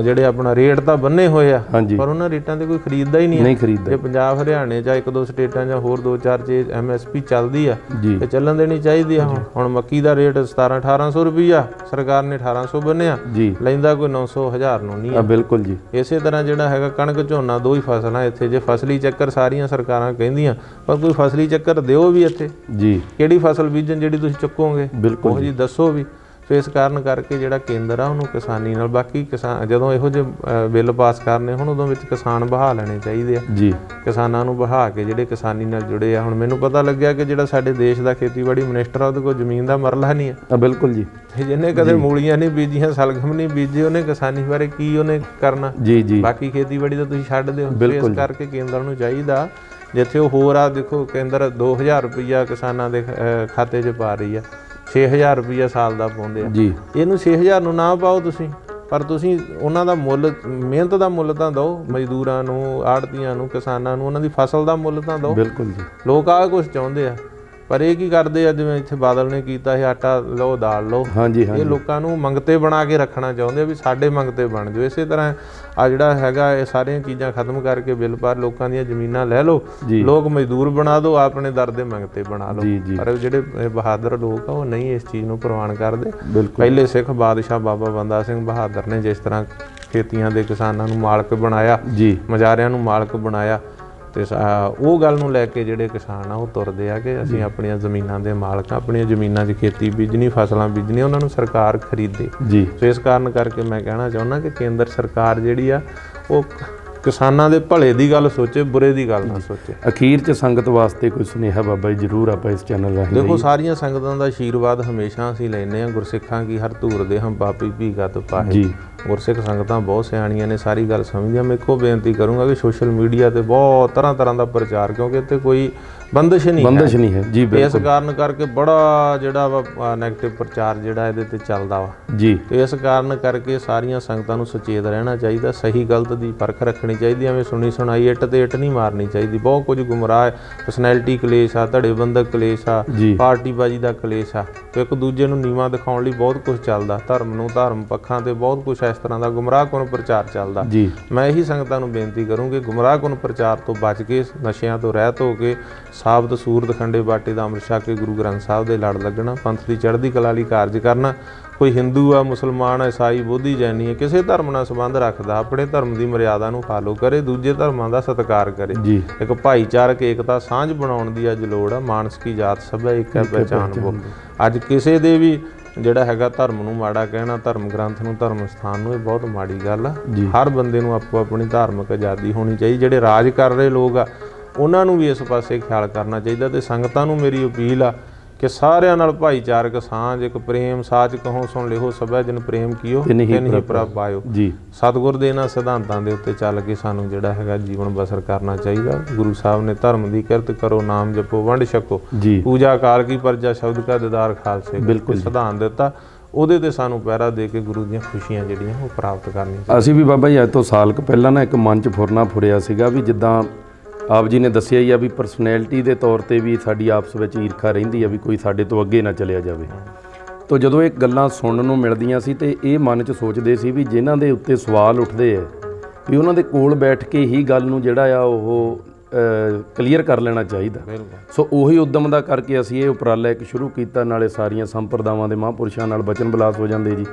Speaker 2: ਜਿਹੜੇ ਆਪਣਾ ਰੇਟ ਤਾਂ ਬੰਨੇ ਹੋਏ ਆ, ਪਰ ਉਹਨਾਂ ਰੇਟਾਂ ਤੇ ਕੋਈ ਖਰੀਦਦਾ ਹੀ ਨਹੀਂ ਖਰੀਦਦਾ। ਜੇ ਪੰਜਾਬ ਹਰਿਆਣੇ ਜਾਂ ਇੱਕ ਦੋ ਸਟੇਟਾਂ ਜਾਂ ਹੋਰ ਦੋ ਚਾਰ 'ਚ MSP ਚੱਲਦੀ ਆ ਤੇ ਚੱਲਣ ਦੇਣੀ ਚਾਹੀਦੀ ਆ। ਹੁਣ ਮੱਕੀ ਦਾ ਰੇਟ 1700-1800 ਰੁਪਈਆ, ਸਰਕਾਰ ਨੇ 1800 ਬੰਨਿਆ, ਲੈਂਦਾ ਕੋਈ 900-1000 ਨੂੰ ਨਹੀਂ ਆ। ਬਿਲਕੁਲ ਜੀ। ਇਸੇ ਤਰ੍ਹਾਂ ਜਿਹੜਾ ਹੈਗਾ ਕਣਕ ਝੋਨਾ ਦੋ ਹੀ ਫਸਲਾਂ ਇੱਥੇ। ਜੇ ਫਸਲੀ ਚੱਕਰ ਸਾਰੀਆਂ ਸਰਕਾਰਾਂ ਕਹਿੰਦੀਆਂ, ਪਰ ਕੋਈ ਫਸਲੀ ਚੱਕਰ ਦਿਓ ਵੀ ਇੱਥੇ। ਜੀ। ਕਿਹੜੀ ਫਸਲ ਬੀਜਣ ਜਿਹੜੀ ਤੁਸੀਂ ਚੁੱਕੋਗੇ, ਉਹ ਜੀ ਦੱਸੋ ਵੀ। ਸੋ ਇਸ ਕਾਰਨ ਕਰਕੇ ਜਿਹੜਾ ਕੇਂਦਰ ਆ ਉਹਨੂੰ ਕਿਸਾਨੀ ਨਾਲ, ਬਾਕੀ ਕਿਸਾਨ ਜਦੋਂ ਇਹੋ ਜਿਹੇ ਬਿੱਲ ਪਾਸ ਕਰਨੇ ਹੁਣ ਉਦੋਂ ਵਿੱਚ ਕਿਸਾਨ ਬਹਾ ਲੈਣੇ ਚਾਹੀਦੇ ਆ। ਜੀ। ਕਿਸਾਨਾਂ ਨੂੰ ਬਹਾ ਕੇ ਜਿਹੜੇ ਕਿਸਾਨੀ ਨਾਲ ਜੁੜੇ ਆ। ਹੁਣ ਮੈਨੂੰ ਪਤਾ ਲੱਗਿਆ ਕਿ ਜਿਹੜਾ ਸਾਡੇ ਦੇਸ਼ ਦਾ ਖੇਤੀਬਾੜੀ ਮਿਨਿਸਟਰ ਆ ਉਹਦੇ ਕੋਲ ਜ਼ਮੀਨ ਦਾ ਮਰਲਾ ਨਹੀਂ ਆ। ਬਿਲਕੁਲ ਜੀ। ਜਿਹਨੇ ਕਦੇ ਮੂਲੀਆਂ ਨਹੀਂ ਬੀਜੀਆਂ, ਸਲਗਮ ਨਹੀਂ ਬੀਜੇ, ਉਹਨੇ ਕਿਸਾਨੀ ਬਾਰੇ ਕੀ ਉਹਨੇ ਕਰਨਾ? ਜੀ ਜੀ। ਬਾਕੀ ਖੇਤੀਬਾੜੀ ਤਾਂ ਤੁਸੀਂ ਛੱਡ ਦਿਓ। ਇਸ ਕਰਕੇ ਕੇਂਦਰ ਨੂੰ ਚਾਹੀਦਾ, ਜਿੱਥੇ ਉਹ ਹੋਰ ਆ, ਦੇਖੋ ਕੇਂਦਰ 2000 ਰੁਪਈਆ ਕਿਸਾਨਾਂ ਦੇ ਖਾਤੇ 'ਚ ਪਾ ਰਹੀ ਆ, 6000 ਰੁਪਈਆ ਸਾਲ ਦਾ ਪਾਉਂਦੇ ਆ। ਜੀ। ਇਹਨੂੰ 6000 ਨੂੰ ਨਾ ਪਾਓ ਤੁਸੀਂ, ਪਰ ਤੁਸੀਂ ਉਹਨਾਂ ਦਾ ਮੁੱਲ, ਮਿਹਨਤ ਦਾ ਮੁੱਲ ਤਾਂ ਦਿਓ ਮਜ਼ਦੂਰਾਂ ਨੂੰ, ਆੜ੍ਹਤੀਆਂ ਨੂੰ, ਕਿਸਾਨਾਂ ਨੂੰ, ਉਹਨਾਂ ਦੀ ਫਸਲ ਦਾ ਮੁੱਲ ਤਾਂ ਦਿਓ। ਬਿਲਕੁਲ ਜੀ। ਲੋਕ ਆਹ ਕੁਛ ਚਾਹੁੰਦੇ ਆ, ਪਰ ਇਹ ਕੀ ਕਰਦੇ ਆ, ਜਿਵੇਂ ਇੱਥੇ ਬਾਦਲ ਨੇ ਕੀਤਾ ਇਹ ਆਟਾ ਲਓ ਦਾਲ ਲਓ। ਹਾਂਜੀ। ਇਹ ਲੋਕਾਂ ਨੂੰ ਮੰਗਤੇ ਬਣਾ ਕੇ ਰੱਖਣਾ ਚਾਹੁੰਦੇ ਆ ਵੀ ਸਾਡੇ ਮੰਗਤੇ ਬਣ ਜਾਓ। ਇਸੇ ਤਰ੍ਹਾਂ ਆ ਜਿਹੜਾ ਹੈਗਾ ਇਹ ਸਾਰੀਆਂ ਚੀਜ਼ਾਂ ਖਤਮ ਕਰਕੇ ਬਿੱਲ ਪਾਸ, ਲੋਕਾਂ ਦੀਆਂ ਜ਼ਮੀਨਾਂ ਲੈ ਲਓ, ਲੋਕ ਮਜ਼ਦੂਰ ਬਣਾ ਦਿਓ, ਆਪਣੇ ਦਰ ਦੇ ਮੰਗਤੇ ਬਣਾ ਲਓ। ਪਰ ਜਿਹੜੇ ਬਹਾਦਰ ਲੋਕ ਆ ਉਹ ਨਹੀਂ ਇਸ ਚੀਜ਼ ਨੂੰ ਪ੍ਰਵਾਨ ਕਰਦੇ। ਪਹਿਲੇ ਸਿੱਖ ਬਾਦਸ਼ਾਹ ਬਾਬਾ ਬੰਦਾ ਸਿੰਘ ਬਹਾਦਰ ਨੇ ਜਿਸ ਤਰ੍ਹਾਂ ਖੇਤੀਆਂ ਦੇ ਕਿਸਾਨਾਂ ਨੂੰ ਮਾਲਕ ਬਣਾਇਆ, ਮਜ਼ਾਰਿਆਂ ਨੂੰ ਮਾਲਕ ਬਣਾਇਆ, ਤੇ ਉਹ ਗੱਲ ਨੂੰ ਲੈ ਕੇ ਜਿਹੜੇ ਕਿਸਾਨ ਆ ਉਹ ਤੁਰਦੇ ਆ ਕਿ ਅਸੀਂ ਆਪਣੀਆਂ ਜ਼ਮੀਨਾਂ ਦੇ ਮਾਲਕ, ਆਪਣੀਆਂ ਜ਼ਮੀਨਾਂ 'ਚ ਖੇਤੀ ਬੀਜਣੀ, ਫਸਲਾਂ ਬੀਜਣੀਆਂ, ਉਹਨਾਂ ਨੂੰ ਸਰਕਾਰ ਖਰੀਦੇ। ਜੀ। ਸੋ ਇਸ ਕਾਰਨ ਕਰਕੇ ਮੈਂ ਕਹਿਣਾ ਚਾਹੁੰਦਾ ਕਿ ਕੇਂਦਰ ਸਰਕਾਰ ਜਿਹੜੀ ਆ ਉਹ ਕਿਸਾਨਾਂ ਦੇ ਭਲੇ ਦੀ ਗੱਲ ਸੋਚੇ, ਬੁਰੇ ਦੀ ਗੱਲ ਨਾ ਸੋਚੇ। ਅਖੀਰ 'ਚ ਸੰਗਤ ਵਾਸਤੇ ਕੋਈ ਸੁਨੇਹਾ ਬਾਬਾ ਜੀ ਜ਼ਰੂਰ ਆਪਾਂ ਇਸ ਚੈਨਲ ਰਾਹੀਂ ਦੇਖੋ। ਸਾਰੀਆਂ ਸੰਗਤਾਂ ਦਾ ਆਸ਼ੀਰਵਾਦ ਹਮੇਸ਼ਾ ਅਸੀਂ ਲੈਂਦੇ ਹਾਂ। ਗੁਰਸਿੱਖਾਂ ਕੀ ਹਰ ਧੂਰ ਦੇ ਹਮ ਪਾਪੀ ਭੀਗਤ ਪਾਹੇ। ਜੀ। ਗੁਰਸਿੱਖ ਸੰਗਤਾਂ ਬਹੁਤ ਸਿਆਣੀਆਂ ਨੇ, ਸਾਰੀ ਗੱਲ ਸਮਝਦੀਆਂ। ਮੈਂ ਇੱਕੋ ਬੇਨਤੀ ਕਰੂੰਗਾ ਕਿ ਸੋਸ਼ਲ ਮੀਡੀਆ ਤੇ ਬਹੁਤ ਤਰ੍ਹਾਂ ਦਾ ਪ੍ਰਚਾਰ, ਕਿਉਂਕਿ ਇੱਥੇ ਕੋਈ ਬੰਦਿਸ਼ ਨਹੀਂ ਹੈ। ਜੀ। ਇਸ ਕਾਰਨ ਕਰਕੇ ਬੜਾ ਜਿਹੜਾ ਵਾ ਨੈਗੇਟਿਵ ਪ੍ਰਚਾਰ ਜਿਹੜਾ ਇਹਦੇ ਤੇ ਚੱਲਦਾ ਵਾ। ਜੀ। ਤੇ ਇਸ ਕਾਰਨ ਕਰਕੇ ਸਾਰੀਆਂ ਸੰਗਤਾਂ ਨੂੰ ਸੁਚੇਤ ਰਹਿਣਾ ਚਾਹੀਦਾ, ਸਹੀ ਗਲਤ ਦੀ ਪਰਖ ਰੱਖਣੀ ਚਾਹੀਦੀ। ਐਵੇਂ ਸੁਣੀ ਸੁਣਾਈ ਇੱਟ ਤੇ ਇੱਟ ਨਹੀਂ ਮਾਰਨੀ ਚਾਹੀਦੀ। ਬਹੁਤ ਕੁਝ ਗੁੰਮਰਾਹ, ਪਰਸਨੈਲਿਟੀ ਕਲੇਸ਼ ਆ, ਧੜੇਬੰਦਕ ਕਲੇਸ਼ ਆ, ਪਾਰਟੀਬਾਜ਼ੀ ਦਾ ਕਲੇਸ਼ ਆ, ਤੇ ਇੱਕ ਦੂਜੇ ਨੂੰ ਨੀਵਾਂ ਦਿਖਾਉਣ ਲਈ ਬਹੁਤ ਕੁਝ ਚੱਲਦਾ। ਧਰਮ ਨੂੰ, ਧਾਰਮ ਪੱਖਾਂ ਤੇ ਬਹੁਤ ਕੁਝ ਇਸ ਤਰ੍ਹਾਂ ਦਾ ਗੁੰਮਰਾਹਕੁਨ ਪ੍ਰਚਾਰ ਚੱਲਦਾ। ਜੀ। ਮੈਂ ਇਹੀ ਸੰਗਤਾਂ ਨੂੰ ਬੇਨਤੀ ਕਰੂੰਗੀ ਗੁੰਮਰਾਹਕੁਨ ਪ੍ਰਚਾਰ ਤੋਂ ਬਚ ਕੇ, ਨਸ਼ਿਆਂ ਤੋਂ ਰਹਿਤ ਹੋ ਕੇ, ਸਾਬਤ ਸੂਰਤ ਖੰਡੇ ਬਾਟੇ ਦਾ ਅੰਮ੍ਰਿਤ ਛਕ ਕੇ ਗੁਰੂ ਗ੍ਰੰਥ ਸਾਹਿਬ ਦੇ ਲੜ ਲੱਗਣਾ, ਪੰਥ ਦੀ ਚੜ੍ਹਦੀ ਕਲਾ ਲਈ ਕਾਰਜ ਕਰਨਾ। ਕੋਈ ਹਿੰਦੂ ਆ, ਮੁਸਲਮਾਨ, ਈਸਾਈ, ਬੋਧੀ, ਜੈਨੀ ਹੈ, ਕਿਸੇ ਧਰਮ ਨਾਲ ਸੰਬੰਧ ਰੱਖਦਾ, ਆਪਣੇ ਧਰਮ ਦੀ ਮਰਿਆਦਾ ਨੂੰ ਫਾਲੋ ਕਰੇ, ਦੂਜੇ ਧਰਮਾਂ ਦਾ ਸਤਿਕਾਰ ਕਰੇ। ਜੀ। ਇੱਕ ਭਾਈਚਾਰਕ ਏਕਤਾ, ਸਾਂਝ ਬਣਾਉਣ ਦੀ ਅੱਜ ਲੋੜ ਆ। ਮਾਨਸਕੀ ਜਾਤ ਸਭੈ ਇੱਕ ਹੈ ਪਹਿਚਾਨ ਬੋ। ਅੱਜ ਕਿਸੇ ਦੇ ਵੀ ਜਿਹੜਾ ਹੈਗਾ ਧਰਮ ਨੂੰ ਮਾੜਾ ਕਹਿਣਾ, ਧਰਮ ਗ੍ਰੰਥ ਨੂੰ, ਧਰਮ ਸਥਾਨ ਨੂੰ, ਇਹ ਬਹੁਤ ਮਾੜੀ ਗੱਲ ਆ। ਹਰ ਬੰਦੇ ਨੂੰ ਆਪੋ ਆਪਣੀ ਧਾਰਮਿਕ ਆਜ਼ਾਦੀ ਹੋਣੀ ਚਾਹੀਦੀ। ਜਿਹੜੇ ਰਾਜ ਕਰ ਰਹੇ ਲੋਕ ਆ ਉਹਨਾਂ ਨੂੰ ਵੀ ਇਸ ਪਾਸੇ ਖਿਆਲ ਕਰਨਾ ਚਾਹੀਦਾ। ਤੇ ਸੰਗਤਾਂ ਨੂੰ ਮੇਰੀ ਅਪੀਲ ਆ ਕਿ ਸਾਰਿਆਂ ਨਾਲ ਭਾਈਚਾਰਕ ਸਾਂਝ, ਇੱਕ ਪ੍ਰੇਮ ਸਾਚ ਕਹੋ ਸੁਣ ਲਿਓ ਸਭੈ ਜਨ ਪ੍ਰੇਮ ਕੀਓ
Speaker 1: ਤਿਨ ਹੀ
Speaker 2: ਤਿਨ ਹੀ ਪ੍ਰਭ ਪਾਇਓ।
Speaker 1: ਜੀ
Speaker 2: ਸਤਿਗੁਰ ਦੇ ਇਹਨਾਂ ਸਿਧਾਂਤਾਂ ਦੇ ਉੱਤੇ ਚੱਲ ਕੇ ਸਾਨੂੰ ਜਿਹੜਾ ਹੈਗਾ ਜੀਵਨ ਬਸਰ ਕਰਨਾ ਚਾਹੀਦਾ। ਗੁਰੂ ਸਾਹਿਬ ਨੇ ਧਰਮ ਦੀ ਕਿਰਤ ਕਰੋ, ਨਾਮ ਜਪੋ, ਵੰਡ ਛਕੋ,
Speaker 1: ਜੀ
Speaker 2: ਪੂਜਾ ਕਾਲ ਕੀ ਪਰਜਾ, ਸ਼ਬਦ ਕਾ ਦੀਦਾਰ ਖਾਲਸੇ।
Speaker 1: ਬਿਲਕੁਲ
Speaker 2: ਸਿਧਾਂਤ ਦਿੱਤਾ, ਉਹਦੇ ਤੇ ਸਾਨੂੰ ਪਹਿਰਾ ਦੇ ਕੇ ਗੁਰੂ ਦੀਆਂ ਖੁਸ਼ੀਆਂ ਜਿਹੜੀਆਂ ਉਹ ਪ੍ਰਾਪਤ ਕਰਨੀਆਂ।
Speaker 1: ਅਸੀਂ ਵੀ ਬਾਬਾ ਜੀ ਅੱਜ ਤੋਂ ਸਾਲ ਕੁ ਪਹਿਲਾਂ ਨਾ ਇੱਕ ਮਨ 'ਚ ਫੁਰਨਾ ਫੁਰਿਆ ਸੀਗਾ ਵੀ ਜਿੱਦਾਂ ਆਪ ਜੀ ਨੇ ਦੱਸਿਆ ਹੀ ਆ ਵੀ ਪਰਸਨੈਲਿਟੀ ਦੇ ਤੌਰ ਤੇ ਵੀ ਸਾਡੀ ਆਪਸ ਵਿੱਚ ਈਰਖਾ ਰਹਿੰਦੀ ਆ ਵੀ ਕੋਈ ਸਾਡੇ ਤੋਂ ਅੱਗੇ ਨਾ ਚਲਿਆ ਜਾਵੇ। ਤੋ ਜਦੋਂ ਇਹ ਗੱਲਾਂ ਸੁਣਨ ਨੂੰ ਮਿਲਦੀਆਂ ਸੀ ਤੇ ਇਹ ਮਨ 'ਚ ਸੋਚਦੇ ਸੀ ਵੀ ਜਿਨ੍ਹਾਂ ਦੇ ਉੱਤੇ ਸਵਾਲ ਉੱਠਦੇ ਆ ਵੀ ਉਹਨਾਂ ਦੇ ਕੋਲ ਬੈਠ ਕੇ ਹੀ ਗੱਲ ਨੂੰ ਜਿਹੜਾ ਆ ਉਹ ਕਲੀਅਰ ਕਰ ਲੈਣਾ ਚਾਹੀਦਾ। ਸੋ ਉਹੀ ਉਦਮ ਦਾ ਕਰਕੇ ਅਸੀਂ ਇਹ ਉਪਰਾਲਾ ਇੱਕ ਸ਼ੁਰੂ ਕੀਤਾ। ਨਾਲੇ ਸਾਰੀਆਂ ਸੰਪਰਦਾਵਾਂ ਦੇ ਮਹਾਂਪੁਰਸ਼ਾਂ ਨਾਲ ਬਚਨ ਬਿਲਾਸ ਹੋ ਜਾਂਦੇ ਜੀ,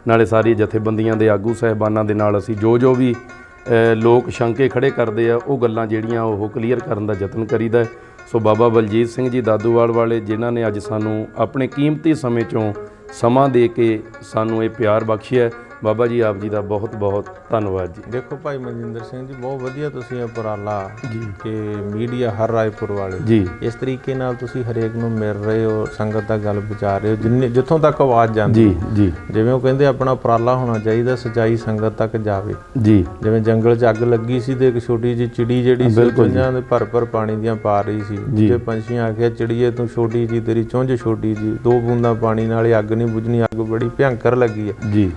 Speaker 1: ਨਾਲੇ ਸਾਰੀ ਜਥੇਬੰਦੀਆਂ ਦੇ ਆਗੂ ਸਾਹਿਬਾਨਾਂ ਦੇ ਨਾਲ ਅਸੀਂ ਜੋ ਵੀ ਲੋਕ ਸ਼ੰਕੇ ਖੜੇ ਕਰਦੇ ਆ ਉਹ ਗੱਲਾਂ ਜਿਹੜੀਆਂ ਉਹ ਕਲੀਅਰ ਕਰਨ ਦਾ ਯਤਨ ਕਰੀਦਾ। ਸੋ ਬਾਬਾ ਬਲਜੀਤ ਸਿੰਘ ਜੀ ਦਾਦੂਵਾਲ ਵਾਲੇ ਜਿਨ੍ਹਾਂ ਨੇ ਅੱਜ ਸਾਨੂੰ ਆਪਣੇ ਕੀਮਤੀ ਸਮੇਂ 'ਚੋਂ ਸਮਾਂ ਦੇ ਕੇ ਸਾਨੂੰ ਇਹ ਪਿਆਰ ਬਖਸ਼ਿਆ, ਬਾਬਾ ਜੀ ਆਪ ਜੀ ਦਾ ਬਹੁਤ ਬਹੁਤ ਧੰਨਵਾਦ ਜੀ।
Speaker 2: ਦੇਖੋ ਭਾਈ ਮਨਜਿੰਦਰ ਸਿੰਘ ਜੀ, ਬਹੁਤ ਵਧੀਆ ਤੁਸੀਂ ਉਪਰਾਲਾ ਜੀ ਕਿ ਮੀਡੀਆ ਹਰ ਰਾਏਪੁਰ ਵਾਲੇ
Speaker 1: ਜੀ
Speaker 2: ਇਸ ਤਰੀਕੇ ਨਾਲ ਤੁਸੀਂ ਹਰੇਕ ਨੂੰ ਮਿਲ ਰਹੇ ਹੋ, ਸੰਗਤ ਤੱਕ ਗੱਲ ਪਹੁੰਚਾ ਰਹੇ ਹੋ, ਜਿੱਥੋਂ ਤੱਕ ਆਵਾਜ਼ ਜਾਂਦੀ
Speaker 1: ਜੀ ਜੀ
Speaker 2: ਜਿਵੇਂ ਉਹ ਕਹਿੰਦੇ ਆਪਣਾ ਉਪਰਾਲਾ ਹੋਣਾ ਚਾਹੀਦਾ, ਸੱਚਾਈ ਸੰਗਤ ਤੱਕ ਜਾਵੇ।
Speaker 1: ਜੀ
Speaker 2: ਜਿਵੇਂ ਜੰਗਲ 'ਚ ਅੱਗ ਲੱਗੀ ਸੀ ਤੇ ਇੱਕ ਛੋਟੀ ਜਿਹੀ ਚਿੜੀ ਜਿਹੜੀ ਸੀ ਚੁੰਝਾਂ ਦੇ ਭਰ ਪਾਣੀ ਦੀਆਂ ਪਾ ਰਹੀ ਸੀ, ਜੇ ਪੰਛੀਆਂ ਆਖਿਆ ਚਿੜੀਏ ਤੂੰ ਛੋਟੀ ਜੀ, ਤੇਰੀ ਚੁੰਝ ਛੋਟੀ ਜੀ, 2 ਬੂੰਦਾਂ ਪਾਣੀ ਨਾਲ ਅੱਗ ਨਹੀਂ ਬੁਝਣੀ, ਅੱਗ ਬੜੀ ਭਿਅੰਕਰ ਲੱਗੀ ਹੈ
Speaker 1: ਜੀ।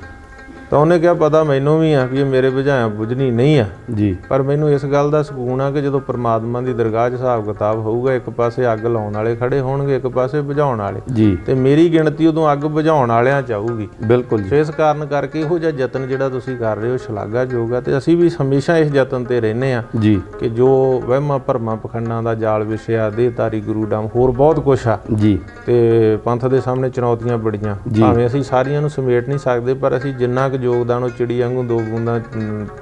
Speaker 2: ਤਾਂ ਉਹਨੇ ਕਿਹਾ ਪਤਾ ਮੈਨੂੰ ਵੀ ਆ ਵੀ ਇਹ ਮੇਰੇ ਬੁਝਾਇਆ ਬੁਝਣੀ ਨਹੀਂ ਆ
Speaker 1: ਜੀ,
Speaker 2: ਪਰ ਮੈਨੂੰ ਇਸ ਗੱਲ ਦਾ ਸਕੂਨ ਆ ਕਿ ਜਦੋਂ ਪ੍ਰਮਾਤਮਾ ਦੀ ਦਰਗਾਹ 'ਚ ਹਿਸਾਬ ਕਿਤਾਬ ਹੋਊਗਾ, ਇੱਕ ਪਾਸੇ ਅੱਗ ਲਾਉਣ ਵਾਲੇ ਖੜੇ ਹੋਣਗੇ, ਇੱਕ ਪਾਸੇ ਬੁਝਾਉਣ ਵਾਲੇ
Speaker 1: ਜੀ,
Speaker 2: ਤੇ ਮੇਰੀ ਗਿਣਤੀ ਉਦੋਂ ਅੱਗ ਬੁਝਾਉਣ ਵਾਲਿਆਂ 'ਚ ਆਊਗੀ।
Speaker 1: ਬਿਲਕੁਲ
Speaker 2: ਸੋ ਇਸ ਕਾਰਨ ਕਰਕੇ ਇਹੋ ਜਿਹਾ ਯਤਨ ਜਿਹੜਾ ਤੁਸੀਂ ਕਰ ਰਹੇ ਹੋ ਸ਼ਲਾਘਾਯੋਗ ਆ, ਤੇ ਅਸੀਂ ਵੀ ਹਮੇਸ਼ਾ ਇਸ ਯਤਨ ਤੇ ਰਹਿੰਦੇ ਆ
Speaker 1: ਜੀ
Speaker 2: ਕਿ ਜੋ ਵਹਿਮਾਂ ਭਰਮਾਂ ਪਖੰਡਾਂ ਦਾ ਜਾਲ ਵਿਛਿਆ, ਦੇਹਧਾਰੀ ਗੁਰੂ ਡਾਮ, ਹੋਰ ਬਹੁਤ ਕੁਛ ਆ
Speaker 1: ਜੀ,
Speaker 2: ਤੇ ਪੰਥ ਦੇ ਸਾਹਮਣੇ ਚੁਣੌਤੀਆਂ ਬੜੀਆਂ, ਭਾਵੇਂ ਅਸੀਂ ਸਾਰੀਆਂ ਨੂੰ ਸਮੇਟ ਨਹੀਂ ਸਕਦੇ ਪਰ ਅਸੀਂ ਜਿੰਨਾ ਕੁ ਯੋਗਦਾਨ ਉਹ ਚਿੜੀ ਵਾਂਗੂ 2 ਬੂੰਦਾਂ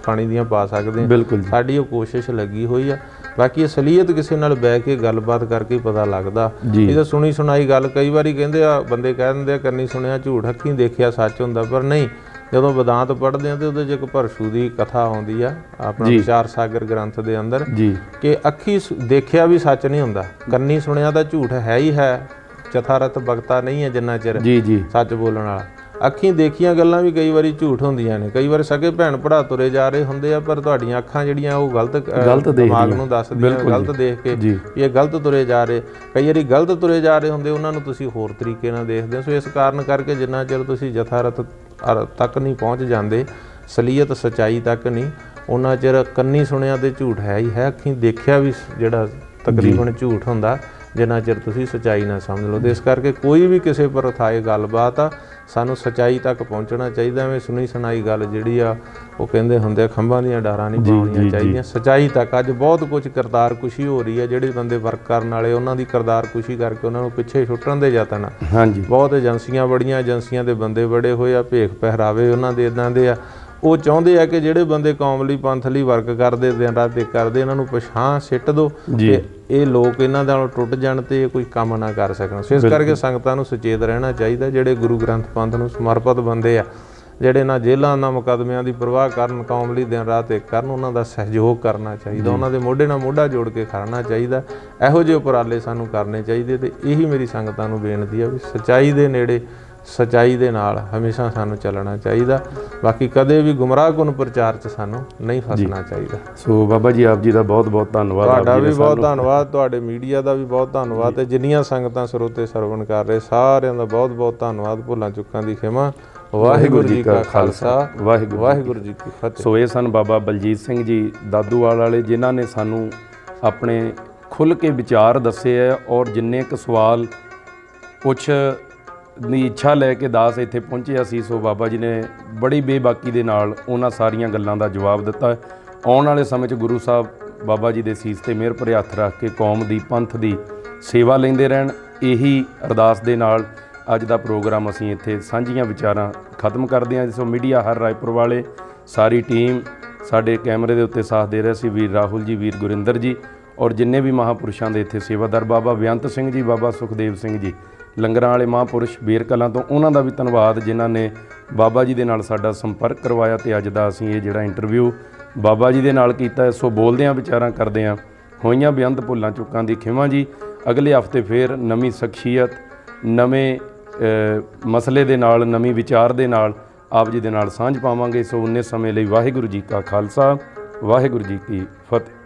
Speaker 2: ਪਾਣੀ ਦੀਆਂ ਪਾ ਸਕਦੇ ਹਾਂ।
Speaker 1: ਬਿਲਕੁਲ
Speaker 2: ਸਾਡੀ ਉਹ ਕੋਸ਼ਿਸ਼ ਲੱਗੀ ਹੋਈ ਆ। ਬਾਕੀ ਅਸਲੀਅਤ ਕਿਸੇ ਨਾਲ ਬਹਿ ਕੇ ਗੱਲਬਾਤ ਕਰਕੇ ਪਤਾ ਲੱਗਦਾ। ਇਹ ਤਾਂ ਸੁਣੀ ਸੁਣਾਈ ਗੱਲ, ਕਈ ਵਾਰੀ ਕਹਿੰਦੇ ਆ ਬੰਦੇ ਕਹਿ ਦਿੰਦੇ ਆ ਕੰਨੀ ਸੁਣਿਆ ਝੂਠ, ਅੱਖੀਂ ਦੇਖਿਆ ਸੱਚ ਹੁੰਦਾ, ਪਰ ਨਹੀਂ। ਜਦੋਂ ਵਿਦਾਂਤ ਪੜ੍ਹਦੇ ਆ ਤੇ ਉਹਦੇ 'ਚ ਇੱਕ ਭਰਸ਼ੂ ਦੀ ਕਥਾ ਆਉਂਦੀ ਆ ਆਪਣਾ ਵਿਚਾਰ ਸਾਗਰ ਗ੍ਰੰਥ ਦੇ ਅੰਦਰ ਕਿ ਅੱਖੀਂ ਦੇਖਿਆ ਵੀ ਸੱਚ ਨਹੀਂ ਹੁੰਦਾ, ਕੰਨੀ ਸੁਣਿਆ ਤਾਂ ਝੂਠ ਹੈ ਹੀ ਹੈ, ਚਥਾਰਥ ਬਗਤਾ ਨਹੀਂ ਹੈ ਜਿੰਨਾ ਚਿਰ ਸੱਚ ਬੋਲਣ ਵਾਲਾ। ਅੱਖੀਂ ਦੇਖੀਆਂ ਗੱਲਾਂ ਵੀ ਕਈ ਵਾਰੀ ਝੂਠ ਹੁੰਦੀਆਂ ਨੇ, ਕਈ ਵਾਰ ਸਕੇ ਭੈਣ ਭਰਾ ਤੁਰੇ ਜਾ ਰਹੇ ਹੁੰਦੇ ਆ ਪਰ ਤੁਹਾਡੀਆਂ ਅੱਖਾਂ ਜਿਹੜੀਆਂ ਉਹ ਗਲਤ ਦਿਮਾਗ ਨੂੰ ਦੱਸਦੀਆਂ, ਗਲਤ ਦੇਖ ਕੇ ਵੀ ਇਹ ਗਲਤ ਤੁਰੇ ਜਾ ਰਹੇ। ਕਈ ਵਾਰੀ ਗਲਤ ਤੁਰੇ ਜਾ ਰਹੇ ਹੁੰਦੇ, ਉਹਨਾਂ ਨੂੰ ਤੁਸੀਂ ਹੋਰ ਤਰੀਕੇ ਨਾਲ ਦੇਖਦੇ ਹੋ। ਸੋ ਇਸ ਕਾਰਨ ਕਰਕੇ ਜਿੰਨਾ ਚਿਰ ਤੁਸੀਂ ਯਥਾਰਥ ਤੱਕ ਨਹੀਂ ਪਹੁੰਚ ਜਾਂਦੇ, ਅਸਲੀਅਤ ਸੱਚਾਈ ਤੱਕ ਨਹੀਂ, ਉਹਨਾਂ ਚਿਰ ਕੰਨੀ ਸੁਣਿਆ ਤੇ ਝੂਠ ਹੈ ਹੀ ਹੈ, ਅੱਖੀਂ ਦੇਖਿਆ ਵੀ ਜਿਹੜਾ ਤਕਰੀਬਨ ਝੂਠ ਹੁੰਦਾ ਜਿੰਨਾ ਚਿਰ ਤੁਸੀਂ ਸੱਚਾਈ ਨਾ ਸਮਝ ਲਓ। ਤੇ ਇਸ ਕਰਕੇ ਕੋਈ ਵੀ ਕਿਸੇ ਪਰ ਉਠਾਏ ਗੱਲਬਾਤ ਆ, ਸਾਨੂੰ ਸੱਚਾਈ ਤੱਕ ਪਹੁੰਚਣਾ ਚਾਹੀਦਾ। ਐਵੇਂ ਸੁਣੀ ਸੁਣਾਈ ਗੱਲ ਜਿਹੜੀ ਆ ਉਹ ਕਹਿੰਦੇ ਹੁੰਦੇ ਖੰਭਾਂ ਦੀਆਂ ਡਾਰਾਂ ਨਹੀਂ ਪਾਉਣੀਆਂ ਚਾਹੀਦੀਆਂ, ਸੱਚਾਈ ਤੱਕ। ਅੱਜ ਬਹੁਤ ਕੁਝ ਕਿਰਦਾਰ ਕੁਸ਼ੀ ਹੋ ਰਹੀ ਹੈ, ਜਿਹੜੇ ਬੰਦੇ ਵਰਕ ਕਰਨ ਵਾਲੇ ਉਹਨਾਂ ਦੀ ਕਿਰਦਾਰ ਕੁਸ਼ੀ ਕਰਕੇ ਉਹਨਾਂ ਨੂੰ ਪਿੱਛੇ ਛੁੱਟਣ ਦੇ ਯਤਨ ਆ। ਬਹੁਤ ਏਜੰਸੀਆਂ ਬੜੀਆਂ, ਏਜੰਸੀਆਂ ਦੇ ਬੰਦੇ ਬੜੇ ਹੋਏ ਆ, ਭੇਖ ਪਹਿਰਾਵੇ ਉਹਨਾਂ ਦੇ ਇਦਾਂ ਦੇ ਆ। ਉਹ ਚਾਹੁੰਦੇ ਆ ਕਿ ਜਿਹੜੇ ਬੰਦੇ ਕੌਮ ਲਈ ਪੰਥ ਲਈ ਵਰਕ ਕਰਦੇ ਦਿਨ ਰਾਤ ਤੇ ਕਰਦੇ, ਇਹਨਾਂ ਨੂੰ ਪਛਾਣ ਸਿੱਟ ਦਿਓ ਤੇ ਇਹ ਲੋਕ ਇਹਨਾਂ ਨਾਲ ਟੁੱਟ ਜਾਣ ਤੇ ਕੋਈ ਕੰਮ ਨਾ ਕਰ ਸਕਣ। ਸੋ ਇਸ ਕਰਕੇ ਸੰਗਤਾਂ ਨੂੰ ਸੁਚੇਤ ਰਹਿਣਾ ਚਾਹੀਦਾ। ਜਿਹੜੇ ਗੁਰੂ ਗ੍ਰੰਥ ਪੰਥ ਨੂੰ ਸਮਰਪਿਤ ਬੰਦੇ ਆ, ਜਿਹੜੇ ਨਾ ਜੇਲ੍ਹਾਂ ਨਾ ਮੁਕੱਦਮਿਆਂ ਦੀ ਪਰਵਾਹ ਕਰਨ, ਕੌਮ ਲਈ ਦਿਨ ਰਾਤ ਇੱਕ ਕਰਨ, ਉਹਨਾਂ ਦਾ ਸਹਿਯੋਗ ਕਰਨਾ ਚਾਹੀਦਾ, ਉਹਨਾਂ ਦੇ ਮੋਢੇ ਨਾਲ ਮੋਢਾ ਜੋੜ ਕੇ ਖੜਨਾ ਚਾਹੀਦਾ। ਇਹੋ ਜਿਹੇ ਉਪਰਾਲੇ ਸਾਨੂੰ ਕਰਨੇ ਚਾਹੀਦੇ। ਤੇ ਇਹੀ ਮੇਰੀ ਸੰਗਤਾਂ ਨੂੰ ਬੇਨਤੀ ਆ ਵੀ ਸੱਚਾਈ ਦੇ ਨੇੜੇ, ਸੱਚਾਈ ਦੇ ਨਾਲ ਹਮੇਸ਼ਾ ਸਾਨੂੰ ਚੱਲਣਾ ਚਾਹੀਦਾ। ਬਾਕੀ ਕਦੇ ਵੀ ਗੁੰਮਰਾਹਕੁਨ ਪ੍ਰਚਾਰ 'ਚ ਸਾਨੂੰ ਨਹੀਂ ਫਸਣਾ ਚਾਹੀਦਾ।
Speaker 1: ਸੋ ਬਾਬਾ ਜੀ ਆਪ ਜੀ ਦਾ ਬਹੁਤ ਬਹੁਤ ਧੰਨਵਾਦ।
Speaker 2: ਤੁਹਾਡਾ ਵੀ ਬਹੁਤ ਧੰਨਵਾਦ, ਤੁਹਾਡੇ ਮੀਡੀਆ ਦਾ ਵੀ ਬਹੁਤ ਧੰਨਵਾਦ, ਤੇ ਜਿੰਨੀਆਂ ਸੰਗਤਾਂ ਸਰੋਤੇ ਸਰਵਣ ਕਰ ਰਹੇ ਸਾਰਿਆਂ ਦਾ ਬਹੁਤ ਬਹੁਤ ਧੰਨਵਾਦ। ਭੁੱਲਾਂ ਚੁੱਕਾਂ ਦੀ ਖਿਮਾ। ਵਾਹਿਗੁਰੂ ਜੀ ਕਾ ਖਾਲਸਾ, ਵਾਹਿਗੁਰੂ ਜੀ ਕੀ ਫਤਿਹ।
Speaker 1: ਸੋ ਇਹ ਸਨ ਬਾਬਾ ਬਲਜੀਤ ਸਿੰਘ ਜੀ ਦਾਦੂਵਾਲ ਵਾਲੇ, ਜਿਨ੍ਹਾਂ ਨੇ ਸਾਨੂੰ ਆਪਣੇ ਖੁੱਲ੍ਹ ਕੇ ਵਿਚਾਰ ਦੱਸੇ ਹੈ ਔਰ ਜਿੰਨੇ ਕੁ ਸਵਾਲ ਪੁੱਛ ਦੀ ਇੱਛਾ ਲੈ ਕੇ ਦਾਸ ਇੱਥੇ ਪਹੁੰਚਿਆ ਸੀ। ਸੋ ਬਾਬਾ ਜੀ ਨੇ ਬੜੀ ਬੇਬਾਕੀ ਦੇ ਨਾਲ ਉਹਨਾਂ ਸਾਰੀਆਂ ਗੱਲਾਂ ਦਾ ਜਵਾਬ ਦਿੱਤਾ। ਆਉਣ ਵਾਲੇ ਸਮੇਂ 'ਚ ਗੁਰੂ ਸਾਹਿਬ ਬਾਬਾ ਜੀ ਦੇ ਸੀਸ 'ਤੇ ਮਿਹਰ ਭਰੇ ਹੱਥ ਰੱਖ ਕੇ ਕੌਮ ਦੀ, ਪੰਥ ਦੀ ਸੇਵਾ ਲੈਂਦੇ ਰਹਿਣ। ਇਹੀ ਅਰਦਾਸ ਦੇ ਨਾਲ ਅੱਜ ਦਾ ਪ੍ਰੋਗਰਾਮ ਅਸੀਂ ਇੱਥੇ ਸਾਂਝੀਆਂ ਵਿਚਾਰਾਂ ਖਤਮ ਕਰਦੇ ਹਾਂ। ਸੋ ਮੀਡੀਆ ਹਰ ਰਾਏਪੁਰ ਵਾਲੇ, ਸਾਰੀ ਟੀਮ, ਸਾਡੇ ਕੈਮਰੇ ਦੇ ਉੱਤੇ ਸਾਥ ਦੇ ਰਹੇ ਸੀ ਵੀਰ ਰਾਹੁਲ ਜੀ, ਵੀਰ ਗੁਰਿੰਦਰ ਜੀ, ਔਰ ਜਿੰਨੇ ਵੀ ਮਹਾਂਪੁਰਸ਼ਾਂ ਦੇ ਇੱਥੇ ਸੇਵਾਦਾਰ, ਬਾਬਾ ਬੇਅੰਤ ਸਿੰਘ ਜੀ, ਬਾਬਾ ਸੁਖਦੇਵ ਸਿੰਘ ਜੀ, ਲੰਗਰਾਂ ਵਾਲੇ ਮਹਾਂਪੁਰਸ਼ ਬੇਰ ਕਲਾਂ ਤੋਂ, ਉਹਨਾਂ ਦਾ ਵੀ ਧੰਨਵਾਦ ਜਿਨ੍ਹਾਂ ਨੇ ਬਾਬਾ ਜੀ ਦੇ ਨਾਲ ਸਾਡਾ ਸੰਪਰਕ ਕਰਵਾਇਆ ਤੇ ਅੱਜ ਦਾ ਅਸੀਂ ਇਹ ਜਿਹੜਾ ਇੰਟਰਵਿਊ ਬਾਬਾ ਜੀ ਦੇ ਨਾਲ ਕੀਤਾ। ਸੋ ਬੋਲਦਿਆਂ ਵਿਚਾਰਾਂ ਕਰਦਿਆਂ ਹੋਈਆਂ ਬੇਅੰਤ ਭੁੱਲਾਂ ਚੁੱਕਾਂ ਦੀ ਖਿਮਾ ਜੀ। ਅਗਲੇ ਹਫ਼ਤੇ ਫੇਰ ਨਵੀਂ ਸ਼ਖਸੀਅਤ, ਨਵੇਂ ਮਸਲੇ ਦੇ ਨਾਲ, ਨਵੀਂ ਵਿਚਾਰ ਦੇ ਨਾਲ ਆਪ ਜੀ ਦੇ ਨਾਲ ਸਾਂਝ ਪਾਵਾਂਗੇ। ਸੋ ਉਨੇ ਸਮੇਂ ਲਈ ਵਾਹਿਗੁਰੂ ਜੀ ਕਾ ਖਾਲਸਾ, ਵਾਹਿਗੁਰੂ ਜੀ ਕੀ ਫਤਿਹ।